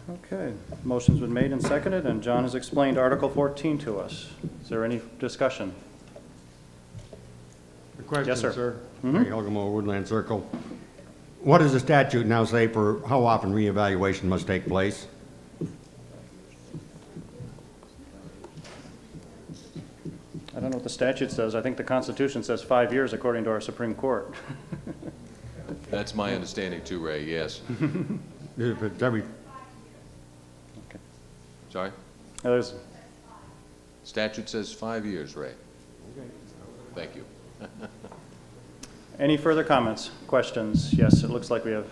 Okay. Motion's been made and seconded, and John has explained Article 14 to us. Is there any discussion? A question, Yes, sir. sir. Mm-hmm. Ray Elgamo, Woodland Circle. What does the statute now say for how often reevaluation must take place? I don't know what the statute says. I think the Constitution says 5 years according to our Supreme Court. That's my understanding too, Ray, yes. If it's every, Sorry? There's Statute says 5 years, Ray. Thank you. any further comments, questions? Yes, it looks like we have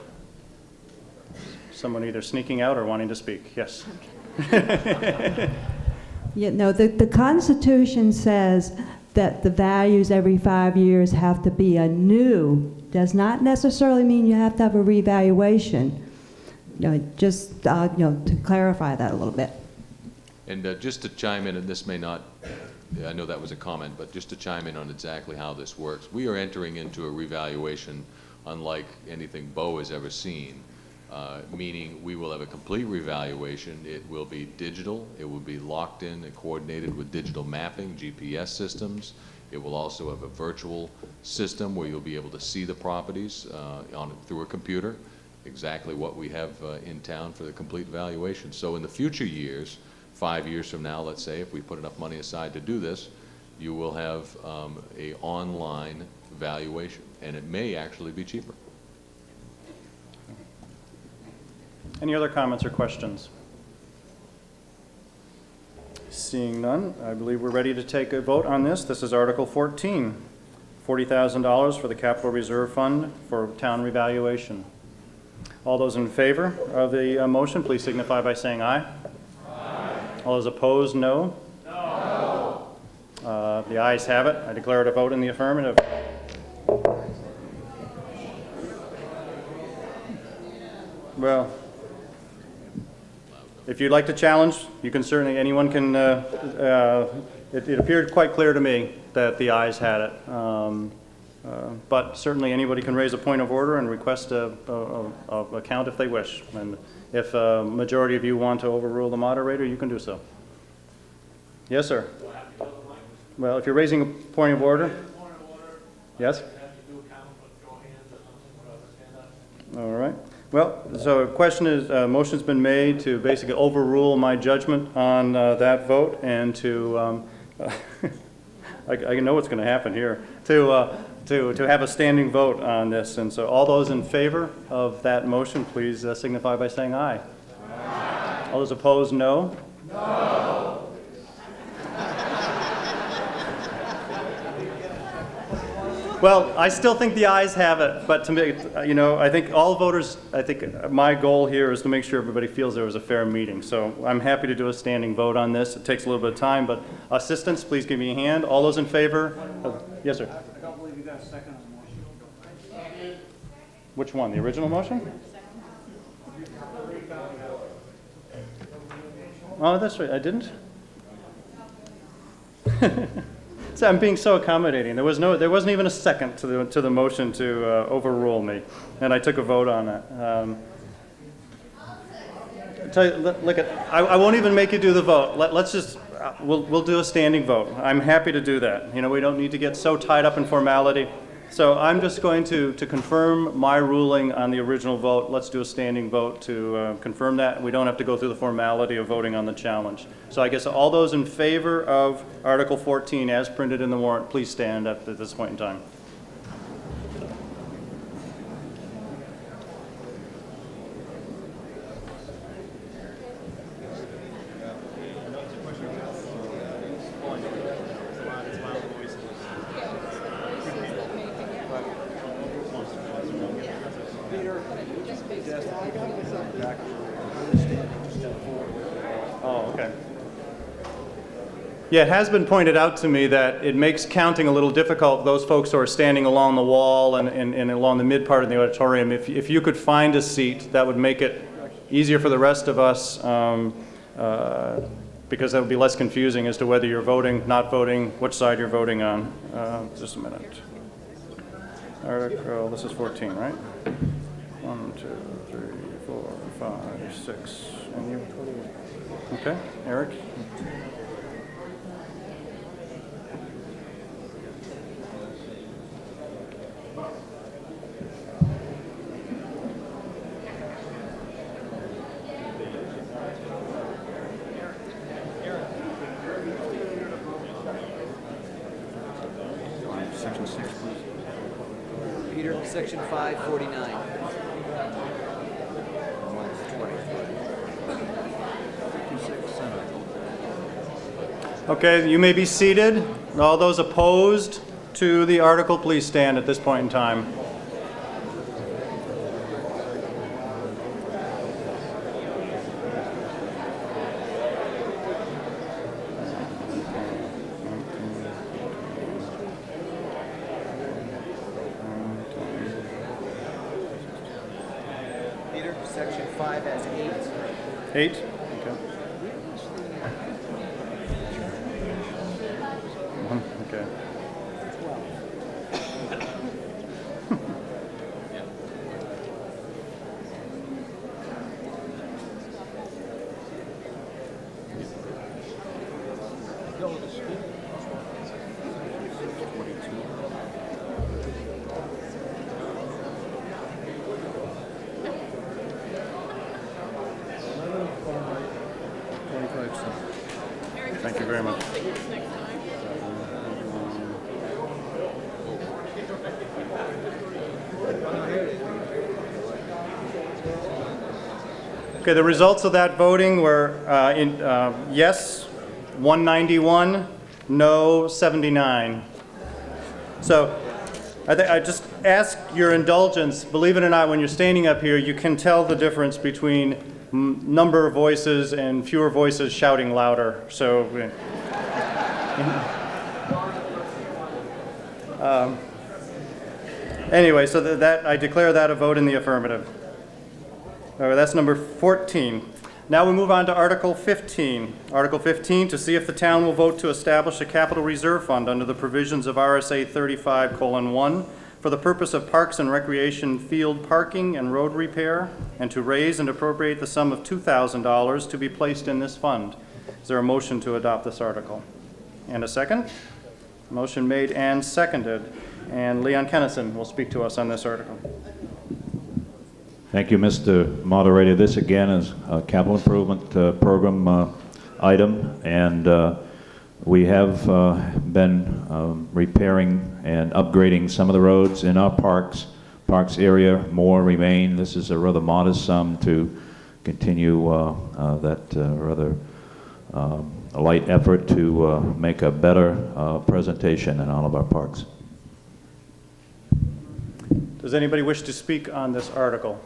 someone either sneaking out or wanting to speak. Yes. Yeah, no, the Constitution says that the values every 5 years have to be anew. Does not necessarily mean you have to have a revaluation. You know, just to clarify that a little bit. And just to chime in, and this may not, I know that was a comment, but just to chime in on exactly how this works. We are entering into a revaluation unlike anything Bo has ever seen, meaning we will have a complete revaluation. It will be digital. It will be locked in and coordinated with digital mapping, GPS systems. It will also have a virtual system where you'll be able to see the properties through a computer, exactly what we have in town for the complete valuation. So in the future years, 5 years from now, let's say, if we put enough money aside to do this, you will have a online valuation, and it may actually be cheaper. Any other comments or questions? Seeing none, I believe we're ready to take a vote on this. This is Article 14, $40,000 for the Capital Reserve Fund for town revaluation. All those in favor of the motion, please signify by saying aye. Aye. All those opposed, no. No. The ayes have it. I declare it a vote in the affirmative. Well, if you'd like to challenge, you can certainly, anyone can, it appeared quite clear to me that the ayes had it. But certainly, anybody can raise a point of order and request a count if they wish. And if a majority of you want to overrule the moderator, you can do so. Yes, sir. Well, if you're raising a point of order. Yes? All right. Well, so the question is, motion's been made to basically overrule my judgment on that vote and to, I know what's going to happen here, to have a standing vote on this. And so all those in favor of that motion, please signify by saying aye. Aye. All those opposed, no? No. Well, I still think the ayes have it, but to me, you know, I think all voters, I think my goal here is to make sure everybody feels there was a fair meeting. So I'm happy to do a standing vote on this. It takes a little bit of time, but assistants, please give me a hand. All those in favor? Yes, sir. I don't believe you got a second on the motion. Which one, the original motion? Oh, that's right, I didn't? So I'm being so accommodating. There wasn't even a second to the motion to overrule me, and I took a vote on it. Tell you, look at, I won't even make you do the vote. Let's just, we'll do a standing vote. I'm happy to do that. You know, we don't need to get so tied up in formality. So I'm just going to confirm my ruling on the original vote. Let's do a standing vote to confirm that. We don't have to go through the formality of voting on the challenge. So I guess all those in favor of Article 14 as printed in the warrant, please stand at this point in time. Oh, okay. Yeah, it has been pointed out to me that it makes counting a little difficult, those folks who are standing along the wall and along the mid part of the auditorium. If you could find a seat, that would make it easier for the rest of us, because that would be less confusing as to whether you're voting, not voting, which side you're voting on. Just a minute. Article, this is 14, right? 1, 2, 3, 4, 5, 6. And you? Okay, Eric? Section 6, please. Peter, section 549. Okay, you may be seated. All those opposed to the article, please stand at this point in time. Peter, section 5 as 8. 8? Okay. Okay. Thank you very much. Okay, the results of that voting were yes, 191, no, 79. So I just ask your indulgence. Believe it or not, when you're standing up here, you can tell the difference between number of voices and fewer voices shouting louder. So anyway, so that I declare that a vote in the affirmative. That's number 14. Now we move on to Article 15. Article 15, to see if the town will vote to establish a capital reserve fund under the provisions of RSA 35:1 for the purpose of parks and recreation field parking and road repair, and to raise and appropriate the sum of $2,000 to be placed in this fund. Is there a motion to adopt this article? And a second? Motion made and seconded. And Leon Kennison will speak to us on this article. Thank you, Mr. Moderator. This again is a capital improvement program item, and we have been repairing and upgrading some of the roads in our parks area. More remain. This is a rather modest sum to continue that rather light effort to make a better presentation in all of our parks. Does anybody wish to speak on this article?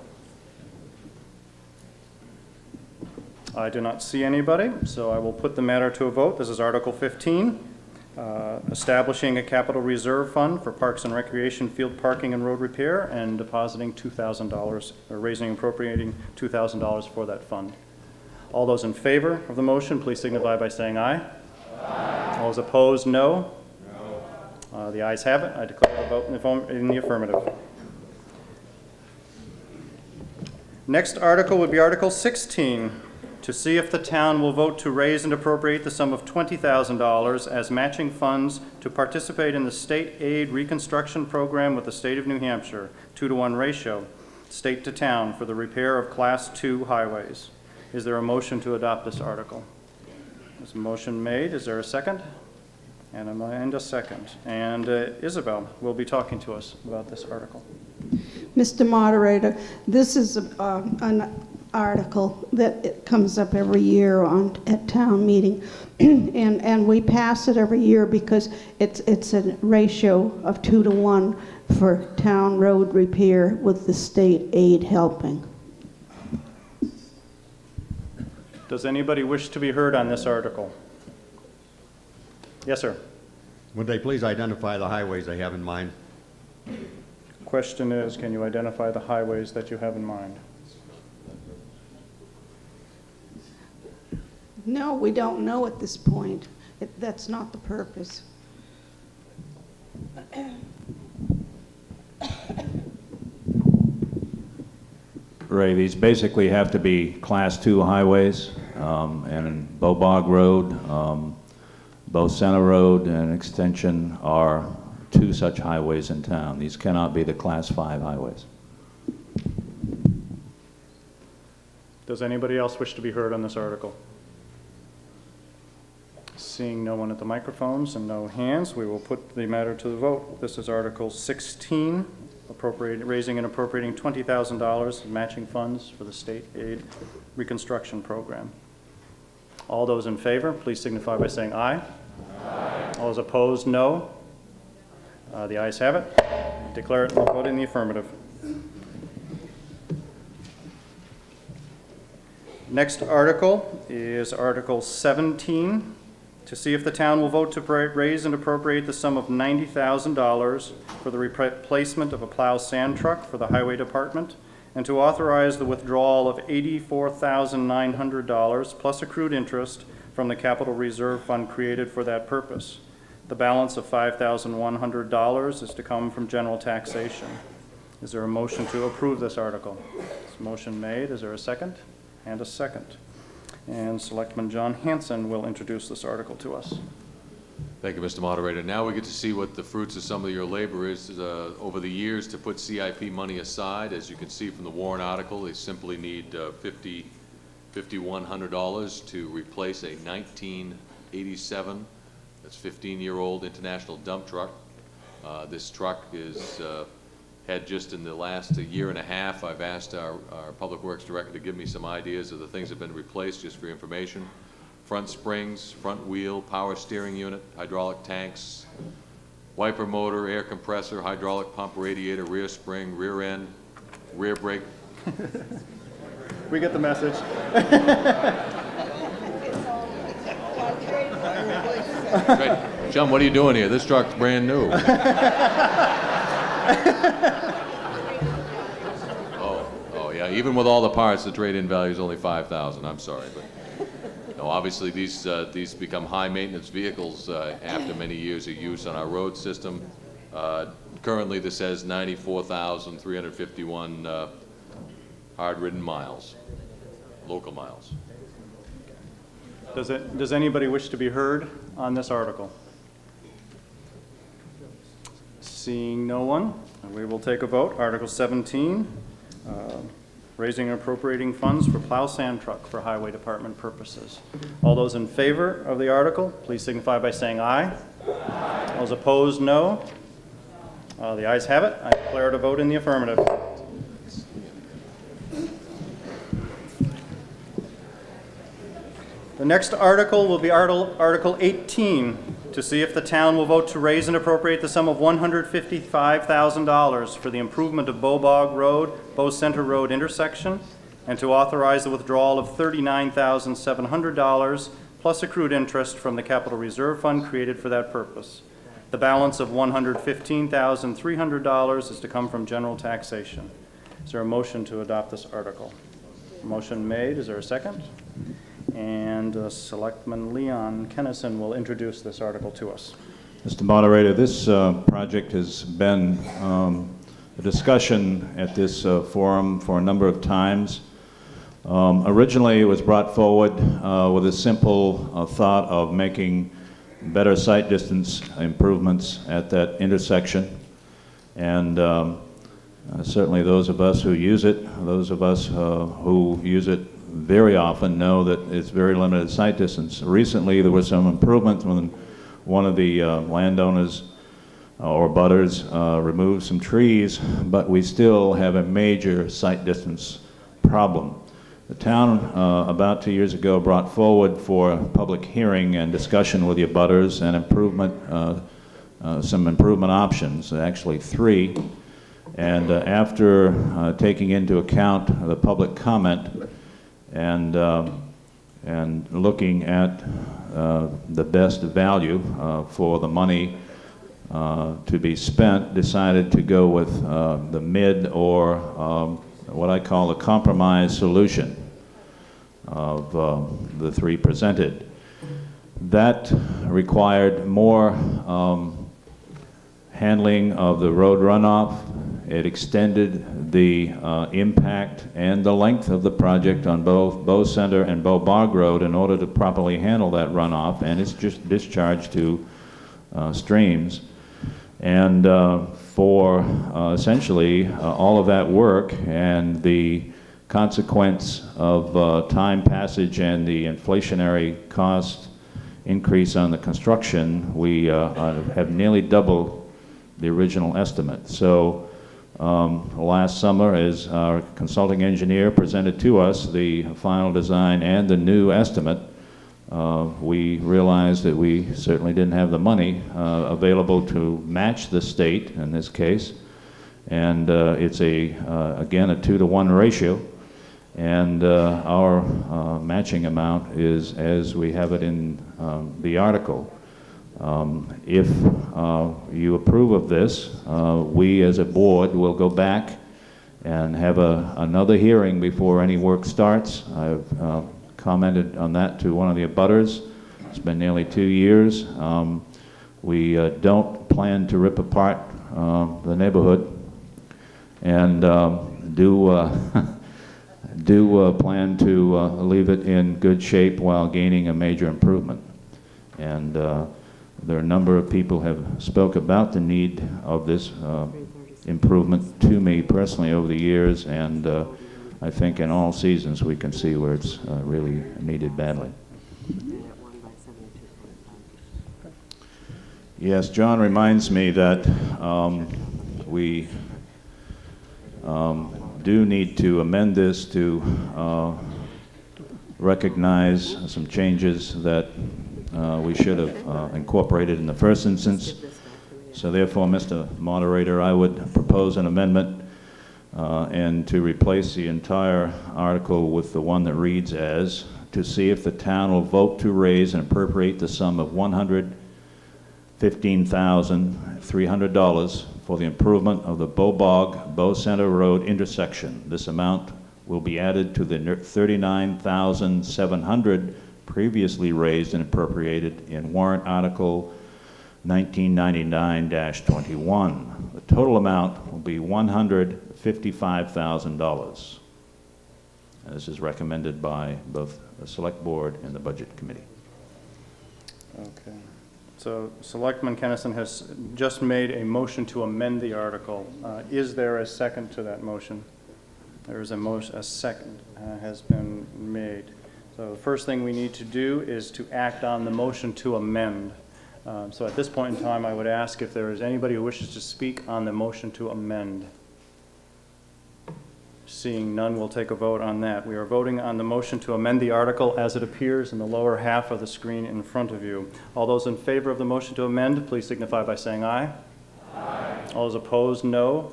I do not see anybody, so I will put the matter to a vote. This is Article 15, establishing a capital reserve fund for parks and recreation, field parking, and road repair, and depositing $2,000, or raising and appropriating $2,000 for that fund. All those in favor of the motion, please signify by saying aye. Aye. All those opposed, no. No. The ayes have it. I declare the vote in the affirmative. Next article would be Article 16, to see if the town will vote to raise and appropriate the sum of $20,000 as matching funds to participate in the state aid reconstruction program with the state of New Hampshire, 2-to-1 ratio, state to town, for the repair of Class 2 highways. Is there a motion to adopt this article? There's a motion made. Is there a second? And a second. And Isabel will be talking to us about this article. Mr. Moderator, this is an article that it comes up every year at town meeting, and we pass it every year because it's a ratio of 2-to-1 for town road repair with the state aid helping. Does anybody wish to be heard on this article? Yes, sir. Would they please identify the highways they have in mind? Question is, can you identify the highways that you have in mind? No, we don't know at this point. That's not the purpose. Ray, these basically have to be Class 2 highways, and Bow Bog Road, Bow Center Road, and Extension are two such highways in town. These cannot be the Class 5 highways. Does anybody else wish to be heard on this article? Seeing no one at the microphones and no hands, we will put the matter to the vote. This is Article 16, raising and appropriating $20,000 in matching funds for the state aid reconstruction program. All those in favor, please signify by saying aye. Aye. All those opposed, no. The ayes have it. Declare it and vote in the affirmative. Next article is Article 17, to see if the town will vote to raise and appropriate the sum of $90,000 for the replacement of a plow sand truck for the highway department, and to authorize the withdrawal of $84,900 plus accrued interest from the capital reserve fund created for that purpose. The balance of $5,100 is to come from general taxation. Is there a motion to approve this article? This motion made. Is there a second? And a second. And Selectman John Hanson will introduce this article to us. Thank you, Mr. Moderator. Now we get to see what the fruits of some of your labor is over the years to put CIP money aside. As you can see from the warrant article, they simply need $5,100 to replace a 1987, that's 15-year-old International dump truck. This truck is had just in the last year and a half, I've asked our Public Works Director to give me some ideas of the things that have been replaced, just for your information. Front springs, front wheel, power steering unit, hydraulic tanks, wiper motor, air compressor, hydraulic pump, radiator, rear spring, rear end, rear brake. We get the message. Right. John, what are you doing here? This truck's brand new. Oh, yeah, Yeah, even with all the parts, the trade-in value is only $5,000. I'm sorry, but no, obviously these become high-maintenance vehicles after many years of use on our road system. Currently, this has 94,351 hard-ridden miles, local miles. Does anybody wish to be heard on this article? Seeing no one, we will take a vote. Article 17, raising and appropriating funds for plow sand truck for highway department purposes. All those in favor of the article, please signify by saying aye. Aye. Those opposed, no. The ayes have it. I declare it a vote in the affirmative. The next article will be Article 18, to see if the town will vote to raise and appropriate the sum of $155,000 for the improvement of Bow Bog Road, Bow Center Road intersection, and to authorize the withdrawal of $39,700 plus accrued interest from the Capital Reserve Fund created for that purpose. The balance of $115,300 is to come from general taxation. Is there a motion to adopt this article? Motion made. Is there a second? And Selectman Leon Kennison will introduce this article to us. Mr. Moderator, this project has been a discussion at this forum for a number of times. Originally, it was brought forward with a simple thought of making better sight distance improvements at that intersection. And certainly those of us who use it, those of us who use it very often know that it's very limited sight distance. Recently, there was some improvement when one of the landowners or butters removed some trees, but we still have a major sight distance problem. The town, about 2 years ago, brought forward for a public hearing and discussion with the abutters and some improvement options, actually 3. And after taking into account the public comment, and looking at the best value for the money to be spent, decided to go with the mid or what I call a compromise solution of the 3 presented. That required more handling of the road runoff. It extended the impact and the length of the project on both Bow Center and Bow Bog Road in order to properly handle that runoff and its discharge to streams. And for essentially all of that work and the consequence of time passage and the inflationary cost increase on the construction, we have nearly doubled the original estimate. So last summer, as our consulting engineer presented to us the final design and the new estimate, we realized that we certainly didn't have the money available to match the state in this case. And it's again, a 2-to-1 ratio. And our matching amount is as we have it in the article. If you approve of this, we as a board will go back and have another hearing before any work starts. I've commented on that to one of the abutters. It's been nearly 2 years. We don't plan to rip apart the neighborhood and do plan to leave it in good shape while gaining a major improvement. And there are a number of people have spoke about the need of this improvement to me personally over the years, and I think in all seasons we can see where it's really needed badly. Yes, John reminds me that we do need to amend this to recognize some changes that we should have incorporated in the first instance. So therefore, Mr. Moderator, I would propose an amendment and to replace the entire article with the one that reads as, to see if the town will vote to raise and appropriate the sum of $115,300 for the improvement of the Bow Bog, Bow Center Road intersection. This amount will be added to the $39,700 previously raised and appropriated in warrant article 1999-21. The total amount will be $155,000. This is recommended by both the Select Board and the Budget Committee. Okay. So Selectman Kennison has just made a motion to amend the article. Is there a second to that motion? There is a second has been made. So the first thing we need to do is to act on the motion to amend. So at this point in time, I would ask if there is anybody who wishes to speak on the motion to amend. Seeing none, we'll take a vote on that. We are voting on the motion to amend the article as it appears in the lower half of the screen in front of you. All those in favor of the motion to amend, please signify by saying aye. Aye. All those opposed, no.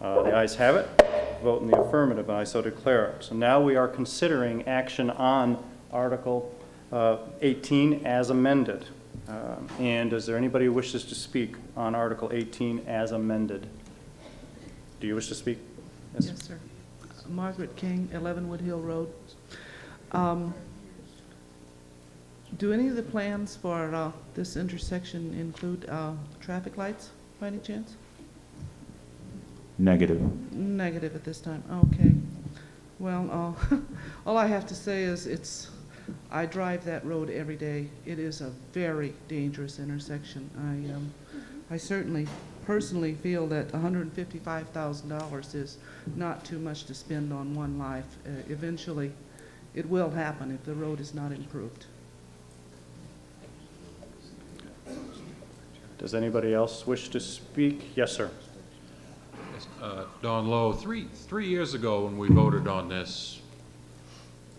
The ayes have it. Vote in the affirmative, I so declare. So now we are considering action on Article 18 as amended. And is there anybody who wishes to speak on Article 18 as amended? Do you wish to speak? Yes, sir. Margaret King, 11 Woodhill Road. Do any of the plans for this intersection include traffic lights by any chance? Negative. Negative at this time. Okay. Well, all I have to say is I drive that road every day. It is a very dangerous intersection. I certainly personally feel that $155,000 is not too much to spend on one life. Eventually, it will happen if the road is not improved. Does anybody else wish to speak? Yes, sir. Don Lowe, three years ago when we voted on this,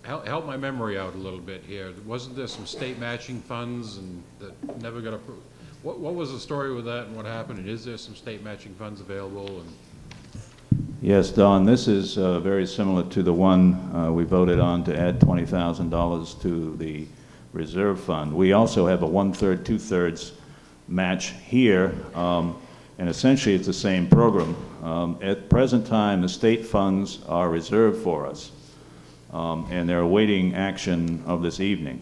help my memory out a little bit here. Wasn't there some state matching funds and that never got approved? What was the story with that and what happened? And is there some state matching funds available? And Yes, Don, this is very similar to the one we voted on to add $20,000 to the reserve fund. We also have a 1/3, 2/3 match here, and essentially it's the same program. At present time, the state funds are reserved for us, and they're awaiting action of this evening.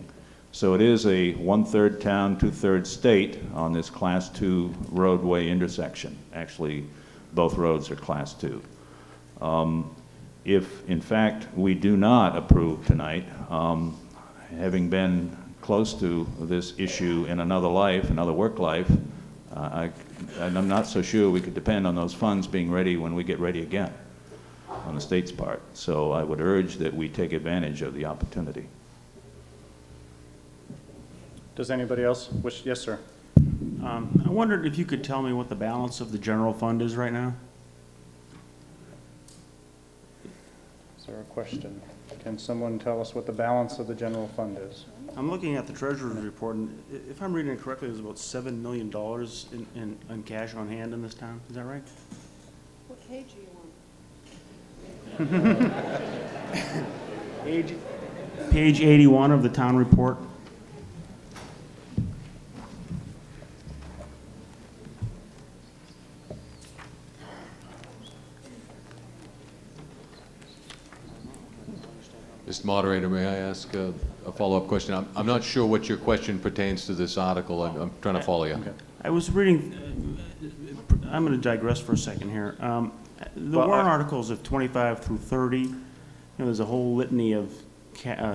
So it is a 1/3 town, 2/3 state on this Class 2 roadway intersection. Actually, both roads are Class 2. If, in fact, we do not approve tonight, having been close to this issue in another life, another work life, I'm not so sure we could depend on those funds being ready when we get ready again on the state's part. So I would urge that we take advantage of the opportunity. Does anybody else wish? Yes, sir. I wondered if you could tell me what the balance of the general fund is right now? Is there a question? Can someone tell us what the balance of the general fund is? I'm looking at the treasurer's report, and if I'm reading it correctly, there's about $7 million in cash on hand in this town. Is that right? What page are you on? Page 81 of the town report. Mr. Moderator, may I ask a follow-up question? I'm not sure what your question pertains to this article. I'm trying to follow you. I was reading, I'm going to digress for a second here. The warrant articles of 25 through 30, there's a whole litany of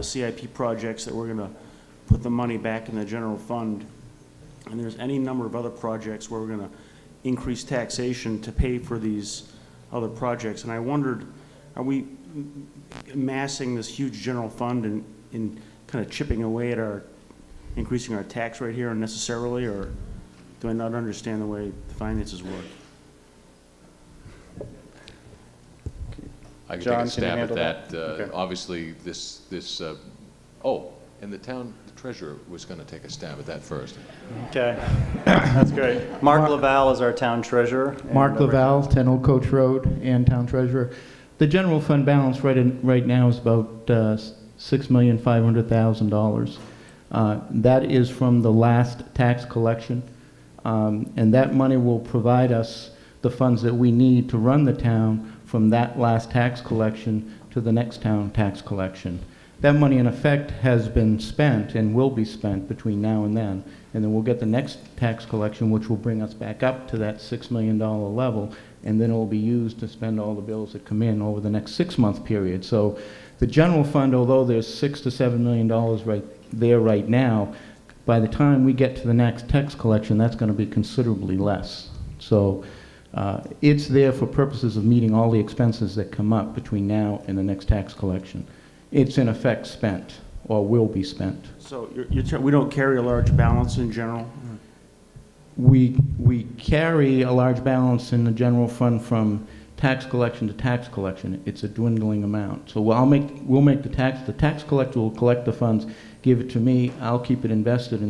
CIP projects that we're going to put the money back in the general fund. And there's any number of other projects where we're going to increase taxation to pay for these other projects. And I wondered, are we amassing this huge general fund and kind of chipping away at increasing our tax rate here unnecessarily, or do I not understand the way the finances work? I can John, take a stab at that. Okay. Obviously, and the treasurer was going to take a stab at that first. Okay, that's great. Mark Laval is our town treasurer. Mark Laval, 10 Old Coach Road, and town treasurer. The general fund balance right now is about $6,500,000. That is from the last tax collection, and that money will provide us the funds that we need to run the town from that last tax collection to the next town tax collection. That money, in effect, has been spent and will be spent between now and then we'll get the next tax collection, which will bring us back up to that $6 million level, and then it will be used to spend all the bills that come in over the next 6-month period. So the general fund, although there's $6 to $7 million right there right now, by the time we get to the next tax collection, that's going to be considerably less. So it's there for purposes of meeting all the expenses that come up between now and the next tax collection. It's in effect spent, or will be spent. So we don't carry a large balance in general? We carry a large balance in the general fund from tax collection to tax collection. It's a dwindling amount. So we'll make the tax collector will collect the funds, give it to me, I'll keep it invested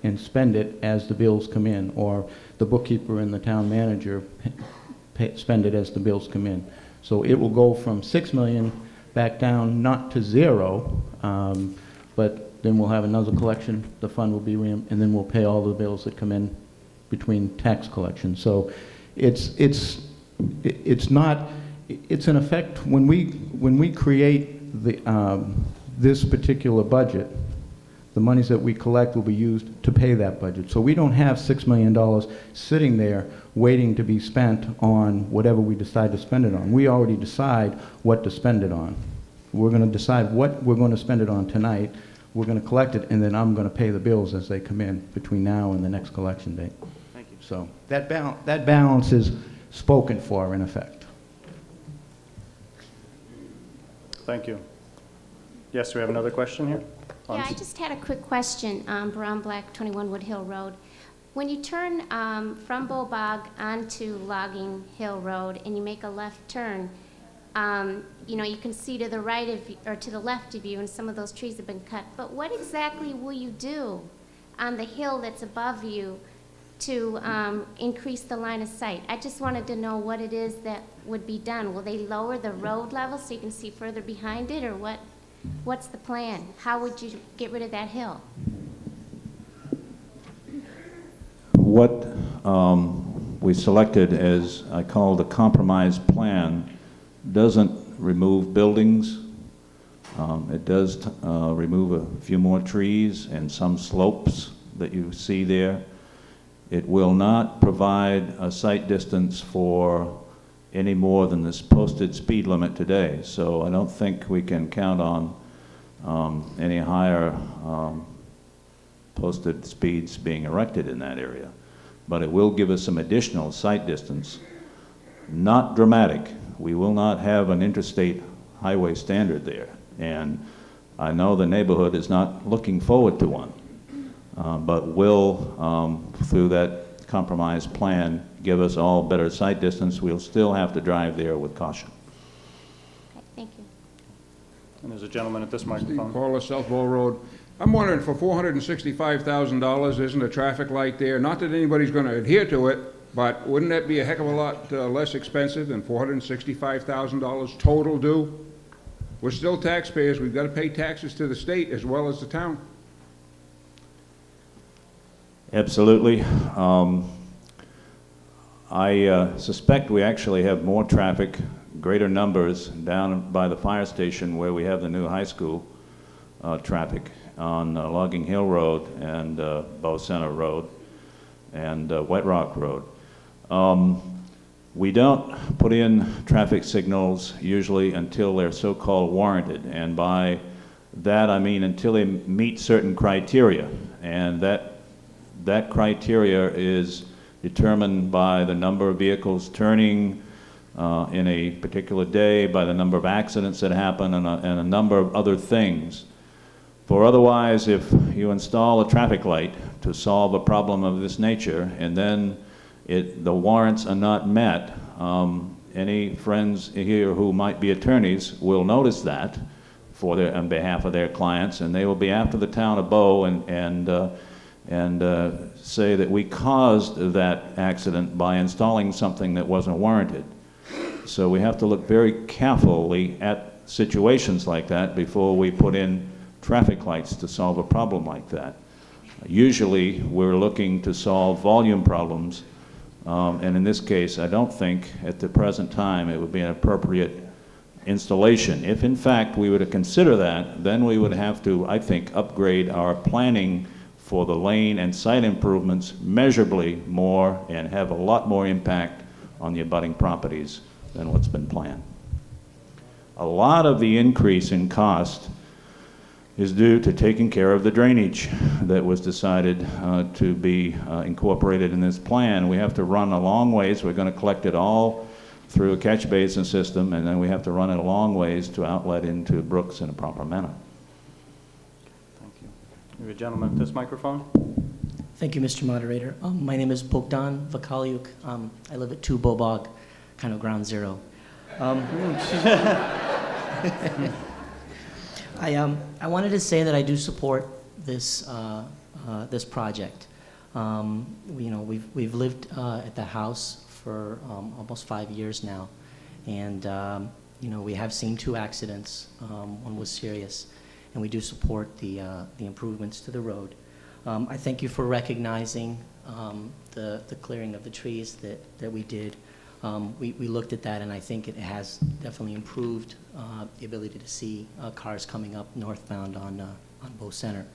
and spend it as the bills come in, or the bookkeeper and the town manager spend it as the bills come in. So it will go from 6 million back down, not to zero, but then we'll have another collection, the fund will be and then we'll pay all the bills that come in between tax collections. So it's in effect, when we create this particular budget, the monies that we collect will be used to pay that budget. So we don't have $6 million sitting there waiting to be spent on whatever we decide to spend it on. We already decide what to spend it on. We're going to decide what we're going to spend it on tonight. We're going to collect it, and then I'm going to pay the bills as they come in between now and the next collection date. Thank you. So that balance is spoken for, in effect. Thank you. Yes, we have another question here. Yeah, I just had a quick question. Brown Black, 21 Wood Hill Road. When you turn from Bog onto Logging Hill Road and you make a left turn, you can see to the right of you, or to the left of you, and some of those trees have been cut. But what exactly will you do on the hill that's above you to increase the line of sight? I just wanted to know what it is that would be done. Will they lower the road level so you can see further behind it, or what? What's the plan? How would you get rid of that hill? What we selected as I call the compromise plan doesn't remove buildings. It does remove a few more trees and some slopes that you see there. It will not provide a sight distance for any more than this posted speed limit today. So I don't think we can count on any higher posted speeds being erected in that area. But it will give us some additional sight distance. Not dramatic. We will not have an interstate highway standard there. And I know the neighborhood is not looking forward to one, but will, through that compromise plan, give us all better sight distance. We'll still have to drive there with caution. Okay, thank you. And there's a gentleman at this microphone. Steve Paula, South Bowl Road. I'm wondering, for $465,000, isn't a traffic light there? Not that anybody's going to adhere to it, but wouldn't that be a heck of a lot less expensive than $465,000 total due? We're still taxpayers. We've got to pay taxes to the state as well as the town. Absolutely. I suspect we actually have more traffic, greater numbers down by the fire station where we have the new high school traffic on Logging Hill Road and Bow Center Road and Wet Rock Road. We don't put in traffic signals usually until they're so-called warranted, and by that I mean until they meet certain criteria, and that criteria is determined by the number of vehicles turning in a particular day, by the number of accidents that happen, and a number of other things. For otherwise, if you install a traffic light to solve a problem of this nature, and then the warrants are not met, any friends here who might be attorneys will notice that on behalf of their clients, and they will be after the town of Bow and say that we caused that accident by installing something that wasn't warranted. So we have to look very carefully at situations like that before we put in traffic lights to solve a problem like that. Usually we're looking to solve volume problems, and in this case I don't think at the present time it would be an appropriate installation. If in fact we were to consider that, then we would have to, I think, upgrade our planning for the lane and site improvements measurably more and have a lot more impact on the abutting properties than what's been planned. A lot of the increase in cost is due to taking care of the drainage that was decided to be incorporated in this plan. We have to run a long ways. We're going to collect it all through a catch basin system, and then we have to run it a long ways to outlet into brooks in a proper manner. Thank you. We have a gentleman at this microphone. Thank you, Mr. Moderator. My name is Bogdan Vakaliuk. I live at 2 Bobog, kind of ground zero. I wanted to say that I do support this this project. We've lived at the house for almost 5 years now, and we have seen 2 accidents. One was serious, and we do support the improvements to the road. I thank you for recognizing the clearing of the trees that we did. We looked at that, and I think it has definitely improved the ability to see cars coming up northbound on Bow Center.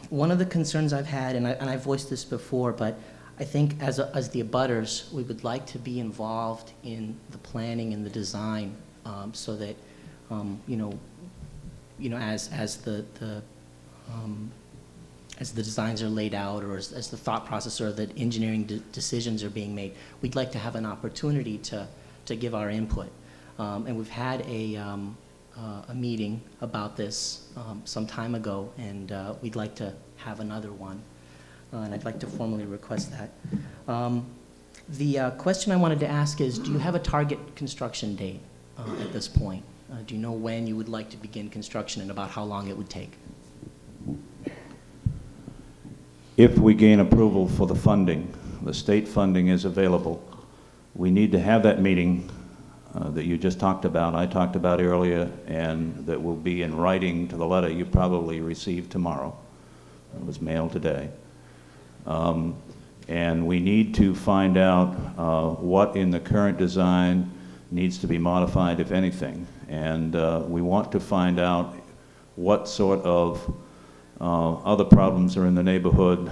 One of the concerns I've had, and I voiced this before, but I think as the abutters, we would like to be involved in the planning and the design, so that as the designs are laid out, or as the thought process or the engineering decisions are being made, we'd like to have an opportunity to give our input. And we've had a meeting about this some time ago, and we'd like to have another one. And I'd like to formally request that. The question I wanted to ask is, do you have a target construction date at this point? Do you know when you would like to begin construction and about how long it would take? If we gain approval for the funding, the state funding is available. We need to have that meeting that you just talked about, I talked about earlier, and that will be in writing to the letter you probably received tomorrow. It was mailed today. And we need to find out what in the current design needs to be modified, if anything. And we want to find out what sort of other problems are in the neighborhood.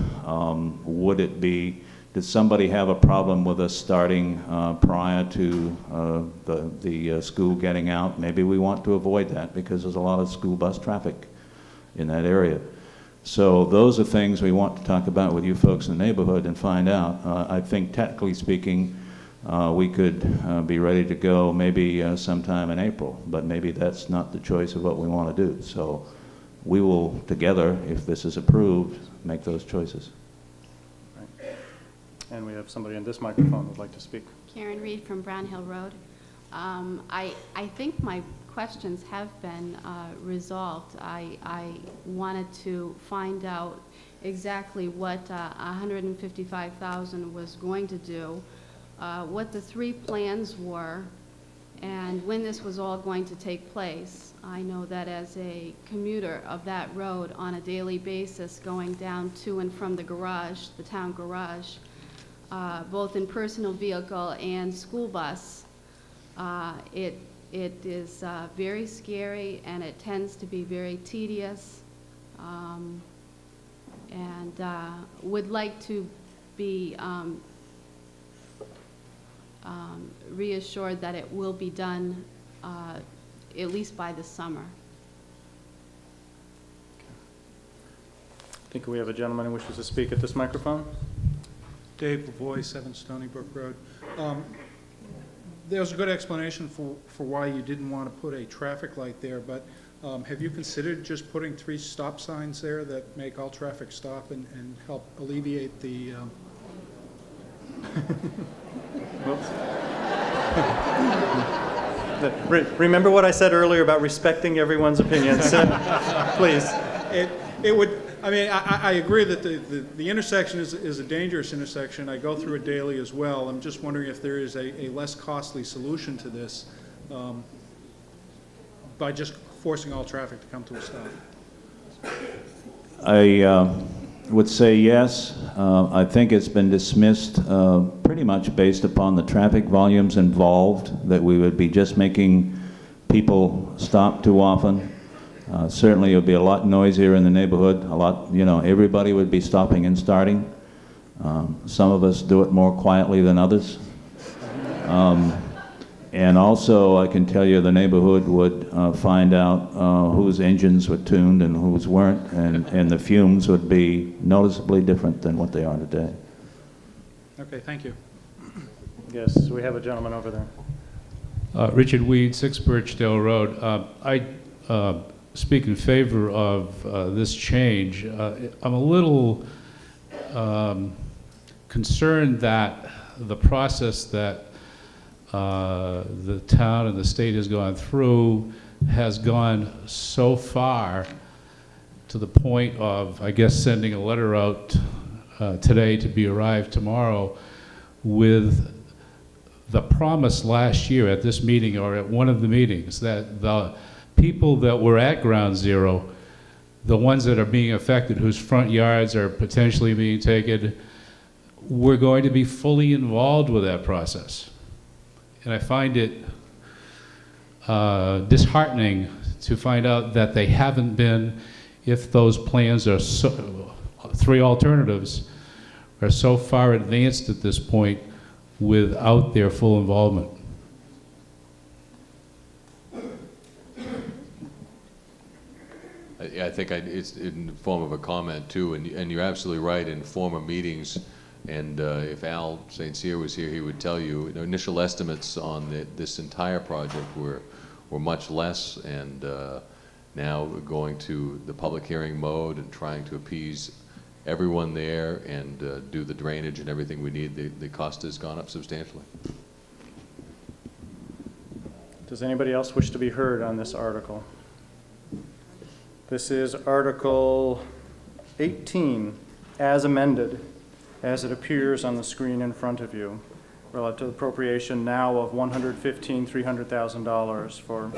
Would it be, did somebody have a problem with us starting prior to the school getting out? Maybe we want to avoid that because there's a lot of school bus traffic in that area. So those are things we want to talk about with you folks in the neighborhood and find out. I think technically speaking, we could be ready to go maybe sometime in April, but maybe that's not the choice of what we want to do. So we will together, if this is approved, make those choices. Right. And we have somebody in this microphone who would like to speak. Karen Reed from Brown Hill Road. I think my questions have been resolved. I wanted to find out exactly what $155,000 was going to do, what the 3 plans were, and when this was all going to take place. I know that as a commuter of that road on a daily basis going down to and from the garage, the town garage, both in personal vehicle and school bus, it is very scary, and it tends to be very tedious, and would like to be reassured that it will be done at least by the summer. I think we have a gentleman who wishes to speak at this microphone. Dave Lavoie, 7 Stony Brook Road. There's a good explanation for why you didn't want to put a traffic light there, but have you considered just putting 3 stop signs there that make all traffic stop and help alleviate the... Remember what I said earlier about respecting everyone's opinions. Please. It would, I mean, I agree that the intersection is a dangerous intersection. I go through it daily as well. I'm just wondering if there is a less costly solution to this by just forcing all traffic to come to a stop. would say yes. I think it's been dismissed pretty much based upon the traffic volumes involved, that we would be just making people stop too often. Certainly it would be a lot noisier in the neighborhood, a lot, everybody would be stopping and starting. Some of us do it more quietly than others. And also, I can tell you the neighborhood would find out whose engines were tuned and whose weren't, and the fumes would be noticeably different than what they are today. Okay, thank you. Yes, we have a gentleman over there. Richard Weed, 6 Birchdale Road. I speak in favor of this change. I'm a little concerned that the process that the town and the state has gone through has gone so far to the point of, I guess, sending a letter out today to be arrived tomorrow with the promise last year at this meeting or at one of the meetings that the people that were at Ground Zero, the ones that are being affected, whose front yards are potentially being taken, were going to be fully involved with that process. And I find it disheartening to find out that they haven't been, if those plans are 3 alternatives are so far advanced at this point without their full involvement. I think it's in the form of a comment too, and you're absolutely right. In former meetings, and if Al St. Cyr was here, he would tell you, initial estimates on this entire project were much less, and now we're going to the public hearing mode and trying to appease everyone there and do the drainage and everything we need. The cost has gone up substantially. Does anybody else wish to be heard on this article? This is Article 18, as amended, as it appears on the screen in front of you, relative to the appropriation now of $115,300,000 for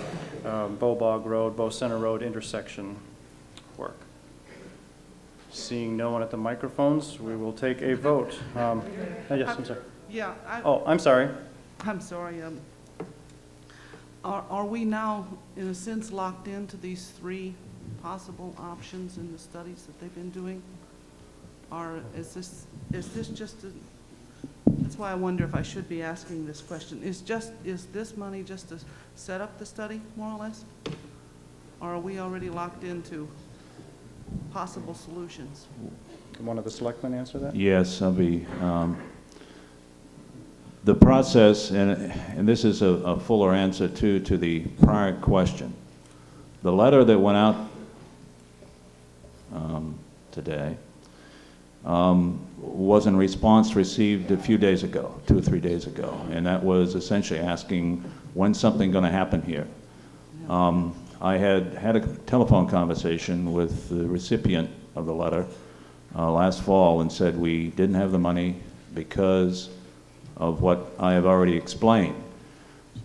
Bow Bog Road, Bow Center Road intersection work. Seeing no one at the microphones, we will take a vote. Yes, I'm sorry. Yeah. I'm sorry. I'm sorry. Are we now, in a sense, locked into these 3 possible options in the studies that they've been doing? Or is this just a, that's why I wonder if I should be asking this question. Is this money just to set up the study, more or less? Or are we already locked into possible solutions? Can one of the selectmen answer that? Yes, I'll be. The process, and this is a fuller answer to the prior question. The letter that went out today was in response received a few days ago, 2 or 3 days ago, and that was essentially asking, when's something going to happen here? I had a telephone conversation with the recipient of the letter last fall and said we didn't have the money because of what I have already explained.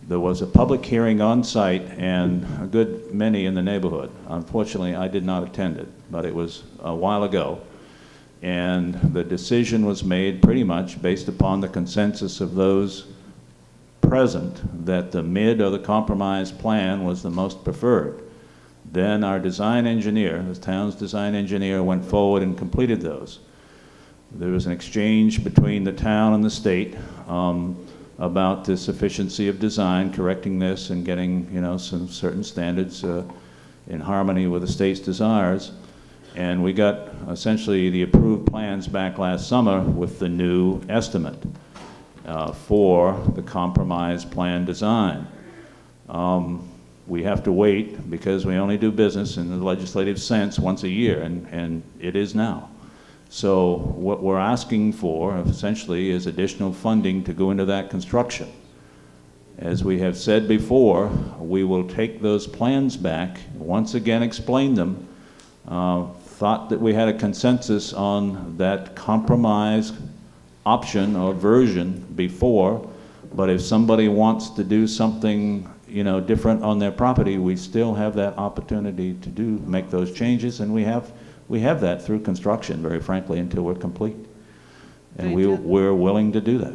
There was a public hearing on site and a good many in the neighborhood. Unfortunately, I did not attend it, but it was a while ago. And the decision was made pretty much based upon the consensus of those present that the mid or the compromise plan was the most preferred. Then our design engineer, the town's design engineer, went forward and completed those. There was an exchange between the town and the state about the sufficiency of design, correcting this and getting, some certain standards in harmony with the state's desires. And we got essentially the approved plans back last summer with the new estimate for the compromise plan design. We have to wait because we only do business in the legislative sense once a year, and it is now. So what we're asking for essentially is additional funding to go into that construction. As we have said before, we will take those plans back, once again explain them, thought that we had a consensus on that compromise option or version before, but if somebody wants to do something different on their property, we still have that opportunity to make those changes, and we have we have that through construction, very frankly, until we're complete. And They did. we're willing to do that.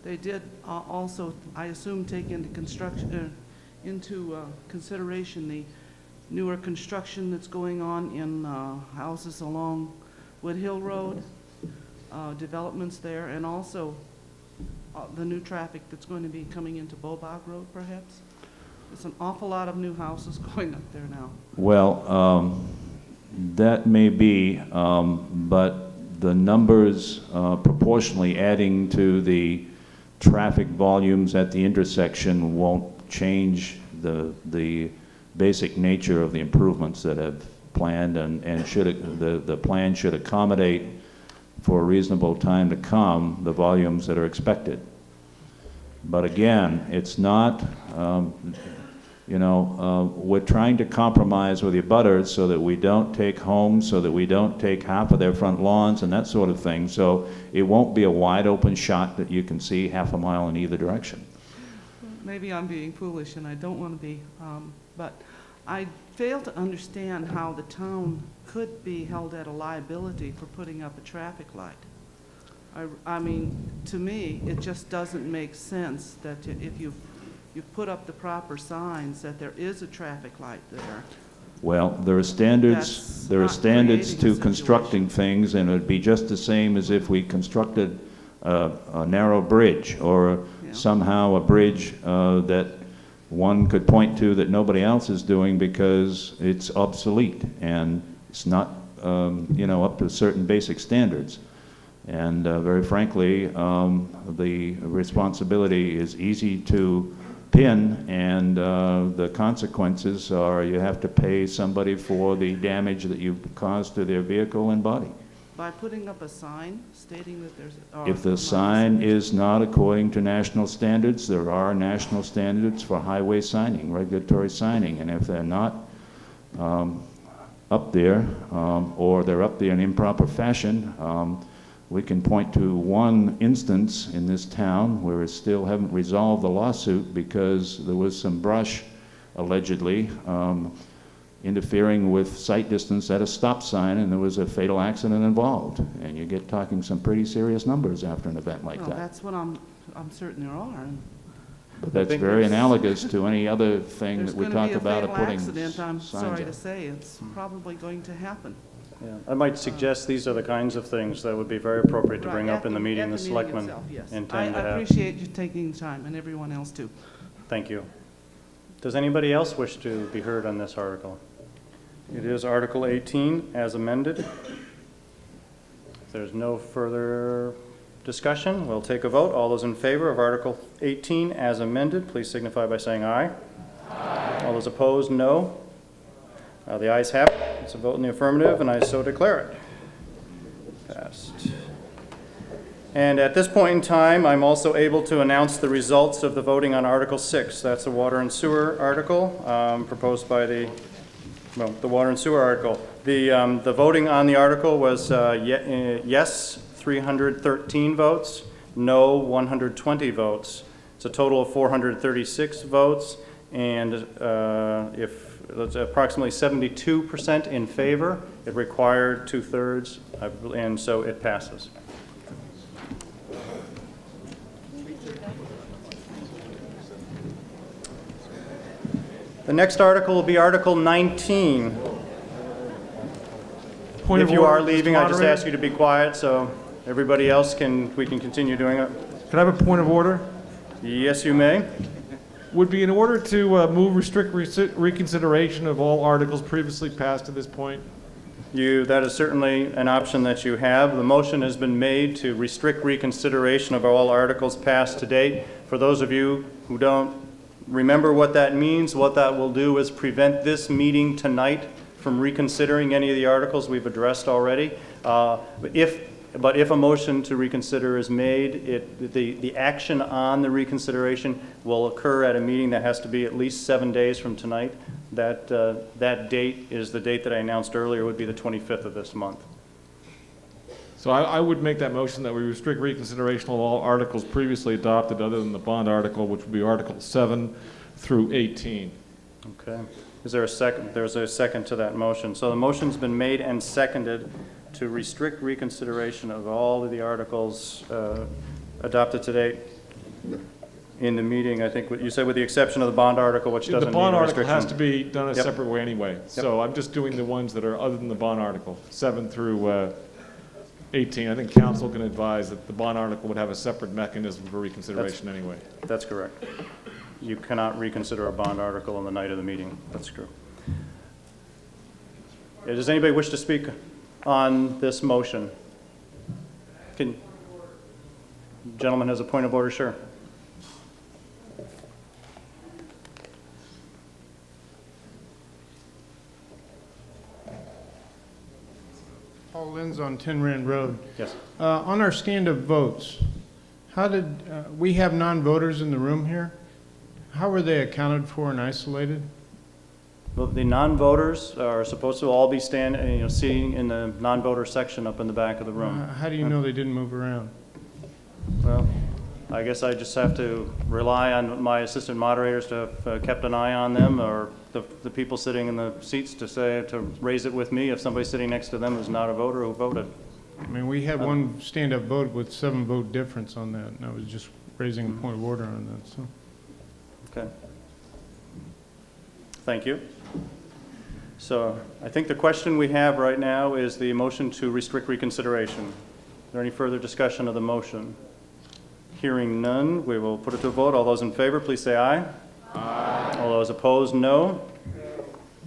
They did also, I assume, take into consideration the newer construction that's going on in houses along Wood Hill Road, developments there, and also the new traffic that's going to be coming into Bobog Road, perhaps? There's an awful lot of new houses going up there now. Well, that may be, but the numbers proportionally adding to the traffic volumes at the intersection won't change the basic nature of the improvements that have planned, and the plan should accommodate for a reasonable time to come the volumes that are expected. But again, it's not, we're trying to compromise with the abutters so that we don't take homes, so that we don't take half of their front lawns and that sort of thing. So it won't be a wide open shot that you can see half a mile in either direction. Maybe I'm being foolish, and I don't want to be, but I fail to understand how the town could be held at a liability for putting up a traffic light. I mean, to me, it just doesn't make sense that if you've put up the proper signs, that there is a traffic light there. Well, there are standards. There are standards to constructing things, and it would be just the same as if we constructed a narrow bridge, or somehow a bridge that one could point to that nobody else is doing because it's obsolete and it's not, up to certain basic standards. And very frankly, the responsibility is easy to pin, and the consequences are you have to pay somebody for the damage that you've caused to their vehicle and body. By putting up a sign stating that there's... If the sign is not according to national standards, there are national standards for highway signing, regulatory signing, and if they're not up there, or they're up there in improper fashion, we can point to one instance in this town where it still haven't resolved the lawsuit because there was some brush, allegedly, interfering with sight distance at a stop sign, and there was a fatal accident involved. And you get talking some pretty serious numbers after an event like Well, that. that's what I'm certain there are. But that's very analogous to any other thing that we talk about of putting There's going to be a fatal accident, I'm signs sorry up. to say. It's probably going to happen. Yeah, I might suggest these are the kinds of things that would be very appropriate to bring Right, up in the meeting the selectmen itself, yes. intend to I have. appreciate you taking the time, and everyone else too. Thank you. Does anybody else wish to be heard on this article? It is Article 18 as amended. If there's no further discussion, we'll take a vote. All those in favor of Article 18 as amended, please signify by saying aye. Aye. All those opposed, no. The ayes have it. It's a vote in the affirmative, and I so declare it. Passed. And at this point in time, I'm also able to announce the results of the voting on Article 6. That's a water and sewer article proposed by the water and sewer article. The voting on the article was yes, 313 votes, no, 120 votes. It's a total of 436 votes, and if it's approximately 72% in favor, it required 2/3, and so it passes. The next article will be Article 19. If you are leaving, I just ask you to be quiet so everybody else we can continue doing it. Can I have a point of order? Yes, you may. Would be in order to move restrict reconsideration of all articles previously passed to this point? That is certainly an option that you have. The motion has been made to restrict reconsideration of all articles passed to date. For those of you who don't remember what that means, what that will do is prevent this meeting tonight from reconsidering any of the articles we've addressed already. But if a motion to reconsider is made, the action on the reconsideration will occur at a meeting that has to be at least 7 days from tonight. That date is the date that I announced earlier, would be the 25th of this month. So I would make that motion that we restrict reconsideration of all articles previously adopted other than the bond article, which would be Article 7 through 18. Okay. Is there a second? There's a second to that motion. So the motion's been made and seconded to restrict reconsideration of all of the articles adopted to date in the meeting. I think what you said, with the exception of the bond article, which doesn't The need bond a article restriction. has to be done a Yep. separate way anyway. So I'm just doing the ones that are other than the bond article, 7 through 18. I think council can advise that the bond article would have a separate mechanism for reconsideration anyway. That's correct. You cannot reconsider a bond article on the night of the meeting. That's true. Does anybody wish to speak on this motion? Gentleman has a point of order, sure. Paul Linz on Tin Rand Road. Yes. On our stand-up votes, how did, we have non-voters in the room here? How were they accounted for and isolated? Well, the non-voters are supposed to all be sitting in the non-voter section up in the back of the room. How do you know they didn't move around? Well, I guess I just have to rely on my assistant moderators to have kept an eye on them, or the people sitting in the seats to raise it with me if somebody sitting next to them is not a voter who voted. I mean, we had one stand-up vote with 7-vote difference on that, and I was just raising a point of order on that, so. Okay. Thank you. So I think the question we have right now is the motion to restrict reconsideration. Is there any further discussion of the motion? Hearing none, we will put it to a vote. All those in favor, please say aye. Aye. All those opposed, no.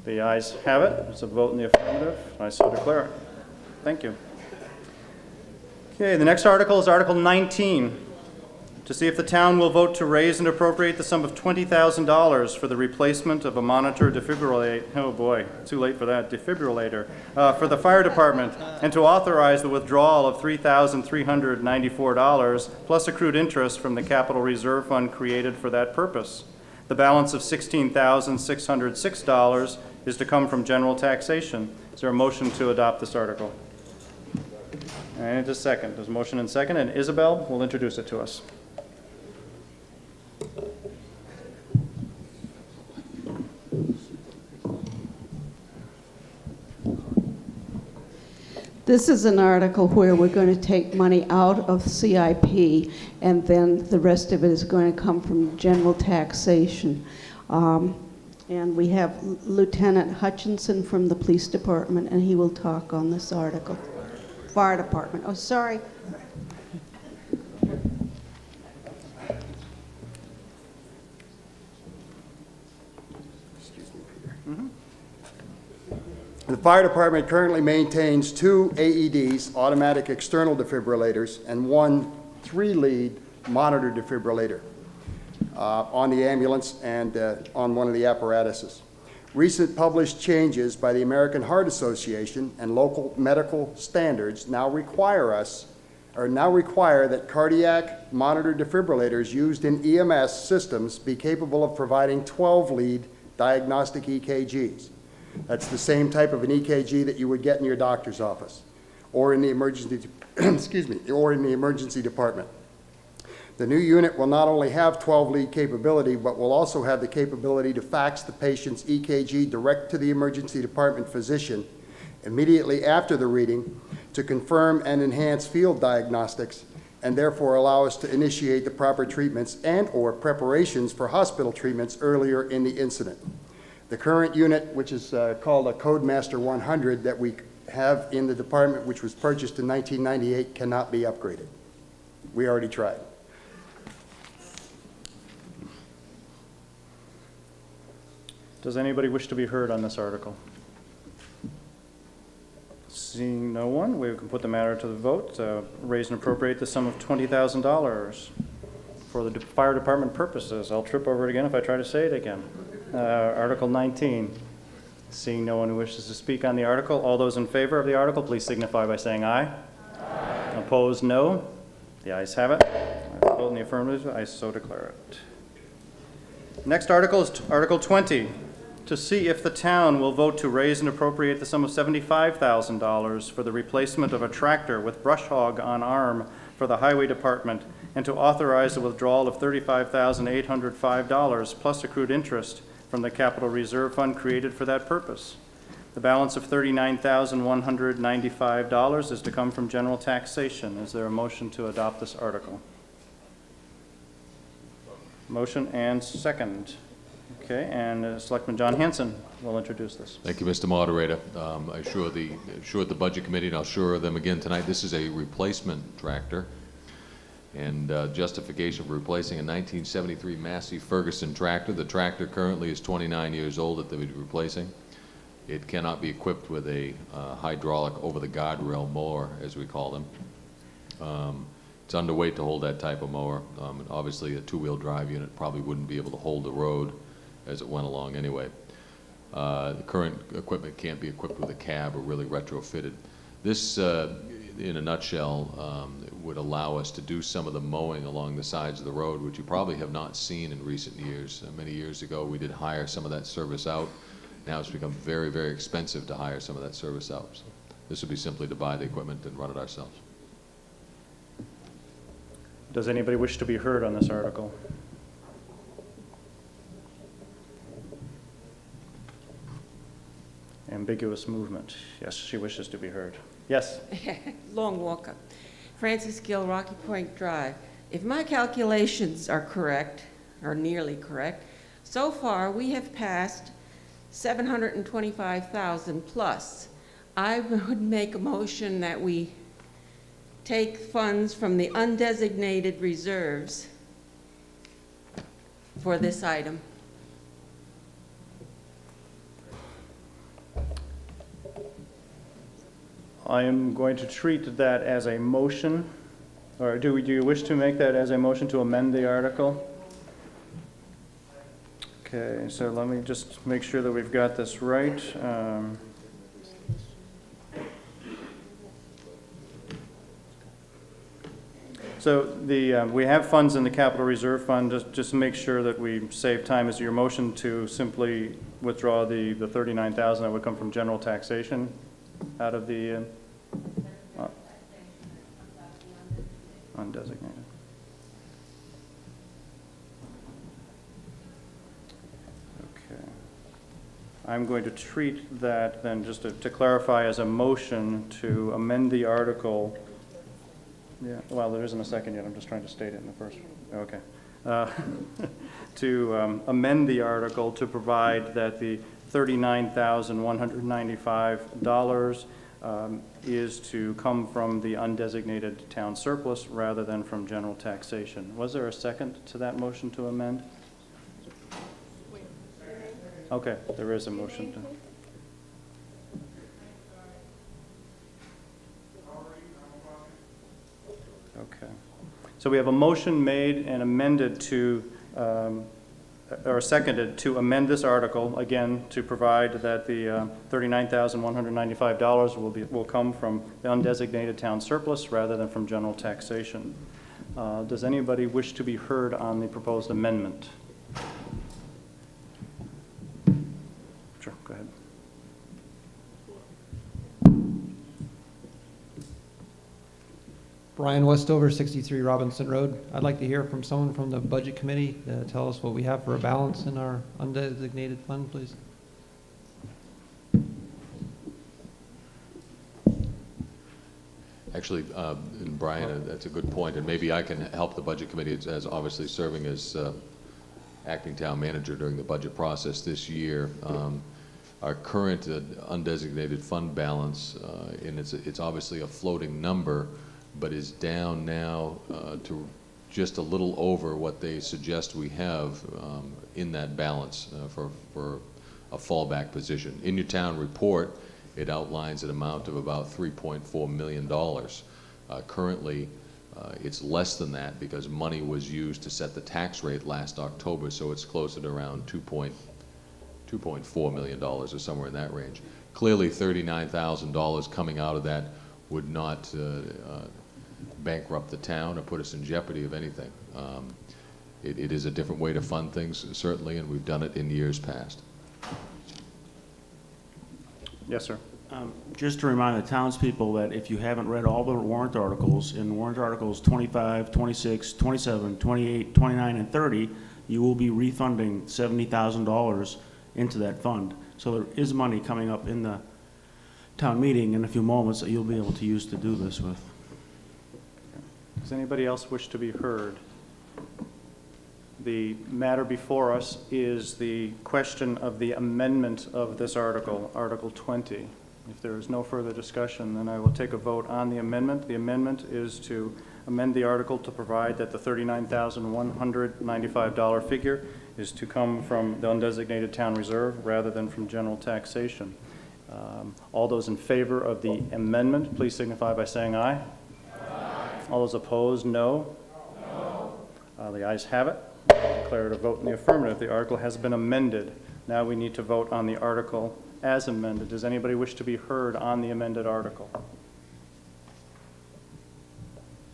The ayes have it. It's a vote in the affirmative. I so declare it. Thank you. Okay, the next article is Article 19. To see if the town will vote to raise and appropriate the sum of $20,000 for the replacement of a monitor defibrillator, oh boy, too late for that, defibrillator, for the fire department, and to authorize the withdrawal of $3,394 plus accrued interest from the capital reserve fund created for that purpose. The balance of $16,606 is to come from general taxation. Is there a motion to adopt this article? And just a second. There's a motion and second, and Isabel will introduce it to us. This is an article where we're going to take money out of CIP, and then the rest of it is going to come from general taxation. And we have Lieutenant Hutchinson from the police department, and he will talk on this article. Fire department. Oh, sorry. The fire department currently maintains 2 AEDs, automatic external defibrillators, and 1 3-lead monitor defibrillator on the ambulance and on one of the apparatuses. Recent published changes by the American Heart Association and local medical standards now require that cardiac monitor defibrillators used in EMS systems be capable of providing 12-lead diagnostic EKGs. That's the same type of an EKG that you would get in your doctor's office or in the emergency, or in the emergency department. The new unit will not only have 12-lead capability, but will also have the capability to fax the patient's EKG direct to the emergency department physician immediately after the reading to confirm and enhance field diagnostics, and therefore allow us to initiate the proper treatments and/or preparations for hospital treatments earlier in the incident. The current unit, which is called a Codemaster 100 that we have in the department, which was purchased in 1998, cannot be upgraded. We already tried. Does anybody wish to be heard on this article? Seeing no one, we can put the matter to the vote. Raise and appropriate the sum of $20,000 for the fire department purposes. I'll trip over it again if I try to say it again. Article 19. Seeing no one who wishes to speak on the article, all those in favor of the article, please signify by saying aye. Aye. Opposed, no. The ayes have it. Vote in the affirmative. I so declare it. Next article is Article 20. To see if the town will vote to raise and appropriate the sum of $75,000 for the replacement of a tractor with brush hog on arm for the highway department, and to authorize the withdrawal of $35,805 plus accrued interest from the Capital Reserve Fund created for that purpose. The balance of $39,195 is to come from general taxation. Is there a motion to adopt this article? Motion and second. Okay, and Selectman John Hanson will introduce this. Thank you, Mr. Moderator. I assured the Budget Committee, and I'll assure them again tonight, this is a replacement tractor. And justification for replacing a 1973 Massey Ferguson tractor. The tractor currently is 29 years old that they would be replacing. It cannot be equipped with a hydraulic over-the-guardrail mower, as we call them. It's underweight to hold that type of mower. And obviously, a two-wheel drive unit probably wouldn't be able to hold the road as it went along anyway. The current equipment can't be equipped with a cab or really retrofitted. This, in a nutshell, would allow us to do some of the mowing along the sides of the road, which you probably have not seen in recent years. Many years ago, we did hire some of that service out. Now it's become very, very expensive to hire some of that service out. So this would be simply to buy the equipment and run it ourselves. Does anybody wish to be heard on this article? Ambiguous movement. Yes, she wishes to be heard. Yes? Long Walker. Francis Gill, Rocky Point Drive. If my calculations are correct, or nearly correct, so far we have passed 725,000 plus. I would make a motion that we take funds from the undesignated reserves for this item. I am going to treat that as a motion, or do you wish to make that as a motion to amend the article? Okay, so let me just make sure that we've got this right. So we have funds in the Capital Reserve Fund. Just to make sure that we save time, is your motion to simply withdraw the $39,000 that would come from general taxation out of the undesignated? Okay. I'm going to treat that then, just to clarify, as a motion to amend the article. Yeah, well, there isn't a second yet. I'm just trying to state it in the first. Okay. To amend the article to provide that the $39,195 is to come from the undesignated town surplus rather than from general taxation. Was there a second to that motion to amend? Okay, there is a motion to. Okay. So we have a motion made and amended to, or seconded to amend this article, again, to provide that the $39,195 will come from the undesignated town surplus rather than from general taxation. Does anybody wish to be heard on the proposed amendment? Sure, go ahead. Brian Westover, 63 Robinson Road. I'd like to hear from someone from the Budget Committee to tell us what we have for a balance in our undesignated fund, please. Actually, and Brian, that's a good point, and maybe I can help the Budget Committee as obviously serving as acting town manager during the budget process this year. Our current undesignated fund balance, and it's obviously a floating number, but is down now to just a little over what they suggest we have in that balance for a fallback position. In your town report, it outlines an amount of about $3.4 million. Currently, it's less than that because money was used to set the tax rate last October, so it's closer to around $2.4 million or somewhere in that range. Clearly, $39,000 coming out of that would not bankrupt the town or put us in jeopardy of anything. It is a different way to fund things, certainly, and we've done it in years past. Yes, sir. Just to remind the townspeople that if you haven't read all the warrant articles, in warrant articles 25, 26, 27, 28, 29, and 30, you will be refunding $70,000 into that fund. So there is money coming up in the town meeting in a few moments that you'll be able to use to do this with. Does anybody else wish to be heard? The matter before us is the question of the amendment of this article, Article 20. If there is no further discussion, then I will take a vote on the amendment. The amendment is to amend the article to provide that the $39,195 figure is to come from the undesignated town reserve rather than from general taxation. All those in favor of the amendment, please signify by saying aye. Aye. All those opposed, no. No. The ayes have it. I declare it a vote in the affirmative. The article has been amended. Now we need to vote on the article as amended. Does anybody wish to be heard on the amended article?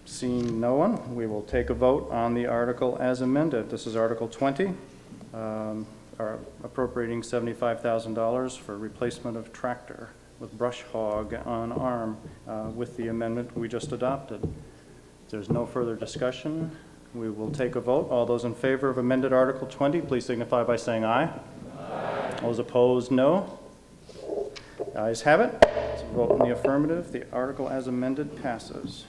Seeing no one, we will take a vote on the article as amended. This is Article 20, appropriating $75,000 for replacement of tractor with brush hog on arm with the amendment we just adopted. If there's no further discussion, we will take a vote. All those in favor of amended Article 20, please signify by saying aye. Aye. All those opposed, no. The ayes have it. It's a vote in the affirmative. The article as amended passes.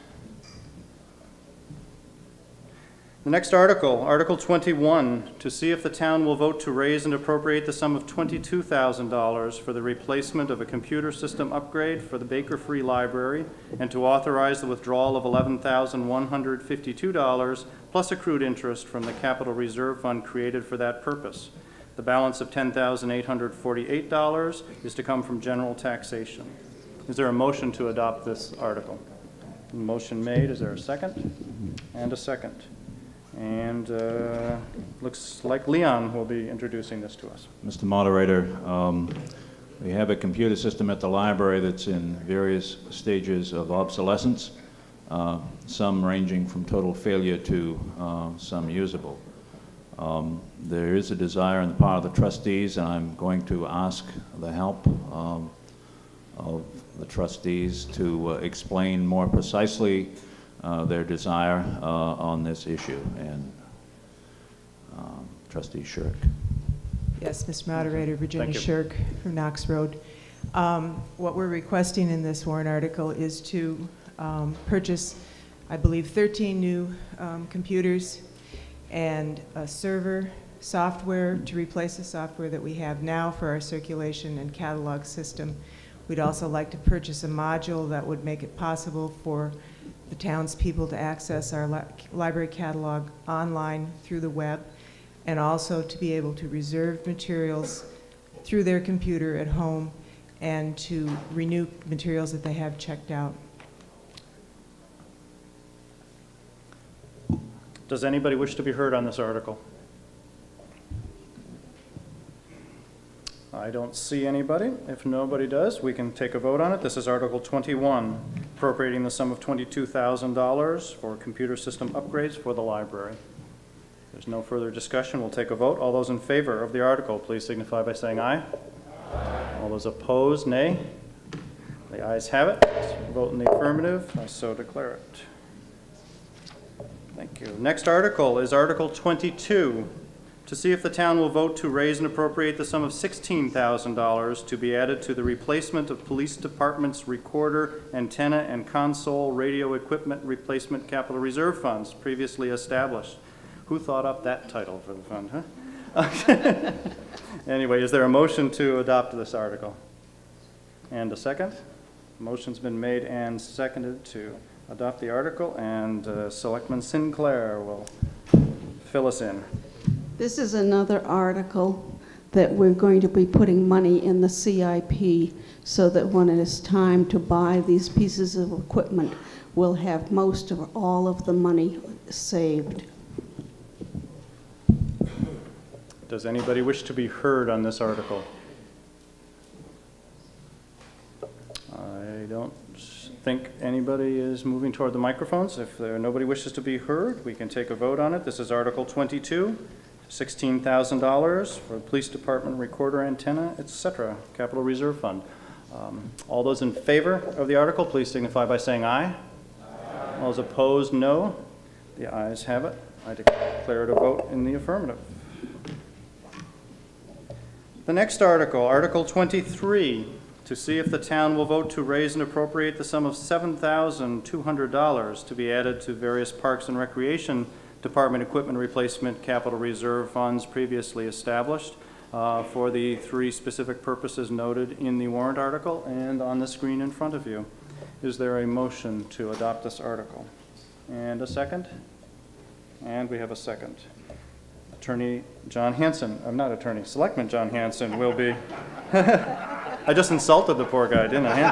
The next article, Article 21, to see if the town will vote to raise and appropriate the sum of $22,000 for the replacement of a computer system upgrade for the Baker Free Library, and to authorize the withdrawal of $11,152 plus accrued interest from the Capital Reserve Fund created for that purpose. The balance of $10,848 is to come from general taxation. Is there a motion to adopt this article? Motion made. Is there a second? And a second. And looks like Leon will be introducing this to us. Mr. Moderator, we have a computer system at the library that's in various stages of obsolescence, some ranging from total failure to some usable. There is a desire on the part of the trustees, and I'm going to ask the help of the trustees to explain more precisely their desire on this issue. And Trustee Shirk. Yes, Mr. Moderator, Virginia Thank you. Shirk from Knox Road. What we're requesting in this warrant article is to purchase, I believe, 13 new computers and a server software to replace the software that we have now for our circulation and catalog system. We'd also like to purchase a module that would make it possible for the townspeople to access our library catalog online through the web, and also to be able to reserve materials through their computer at home and to renew materials that they have checked out. Does anybody wish to be heard on this article? I don't see anybody. If nobody does, we can take a vote on it. This is Article 21, appropriating the sum of $22,000 for computer system upgrades for the library. If there's no further discussion, we'll take a vote. All those in favor of the article, please signify by saying aye. Aye. All those opposed, nay. The ayes have it. Vote in the affirmative. I so declare it. Thank you. Next article is Article 22, to see if the town will vote to raise and appropriate the sum of $16,000 to be added to the replacement of police department's recorder, antenna, and console radio equipment replacement capital reserve funds previously established. Who thought up that title for the fund, huh? Anyway, is there a motion to adopt this article? And a second? Motion's been made and seconded to adopt the article, and Selectman Sinclair will fill us in. This is another article that we're going to be putting money in the CIP so that when it is time to buy these pieces of equipment, we'll have most of all of the money saved. Does anybody wish to be heard on this article? I don't think anybody is moving toward the microphones. If nobody wishes to be heard, we can take a vote on it. This is Article 22. $16,000 for police department recorder, antenna, etc., Capital Reserve Fund. All those in favor of the article, please signify by saying aye. Aye. All those opposed, no. The ayes have it. I declare it a vote in the affirmative. The next article, Article 23, to see if the town will vote to raise and appropriate the sum of $7,200 to be added to various Parks and Recreation Department equipment replacement capital reserve funds previously established for the three specific purposes noted in the warrant article and on the screen in front of you. Is there a motion to adopt this article? And a second? And we have a second. Attorney John Hanson, I'm not attorney, Selectman John Hanson will be, I just insulted the poor guy, didn't I?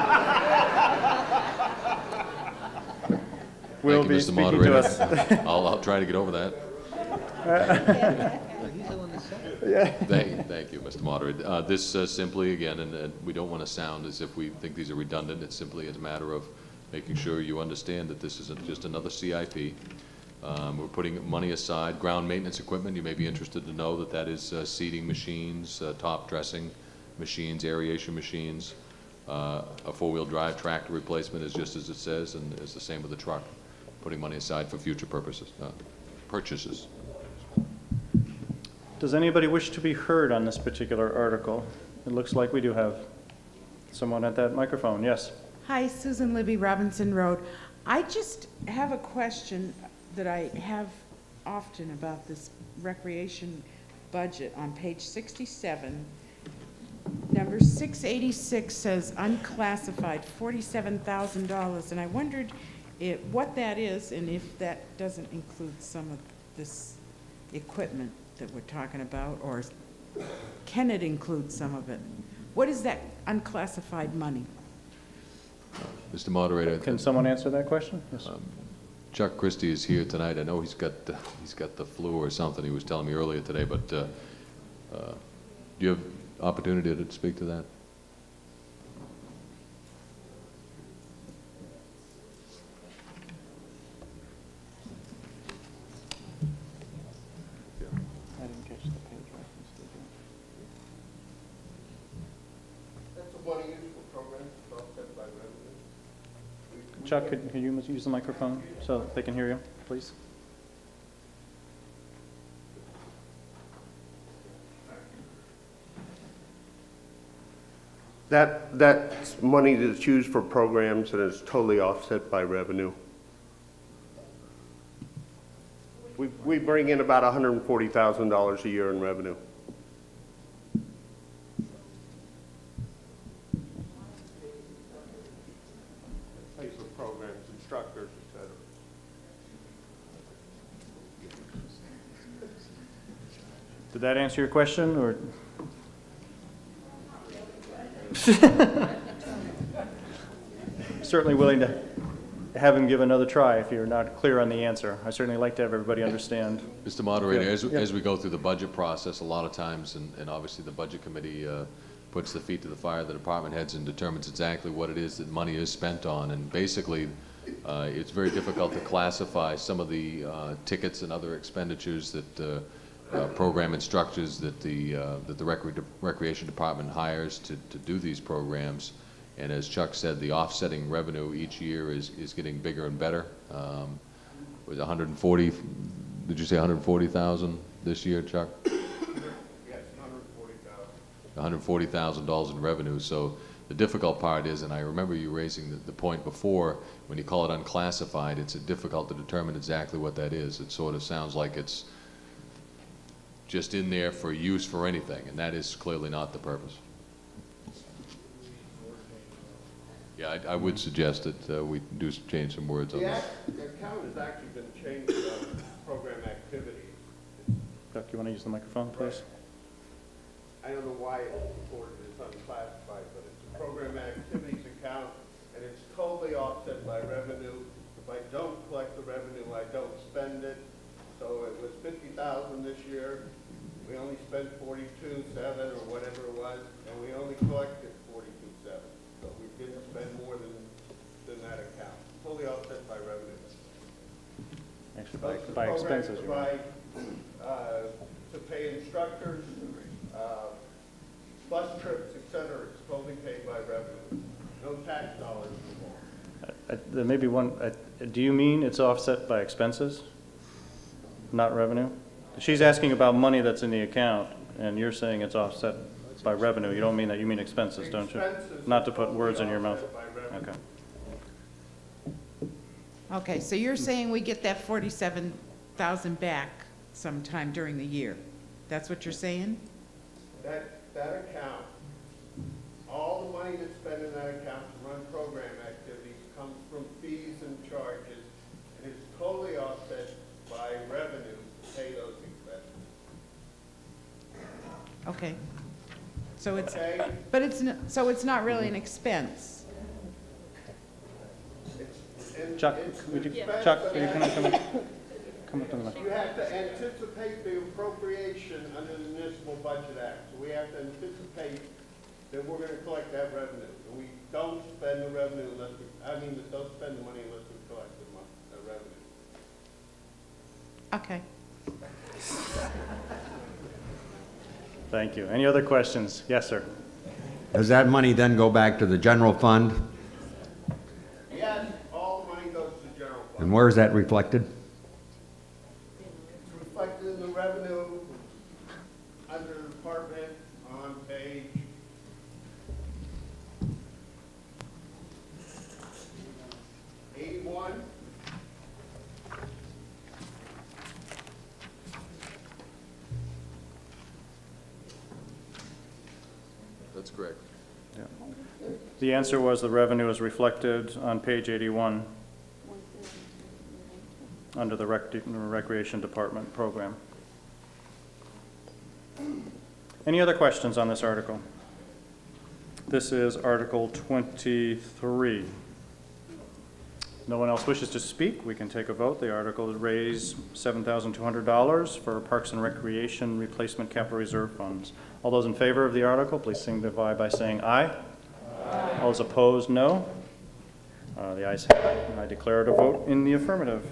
Will Thank you, be Mr. speaking Moderator. to us. I'll try to get over that. Thank you, Mr. Moderator. This simply, again, and we don't want to sound as if we think these are redundant, it's simply a matter of making sure you understand that this isn't just another CIP. We're putting money aside. Ground maintenance equipment, you may be interested to know that that is seeding machines, top dressing machines, aeration machines. A four-wheel drive tractor replacement is just as it says, and it's the same with the truck. Putting money aside for future purposes, purchases. Does anybody wish to be heard on this particular article? It looks like we do have someone at that microphone. Yes. Hi, Susan Libby, Robinson Road. I just have a question that I have often about this recreation budget on page 67. Number 686 says unclassified, $47,000, and I wondered what that is and if that doesn't include some of this equipment that we're talking about, or can it include some of it? What is that unclassified money? Mr. Moderator. Can someone answer that question? Yes. Chuck Christie is here tonight. I know he's got the flu or something. He was telling me earlier today, but do you have opportunity to speak to that? I didn't catch the page reference. That's the money used for programs offset by revenue. Chuck, could you use the microphone so they can hear you, please? That's money that's used for programs and is totally offset by revenue. We bring in about $140,000 a year in revenue. Pays for programs, instructors, et cetera. Did that answer your question, or? Certainly willing to have him give another try if you're not clear on the answer. I certainly like to have everybody understand. Mr. Moderator, Yeah. as we go through the budget process, a lot of times, and obviously the Budget Committee puts the feet to the fire, the department heads, and determines exactly what it is that money is spent on. And basically, it's very difficult to classify some of the tickets and other expenditures that program instructors that the Recreation Department hires to do these programs. And as Chuck said, the offsetting revenue each year is getting bigger and better. Was 140, did you say 140,000 this year, Chuck? Yes, $140,000. $140,000 in revenue. So the difficult part is, and I remember you raising the point before, when you call it unclassified, it's difficult to determine exactly what that is. It sort of sounds like it's just in there for use for anything, and that is clearly not the purpose. Yeah, I would suggest that we do change some words on that. The account has actually been changed to program activities. Chuck, you want to use the microphone, please? I don't know why it's reported as unclassified, but it's a program activities account, and it's totally offset by revenue. If I don't collect the revenue, I don't spend it. So it was $50,000 this year. We only spent $42,700 or whatever it was, and we only collected $42,700. So we didn't spend more than that account. Fully offset by revenue. Actually, by expenses. To provide, to pay instructors, bus trips, et cetera, it's totally paid by revenue. No tax dollars involved. There may be one, do you mean it's offset by expenses? Not revenue? She's asking about money that's in the account, and you're saying it's offset by revenue. You don't mean that, you mean expenses, don't you? Expenses Not to put words in your mouth. offset by revenue. Okay. Okay, so you're saying we get that 47,000 back sometime during the year? That's what you're saying? That account, all the money that's spent in that account to run program activities comes from fees and charges, and is totally offset by revenue to pay those expenses. Okay. So it's, Okay. but so it's not really an expense? Chuck, would you, Chuck, would you come up to the mic? You have to anticipate the appropriation under the Municipal Budget Act. So we have to anticipate that we're going to collect that revenue. And we don't spend the revenue unless we, don't spend the money unless we collect the revenue. Okay. Thank you. Any other questions? Yes, sir. Does that money then go back to the general fund? Yes, all the money goes to the general fund. And where is that reflected? It's reflected in the revenue under the department on page 81. That's correct. Yeah. The answer was the revenue is reflected on page 81 under the Recreation Department program. Any other questions on this article? This is Article 23. No one else wishes to speak, we can take a vote. The article is raise $7,200 for Parks and Recreation Replacement Capital Reserve Funds. All those in favor of the article, please signify by saying aye. Aye. All those opposed, no. The ayes have it, and I declare it a vote in the affirmative.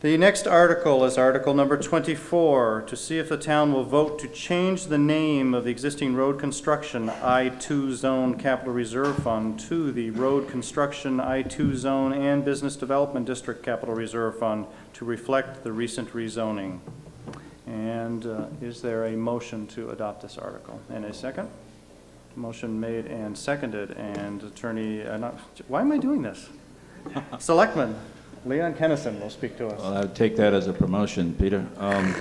The next article is Article number 24, to see if the town will vote to change the name of the existing road construction I-2 Zone Capital Reserve Fund to the Road Construction I-2 Zone and Business Development District Capital Reserve Fund to reflect the recent rezoning. And is there a motion to adopt this article? And a second? Motion made and seconded, and Attorney, why am I doing this? Selectman Leon Kennison will speak to us. Well, I would take that as a promotion, Peter. I'm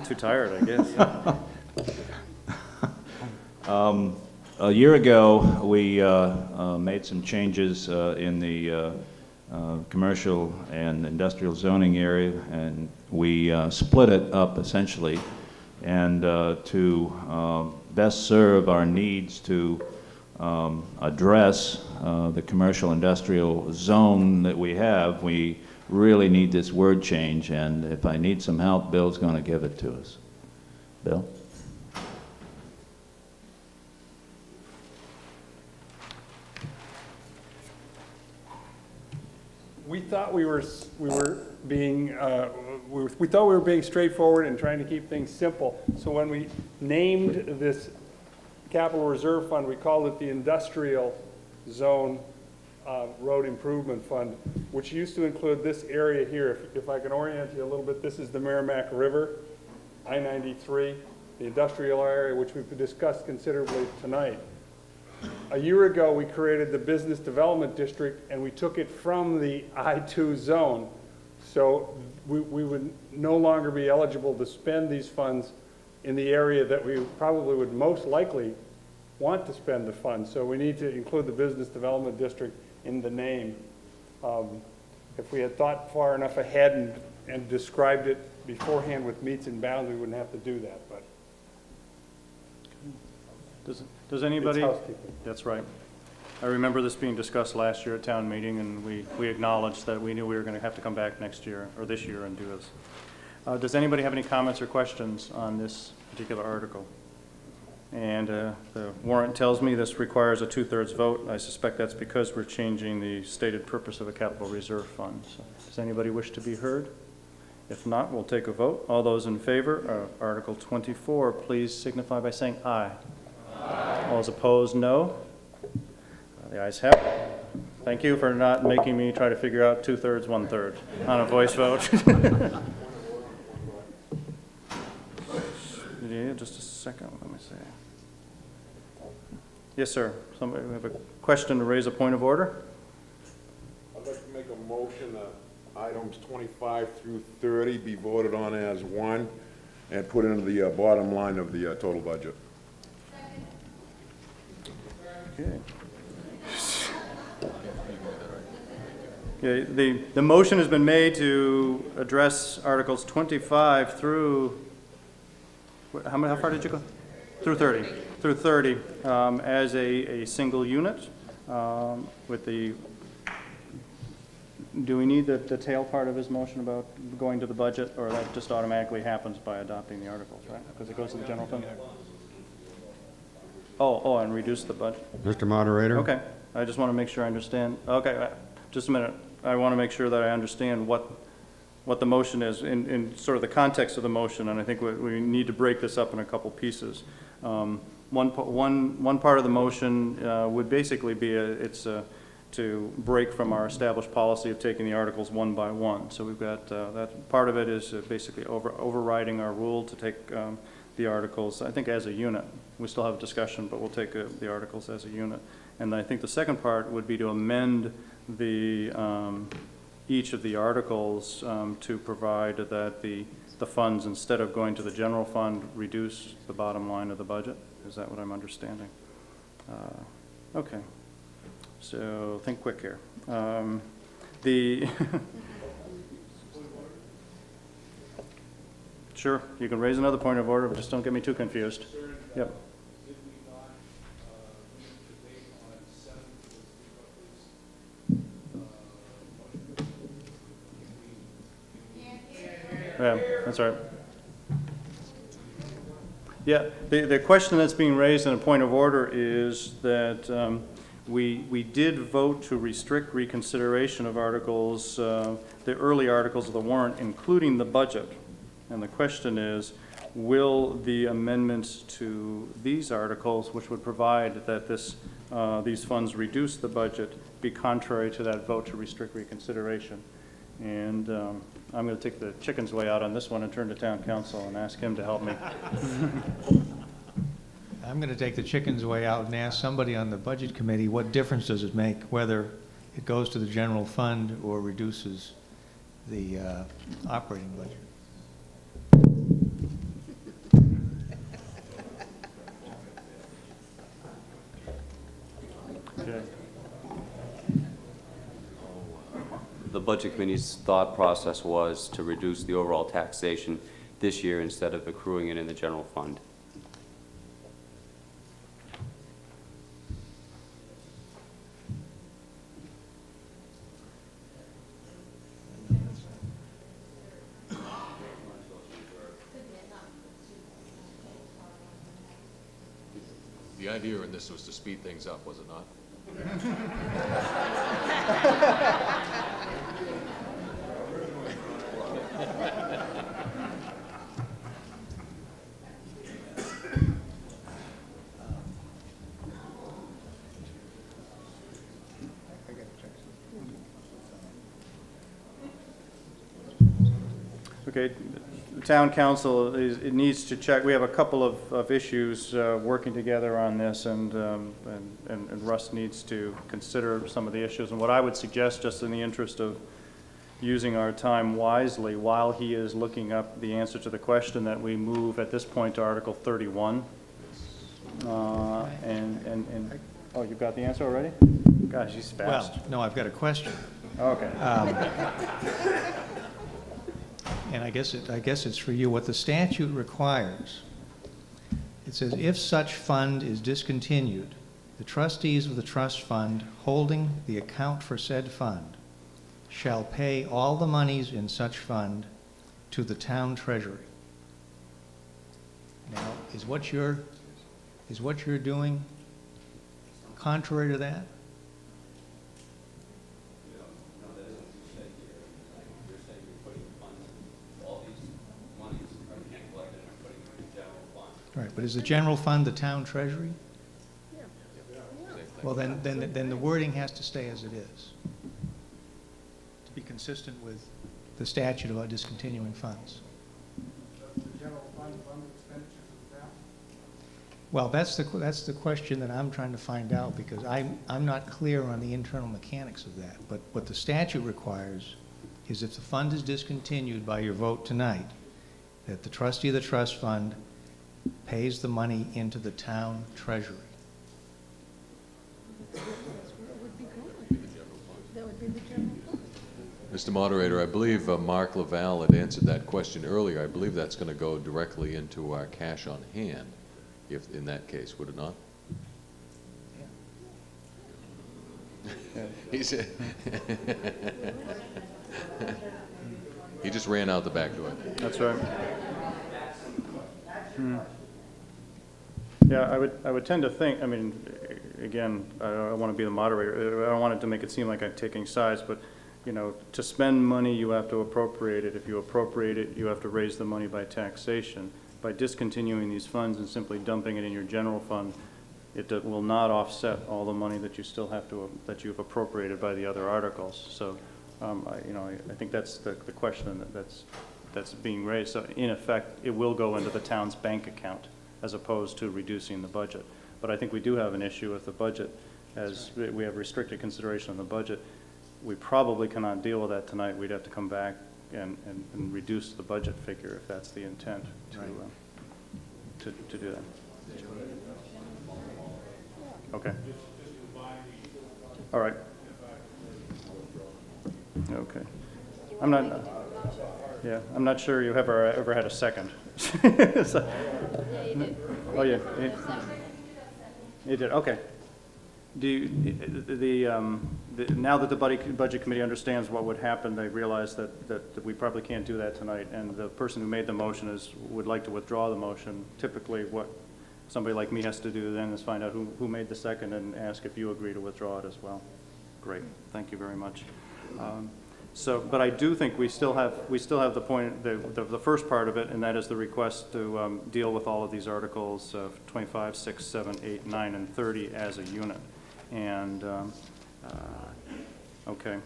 too tired, I guess. A year ago, we made some changes in the commercial and industrial zoning area, and we split it up essentially, and to best serve our needs to address the commercial industrial zone that we have, we really need this word change, and if I need some help, Bill's going to give it to us. Bill? We thought we were being we thought we were being straightforward and trying to keep things simple. So when we named this capital reserve fund, we called it the Industrial Zone Road Improvement Fund, which used to include this area here. If I can orient you a little bit, this is the Merrimack River, I-93, the industrial area, which we've discussed considerably tonight. A year ago, we created the Business Development District, and we took it from the I-2 zone. So we would no longer be eligible to spend these funds in the area that we probably would most likely want to spend the funds. So we need to include the Business Development District in the name. If we had thought far enough ahead and described it beforehand with meets and bounds, we wouldn't have to do that. But Does anybody? It's housekeeping. That's right. I remember this being discussed last year at town meeting, and we acknowledged that we knew we were going to have to come back next year, or this year, and do this. Does anybody have any comments or questions on this particular article? And the warrant tells me this requires a 2/3 vote. I suspect that's because we're changing the stated purpose of a capital reserve fund. So, does anybody wish to be heard? If not, we'll take a vote. All those in favor of Article 24, please signify by saying aye. Aye. All those opposed, no. The ayes have it. Thank you for not making me try to figure out 2/3, 1/3 on a voice vote. Yeah, just a second, let me see. Yes, sir. Somebody have a question to raise a point of order? I'd like to make a motion that items 25 through 30 be voted on as one and put into the bottom line of the total budget. Okay. Okay, the motion has been made to address Articles 25 through, how far did you go? Through 30. Through 30 as a single unit with the, do we need the tail part of his motion about going to the budget, or that just automatically happens by adopting the articles, right? Because it goes to the general fund? Oh, and reduce the budget. Mr. Moderator? Okay, I just want to make sure I understand. Okay, just a minute. I want to make sure that I understand what the motion is in sort of the context of the motion, and I think we need to break this up in a couple pieces. One part of the motion would basically be to break from our established policy of taking the articles one by one. So we've got that part of it is basically overriding our rule to take the articles, I think, as a unit. We still have a discussion, but we'll take the articles as a unit. And I think the second part would be to amend each of the articles to provide that the funds, instead of going to the general fund, reduce the bottom line of the budget. Is that what I'm understanding? Okay. So think quick here. Sure, you can raise another point of order, but just don't get me too confused. Yep. Yeah, that's right. Yeah, the question that's being raised in a point of order is that we did vote to restrict reconsideration of articles, the early articles of the warrant, including the budget. And the question is, will the amendments to these articles, which would provide that these funds reduce the budget, be contrary to that vote to restrict reconsideration? And I'm going to take the chicken's way out on this one and turn to town council and ask him to help me. I'm going to take the chicken's way out and ask somebody on the budget committee, what difference does it make whether it goes to the general fund or reduces the operating budget? Okay. The Budget Committee's thought process was to reduce the overall taxation this year instead of accruing it in the general fund. The idea in this was to speed things up, was it not? Okay, the town council it needs to check. We have a couple of issues working together on this, and Russ needs to consider some of the issues. And what I would suggest, just in the interest of using our time wisely, while he is looking up the answer to the question, that we move at this point to Article 31. Oh, you've got the answer already? Gosh, he's fast. Well, no, I've got a question. Okay. And I guess it's for you. What the statute requires, it says, if such fund is discontinued, the trustees of the trust fund holding the account for said fund shall pay all the monies in such fund to the town treasury. Now, is what you're doing contrary to that? Right, but is the general fund the town treasury? Well, then the wording has to stay as it is, to be consistent with the statute about discontinuing funds. Well, that's the question that I'm trying to find out, because I'm not clear on the internal mechanics of that. But what the statute requires is if the fund is discontinued by your vote tonight, that the trustee of the trust fund pays the money into the town treasury. Mr. Moderator, I believe Mark Laval had answered that question earlier. I believe that's going to go directly into our cash on hand, if in that case, would it not? He said, he just ran out the back door. That's right. Yeah, I would tend to think, I mean, again, I don't want to be the moderator. I don't want it to make it seem like I'm taking sides, but, you know, to spend money, you have to appropriate it. If you appropriate it, you have to raise the money by taxation. By discontinuing these funds and simply dumping it in your general fund, it will not offset all the money that you still have to, that you've appropriated by the other articles. So, I think that's the question that's being raised. So in effect, it will go into the town's bank account as opposed to reducing the budget. But I think we do have an issue with the budget, as we have restricted consideration on the budget. We probably cannot deal with that tonight. We'd have to come back and reduce the budget figure if that's the intent to do that. Okay. All right. Okay. I'm not sure you ever had a second. So, oh yeah. You did. Okay. Do you, now that the budget committee understands what would happen, they realize that we probably can't do that tonight, and the person who made the motion would like to withdraw the motion. Typically, what somebody like me has to do then is find out who made the second and ask if you agree to withdraw it as well. Great. Thank you very much. But I do think we still have the point, the first part of it, and that is the request to deal with all of these articles 25, 6, 7, 8, 9, and 30 as a unit. And okay,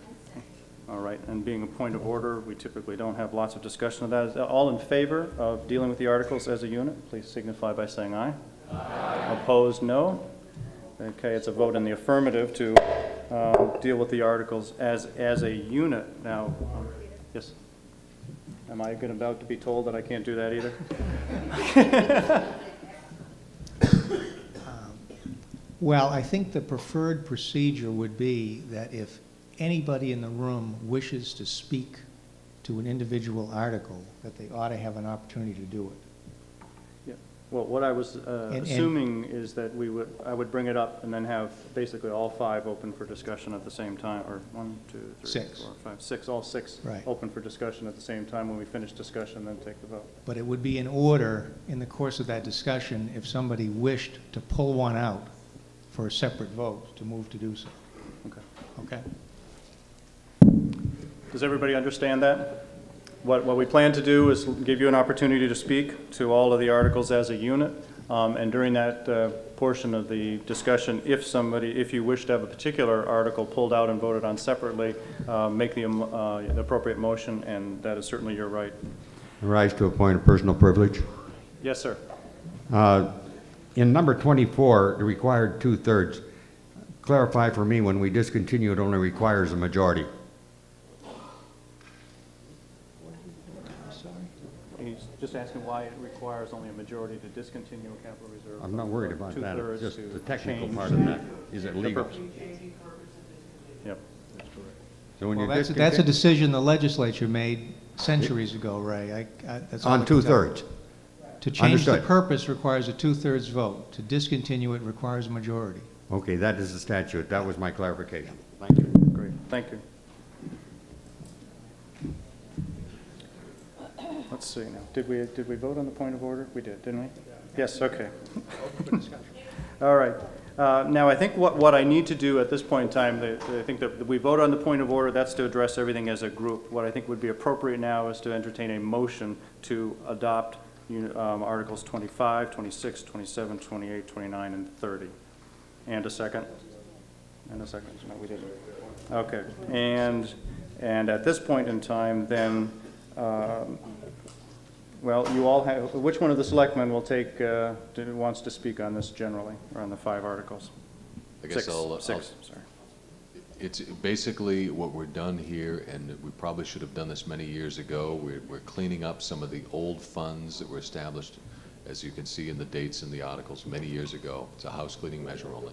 all right. And being a point of order, we typically don't have lots of discussion of that. All in favor of dealing with the articles as a unit, please signify by saying aye. Aye. Opposed, no. Okay, it's a vote in the affirmative to deal with the articles as a unit. Now, yes? Am I about to be told that I can't do that either? Well, I think the preferred procedure would be that if anybody in the room wishes to speak to an individual article, that they ought to have an opportunity to do it. Yeah. Well, what I was assuming is that I would bring it up and then have basically all 5 open for discussion at the same time, or 1, 2, 3, 6. 4, 5, 6, all 6 right. Open for discussion at the same time. When we finish discussion, then take the vote. But it would be in order in the course of that discussion if somebody wished to pull one out for a separate vote, to move to do so. Okay. Okay. Does everybody understand that? What we plan to do is give you an opportunity to speak to all of the articles as a unit, and during that portion of the discussion, if you wish to have a particular article pulled out and voted on separately, make the appropriate motion, and that is certainly your right. Rise to a point of personal privilege. Yes, sir. In number 24, the required 2/3. Clarify for me, when we discontinue, it only requires a majority. He's just asking why it requires only a majority to discontinue a capital reserve. I'm not worried about that. It's just the technical part change of that. Is it legal? Yep. So when Well, you that's a decision the legislature made centuries ago, Ray. That's all On I can tell you. 2/3. To change the Understood. purpose requires a 2/3 vote. To discontinue it requires a majority. Okay, that is the statute. That was my clarification. Thank you. Great, thank you. Let's see now. Did we vote on the point of order? We did, didn't we? Yes, okay. All right. Now, I think what I need to do at this point in time, I think that we vote on the point of order. That's to address everything as a group. What I think would be appropriate now is to entertain a motion to adopt Articles 25, 26, 27, 28, 29, and 30. And a second? And a second? No, we didn't. Okay. And at this point in time, then, well, you all have, which one of the selectmen will take, wants to speak on this generally, or on the 5 articles? I guess I'll Sorry. It's basically what we're done here, and we probably should have done this many years ago. We're cleaning up some of the old funds that were established, as you can see in the dates in the articles, many years ago. It's a house cleaning measure only.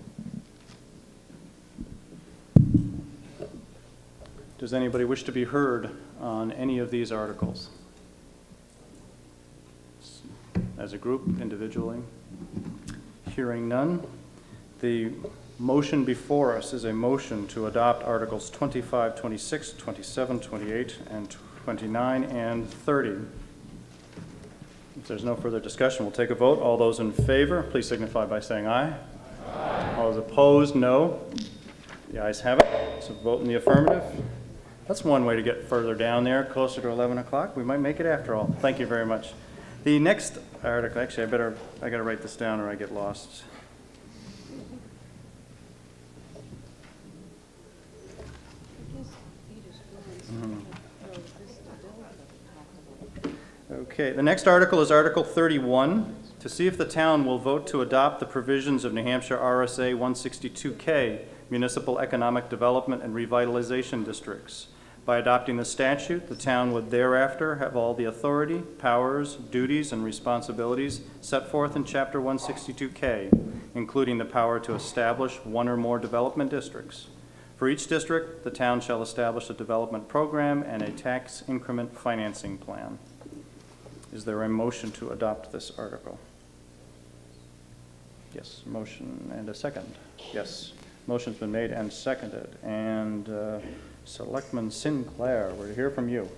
Does anybody wish to be heard on any of these articles? As a group, individually? Hearing none. The motion before us is a motion to adopt Articles 25, 26, 27, 28, and 29, and 30. If there's no further discussion, we'll take a vote. All those in favor, please signify by saying aye. Aye. All those opposed, no. The ayes have it. So vote in the affirmative. That's one way to get further down there, closer to 11 o'clock. We might make it after all. Thank you very much. The next article, actually, I gotta write this down or I get lost. Okay, the next article is Article 31, to see if the town will vote to adopt the provisions of New Hampshire RSA 162K, Municipal Economic Development and Revitalization Districts. By adopting the statute, the town would thereafter have all the authority, powers, duties, and responsibilities set forth in Chapter 162K, including the power to establish one or more development districts. For each district, the town shall establish a development program and a tax increment financing plan. Is there a motion to adopt this article? Yes, motion and a second. Yes, motion's been made and seconded. And Selectman Sinclair, we're to hear from you.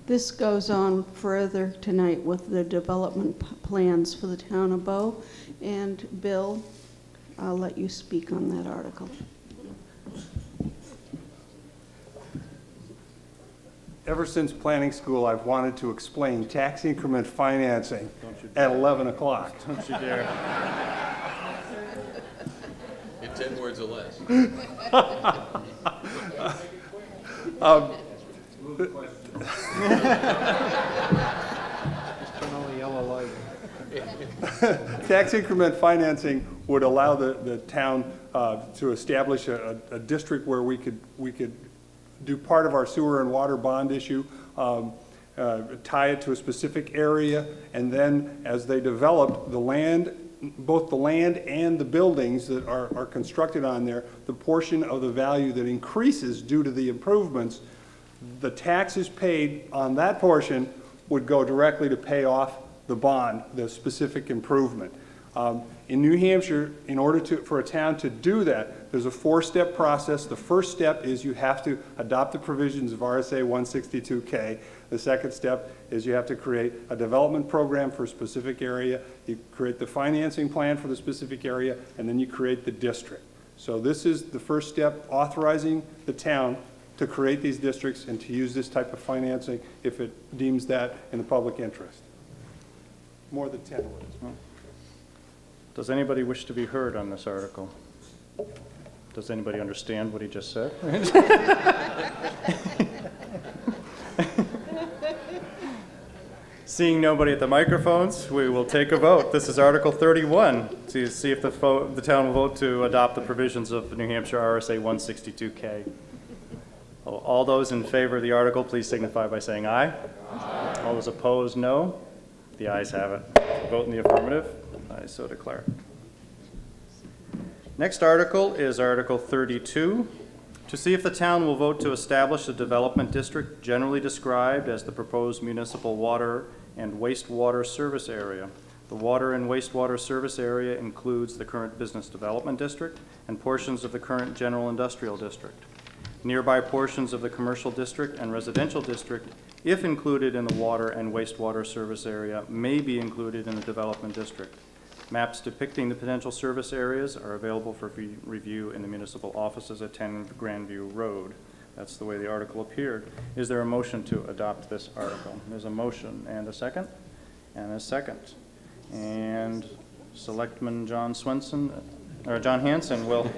This goes on further tonight with the development plans for the town of Bow. And Bill, I'll let you speak on that article. Ever since planning school, I've wanted to explain tax increment financing at 11 o'clock. Don't you dare. In 10 words or less. Tax increment financing would allow the town to establish a district where we could do part of our sewer and water bond issue, tie it to a specific area, and then as they develop the land, both the land and the buildings that are constructed on there, the portion of the value that increases due to the improvements, the taxes paid on that portion would go directly to pay off the bond, the specific improvement. In New Hampshire, in order for a town to do that, there's a 4-step process. The first step is you have to adopt the provisions of RSA 162K. The second step is you have to create a development program for a specific area. You create the financing plan for the specific area, and then you create the district. So this is the first step, authorizing the town to create these districts and to use this type of financing if it deems that in the public interest. More than 10 words. Does anybody wish to be heard on this article? Does anybody understand what he just said? Seeing nobody at the microphones, we will take a vote. This is Article 31, to see if the town will vote to adopt the provisions of New Hampshire RSA 162K. All those in favor of the article, please signify by saying aye. Aye. All those opposed, no. The ayes have it. Vote in the affirmative. I so declare. Next article is Article 32, to see if the town will vote to establish a development district generally described as the proposed municipal water and wastewater service area. The water and wastewater service area includes the current business development district and portions of the current general industrial district. Nearby portions of the commercial district and residential district, if included in the water and wastewater service area, may be included in the development district. Maps depicting the potential service areas are available for review in the municipal offices at 10 Grandview Road. That's the way the article appeared. Is there a motion to adopt this article? There's a motion and a second, and a second. And Selectman John Swenson or John Hanson will.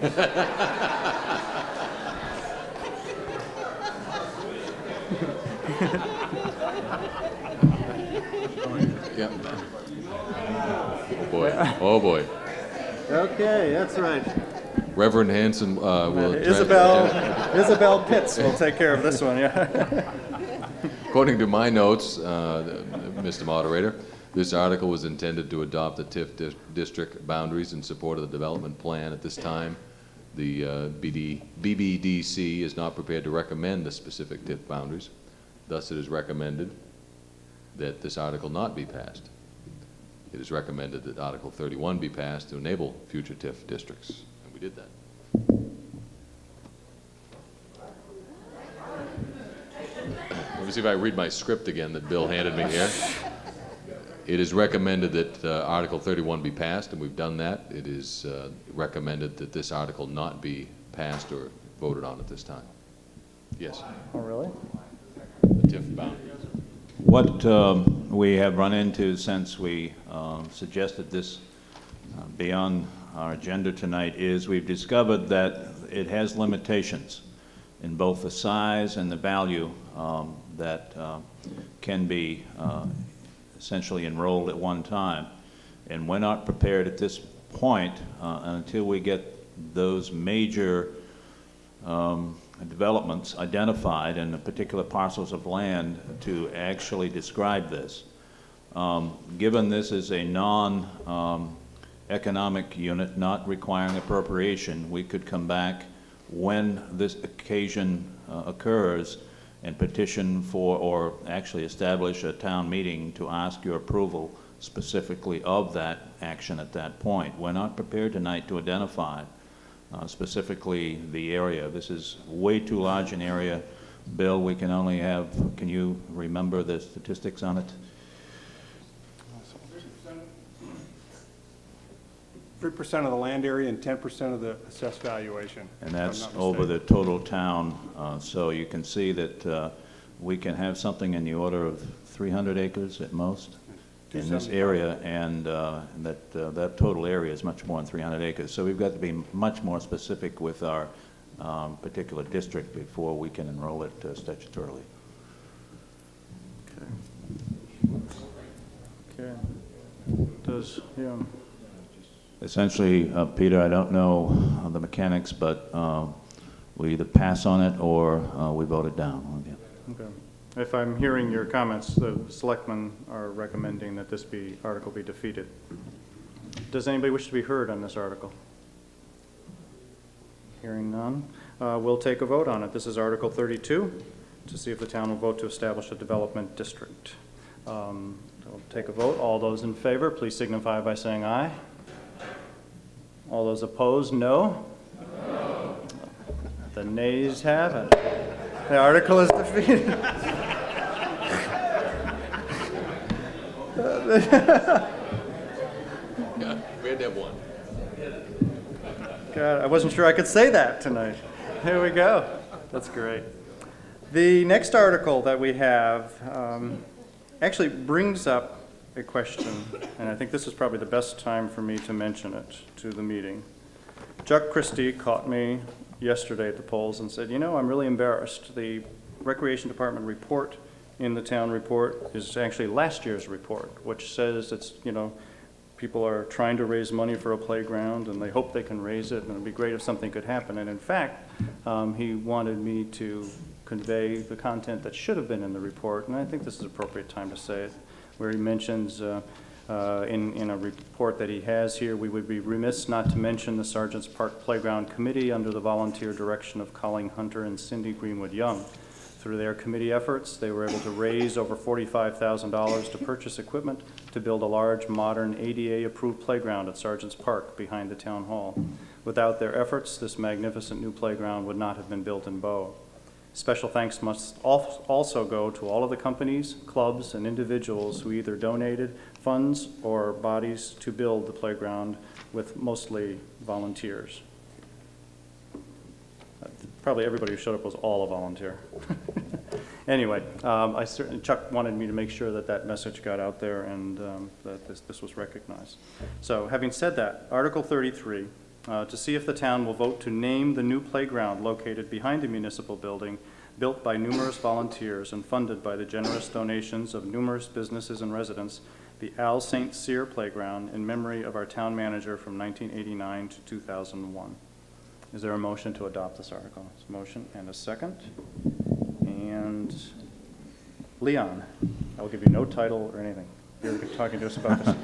Yeah. Oh, boy. Oh, boy. Okay, that's right. Reverend Hanson will... Isabel Pitts will take care of this one, yeah. According to my notes, Mr. Moderator, this article was intended to adopt the TIF district boundaries in support of the development plan. At this time, the BBDC is not prepared to recommend the specific TIF boundaries. Thus, it is recommended that this article not be passed. It is recommended that Article 31 be passed to enable future TIF districts, and we did that. Let me see if I read my script again that Bill handed me here. It is recommended that Article 31 be passed, and we've done that. It is recommended that this article not be passed or voted on at this time. Yes? Oh, really? The TIF boundaries. What we have run into since we suggested this be on our agenda tonight is we've discovered that it has limitations in both the size and the value that can be essentially enrolled at one time. And we're not prepared at this point until we get those major developments identified in the particular parcels of land to actually describe this. Given this is a non-economic unit not requiring appropriation, we could come back when this occasion occurs and petition for, or actually establish a town meeting to ask your approval specifically of that action at that point. We're not prepared tonight to identify specifically the area. This is way too large an area. Bill, we can only have, can you remember the statistics on it? 3% of the land area and 10% of the assessed valuation. And that's over the total town. So you can see that we can have something in the order of 300 acres at most in this area, and that total area is much more than 300 acres. So we've got to be much more specific with our particular district before we can enroll it statutorily. Okay. Does, yeah. Essentially, Peter, I don't know the mechanics, but we either pass on it or we vote it down. Okay. If I'm hearing your comments, the selectmen are recommending that this article be defeated. Does anybody wish to be heard on this article? Hearing none, we'll take a vote on it. This is Article 32, to see if the town will vote to establish a development district. We'll take a vote. All those in favor, please signify by saying aye. All those opposed, no. No. The nays have it. The article is defeated. Yeah, we had to have one. God, I wasn't sure I could say that tonight. Here we go. That's great. The next article that we have actually brings up a question, and I think this is probably the best time for me to mention it to the meeting. Chuck Christie caught me yesterday at the polls and said, you know, I'm really embarrassed. The Recreation Department report in the town report is actually last year's report, which says it's, you know, people are trying to raise money for a playground and they hope they can raise it, and it'd be great if something could happen. And in fact, he wanted me to convey the content that should have been in the report, and I think this is an appropriate time to say it, where he mentions in a report that he has here, we would be remiss not to mention the Sergeants Park Playground Committee under the volunteer direction of Colleen Hunter and Cindy Greenwood Young. Through their committee efforts, they were able to raise over $45,000 to purchase equipment to build a large, modern, ADA-approved playground at Sergeants Park behind the town hall. Without their efforts, this magnificent new playground would not have been built in Bow. Special thanks must also go to all of the companies, clubs, and individuals who either donated funds or bodies to build the playground, with mostly volunteers. Probably everybody who showed up was all a volunteer. Anyway, Chuck wanted me to make sure that that message got out there and that this was recognized. So having said that, Article 33 to see if the town will vote to name the new playground located behind the municipal building, built by numerous volunteers and funded by the generous donations of numerous businesses and residents, the Al St. Cyr Playground in memory of our town manager from 1989 to 2001. Is there a motion to adopt this article? There's a motion and a second. And Leon, I will give you no title or anything. You're talking to us about this.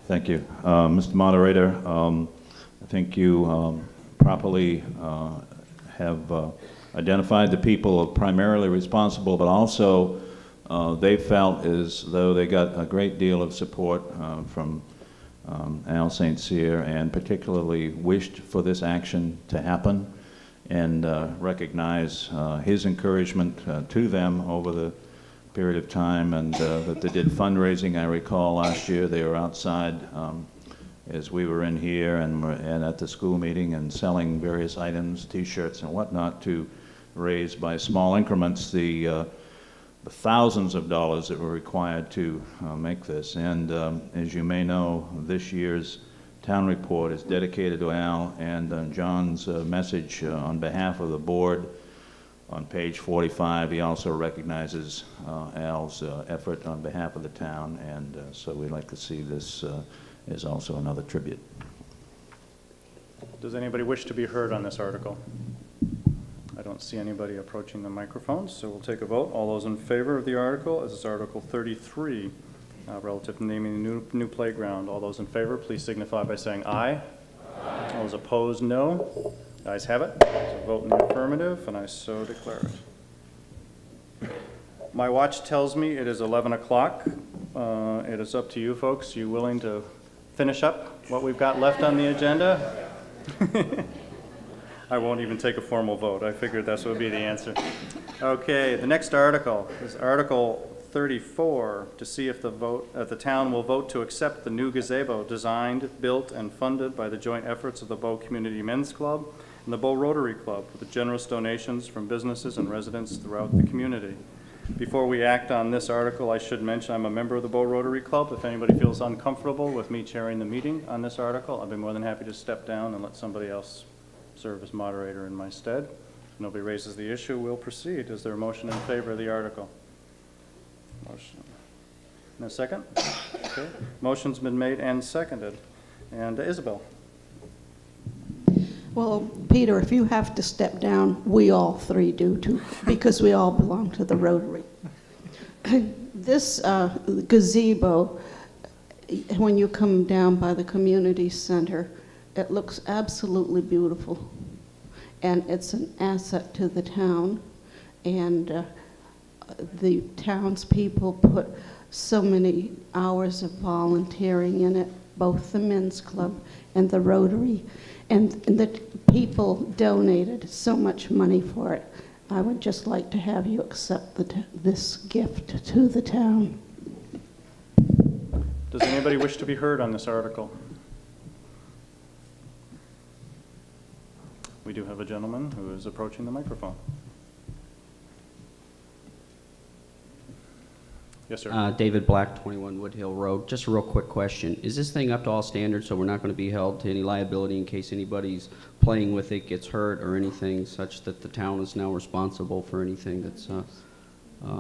Thank you. Mr. Moderator, I think you properly have identified the people primarily responsible, but also they felt as though they got a great deal of support from Al St. Cyr, and particularly wished for this action to happen, and recognize his encouragement to them over the period of time, and that they did fundraising. I recall last year they were outside as we were in here and at the school meeting and selling various items, T-shirts and whatnot, to raise by small increments the thousands of dollars that were required to make this. And as you may know, this year's town report is dedicated to Al, and John's message on behalf of the board on page 45, he also recognizes Al's effort on behalf of the town, and so we'd like to see this as also another tribute. Does anybody wish to be heard on this article? I don't see anybody approaching the microphone, so we'll take a vote. All those in favor of the article, as it's Article 33, relative to naming the new playground. All those in favor, please signify by saying aye. Aye. All those opposed, no. The ayes have it. So vote in the affirmative, and I so declare it. My watch tells me it is 11 o'clock. It is up to you folks. You willing to finish up what we've got left on the agenda? I won't even take a formal vote. I figured that's what would be the answer. Okay, the next article is Article 34, to see if the town will vote to accept the new gazebo designed, built, and funded by the joint efforts of the Bow Community Men's Club and the Bow Rotary Club, with the generous donations from businesses and residents throughout the community. Before we act on this article, I should mention I'm a member of the Bow Rotary Club. If anybody feels uncomfortable with me chairing the meeting on this article, I'd be more than happy to step down and let somebody else serve as moderator in my stead. If nobody raises the issue, we'll proceed. Is there a motion in favor of the article? Motion. And a second? Okay. Motion's been made and seconded. And Isabel. Well, Peter, if you have to step down, we all three do too, because we all belong to the Rotary. This gazebo, when you come down by the community center, it looks absolutely beautiful. And it's an asset to the town. And the townspeople put so many hours of volunteering in it, both the men's club and the Rotary, and the people donated so much money for it. I would just like to have you accept this gift to the town. Does anybody wish to be heard on this article? We do have a gentleman who is approaching the microphone. Yes, sir. David Black, 21 Woodhill Road. Just a real quick question. Is this thing up to all standards, so we're not going to be held to any liability in case anybody's playing with it, gets hurt, or anything such that the town is now responsible for anything that's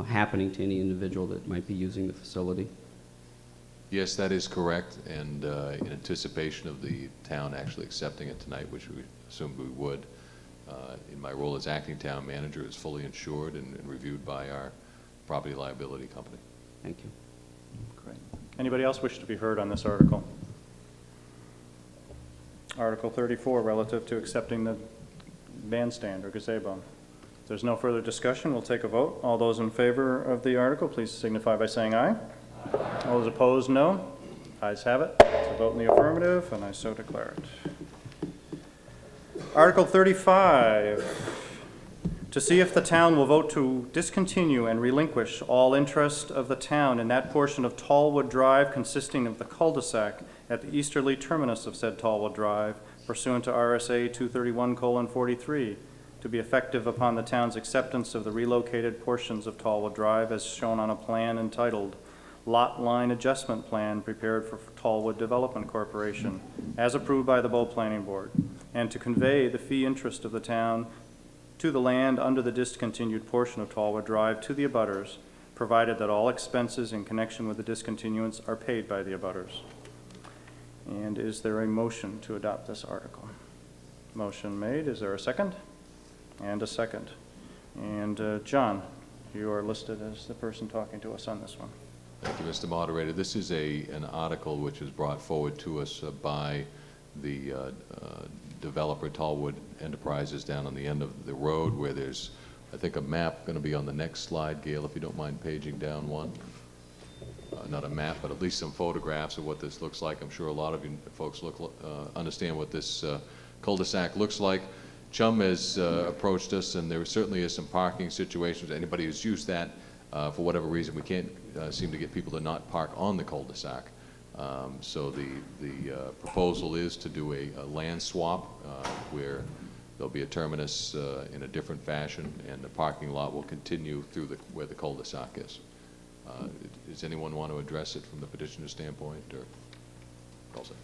happening to any individual that might be using the facility? Yes, that is correct, and in anticipation of the town actually accepting it tonight, which we assumed we would, in my role as acting town manager, is fully insured and reviewed by our property liability company. Thank you. Great. Anybody else wish to be heard on this article? Article 34, relative to accepting the bandstand or gazebo. If there's no further discussion, we'll take a vote. All those in favor of the article, please signify by saying aye. Aye. All those opposed, no. Ayes have it. It's a vote in the affirmative, and I so declare it. Article 35, to see if the town will vote to discontinue and relinquish all interest of the town in that portion of Tallwood Drive consisting of the cul-de-sac at the easterly terminus of said Tallwood Drive pursuant to RSA 231:43, to be effective upon the town's acceptance of the relocated portions of Tallwood Drive as shown on a plan entitled lot line adjustment plan prepared for Tallwood Development Corporation, as approved by the Bow Planning Board, and to convey the fee interest of the town to the land under the discontinued portion of Tallwood Drive to the abutters, provided that all expenses in connection with the discontinuance are paid by the abutters. And is there a motion to adopt this article? Motion made. Is there a second? And a second. And John, you are listed as the person talking to us on this one. Thank you, Mr. Moderator. This is an article which was brought forward to us by the developer Tallwood Enterprises down on the end of the road, where there's, I think, a map going to be on the next slide, Gail, if you don't mind paging down one. Not a map, but at least some photographs of what this looks like. I'm sure a lot of you folks understand what this cul-de-sac looks like. Chum has approached us, and there certainly is some parking situations. Anybody who's used that, for whatever reason, we can't seem to get people to not park on the cul-de-sac. So the proposal is to do a land swap where there'll be a terminus in a different fashion, and the parking lot will continue through where the cul-de-sac is. Does anyone want to address it from the petitioner's standpoint, or calls it?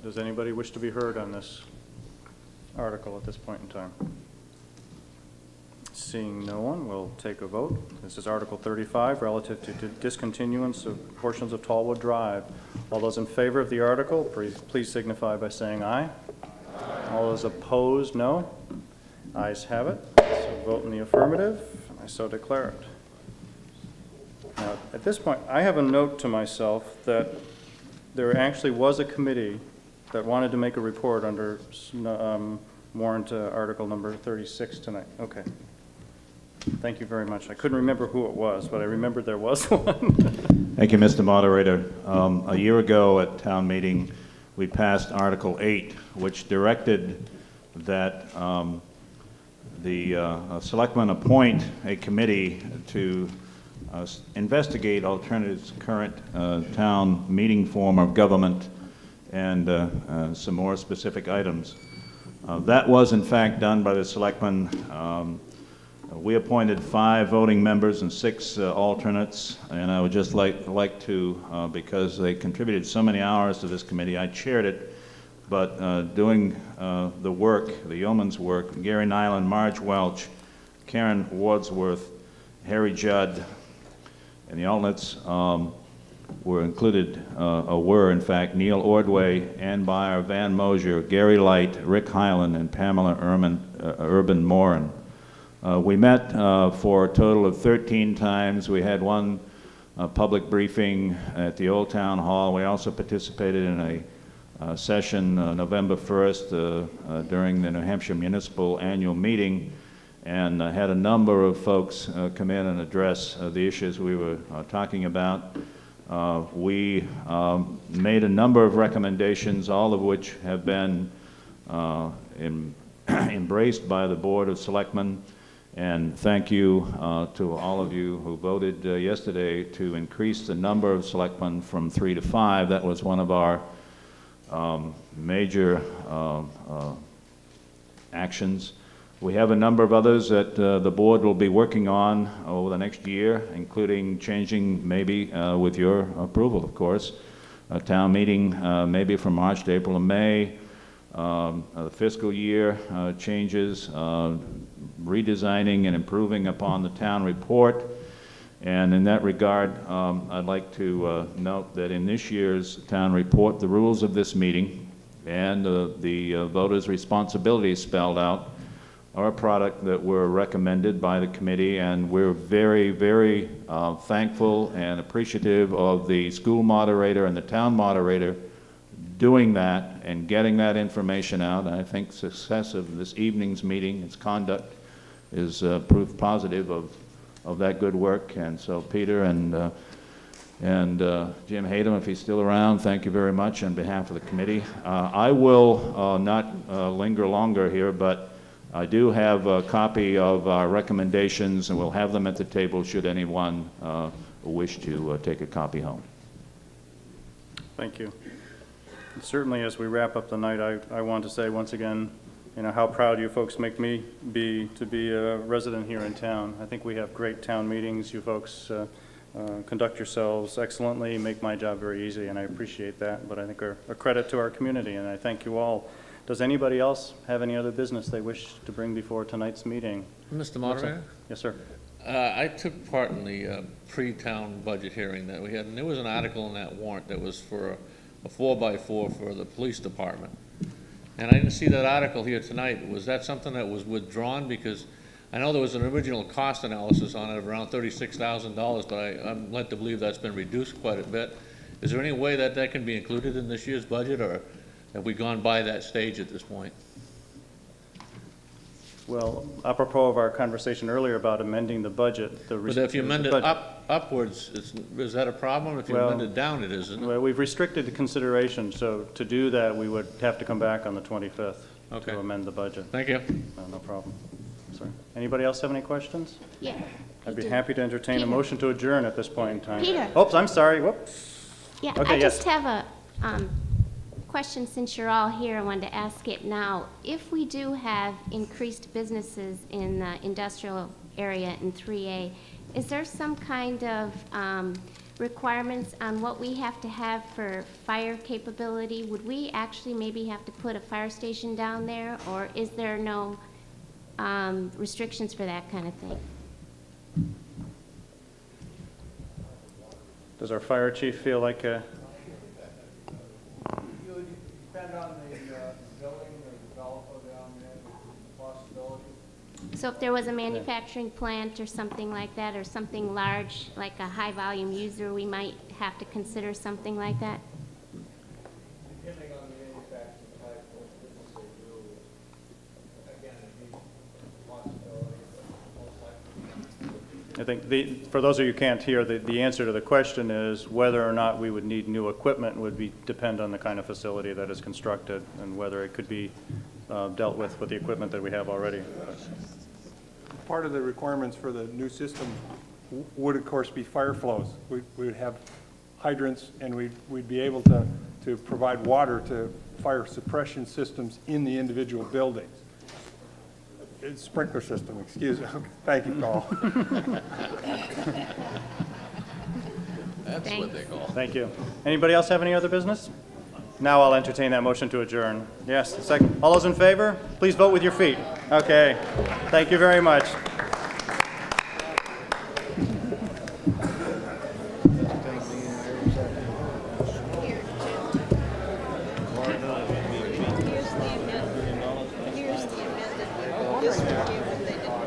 Does anybody wish to be heard on this article at this point in time? Seeing no one, we'll take a vote. This is Article 35, relative to discontinuance of portions of Tallwood Drive. All those in favor of the article, please signify by saying aye. All those opposed, no. Ayes have it. So vote in the affirmative, and I so declare it. Now, at this point, I have a note to myself that there actually was a committee that wanted to make a report under warrant article number 36 tonight. Okay. Thank you very much. I couldn't remember who it was, but I remembered there was one. Thank you, Mr. Moderator. A year ago at town meeting, we passed Article 8, which directed that the selectmen appoint a committee to investigate alternatives to current town meeting form of government and some more specific items. That was in fact done by the selectmen. We appointed 5 voting members and 6 alternates, and I would just like to, because they contributed so many hours to this committee, I chaired it, but doing the work, the yeoman's work, Gary Nyland, Marge Welch, Karen Wadsworth, Harry Judd, and the alternates were included, in fact, Neil Ordway, Ann Byer, Van Mosier, Gary Light, Rick Hyland, and Pamela Urban Moran. We met for a total of 13 times. We had one public briefing at the Old Town Hall. We also participated in a session November 1st during the New Hampshire Municipal Annual Meeting, and had a number of folks come in and address the issues we were talking about. We made a number of recommendations, all of which have been embraced by the Board of Selectmen. And thank you to all of you who voted yesterday to increase the number of selectmen from 3 to 5. That was one of our major actions. We have a number of others that the board will be working on over the next year, including changing, maybe with your approval, of course, a town meeting maybe from March to April and May, the fiscal year changes, redesigning and improving upon the town report. And in that regard, I'd like to note that in this year's town report, the rules of this meeting and the voters' responsibilities spelled out are a product that were recommended by the committee, and we're very, very thankful and appreciative of the school moderator and the town moderator doing that and getting that information out. And I think success of this evening's meeting, its conduct, is proof positive of that good work. And so Peter and Jim Hayden, if he's still around, thank you very much on behalf of the committee. I will not linger longer here, but I do have a copy of our recommendations, and we'll have them at the table should anyone wish to take a copy home. Thank you. And certainly, as we wrap up the night, I want to say once again, you know, how proud you folks make me be to be a resident here in town. I think we have great town meetings. You folks conduct yourselves excellently, make my job very easy, and I appreciate that, but I think are a credit to our community, and I thank you all. Does anybody else have any other business they wish to bring before tonight's meeting? Mr. Moderator? Yes, sir. I took part in the pre-town budget hearing that we had, and there was an article in that warrant that was for a 4x4 for the police department. And I didn't see that article here tonight. Was that something that was withdrawn? Because I know there was an original cost analysis on it of around $36,000, but I'm led to believe that's been reduced quite a bit. Is there any way that that can be included in this year's budget, or have we gone by that stage at this point? Well, apropos of our conversation earlier about amending the budget, But if you amend it upwards, is that a problem? If you Well, amend it down, it isn't. Well, we've restricted the consideration, so to do that, we would have to come back on the 25th Okay. to amend the budget. Thank you. No problem. Sorry. Anybody else have any questions? Yeah. I'd be do. happy to entertain a Peter. motion to adjourn at this point in time. Peter. Oops, I'm sorry. Whoops. Yeah, Okay, I yes. just have a question since you're all here. I wanted to ask it now. If we do have increased businesses in the industrial area in 3A, is there some kind of requirements on what we have to have for fire capability? Would we actually maybe have to put a fire station down there, or is there no restrictions for that kind of thing? Does our fire chief feel like It would depend on the building or developer down there, the possibility. So if there was a manufacturing plant or something like that, or something large, like a high-volume user, we might have to consider something like that? Depending on the manufacturing type, what business they do, again, it'd be a possibility, but most likely. I think for those of you who can't hear, the answer to the question is whether or not we would need new equipment would depend on the kind of facility that is constructed and whether it could be dealt with the equipment that we have already. Part of the requirements for the new system would, of course, be fire flows. We would have hydrants, and we'd be able to provide water to fire suppression systems in the individual buildings. It's sprinkler system, excuse me. Thank you, Paul. That's what they call. Thank you. Anybody else have any other business? Now I'll entertain that motion to adjourn. Yes, second. All those in favor, please vote with your feet. Okay. Thank you very much.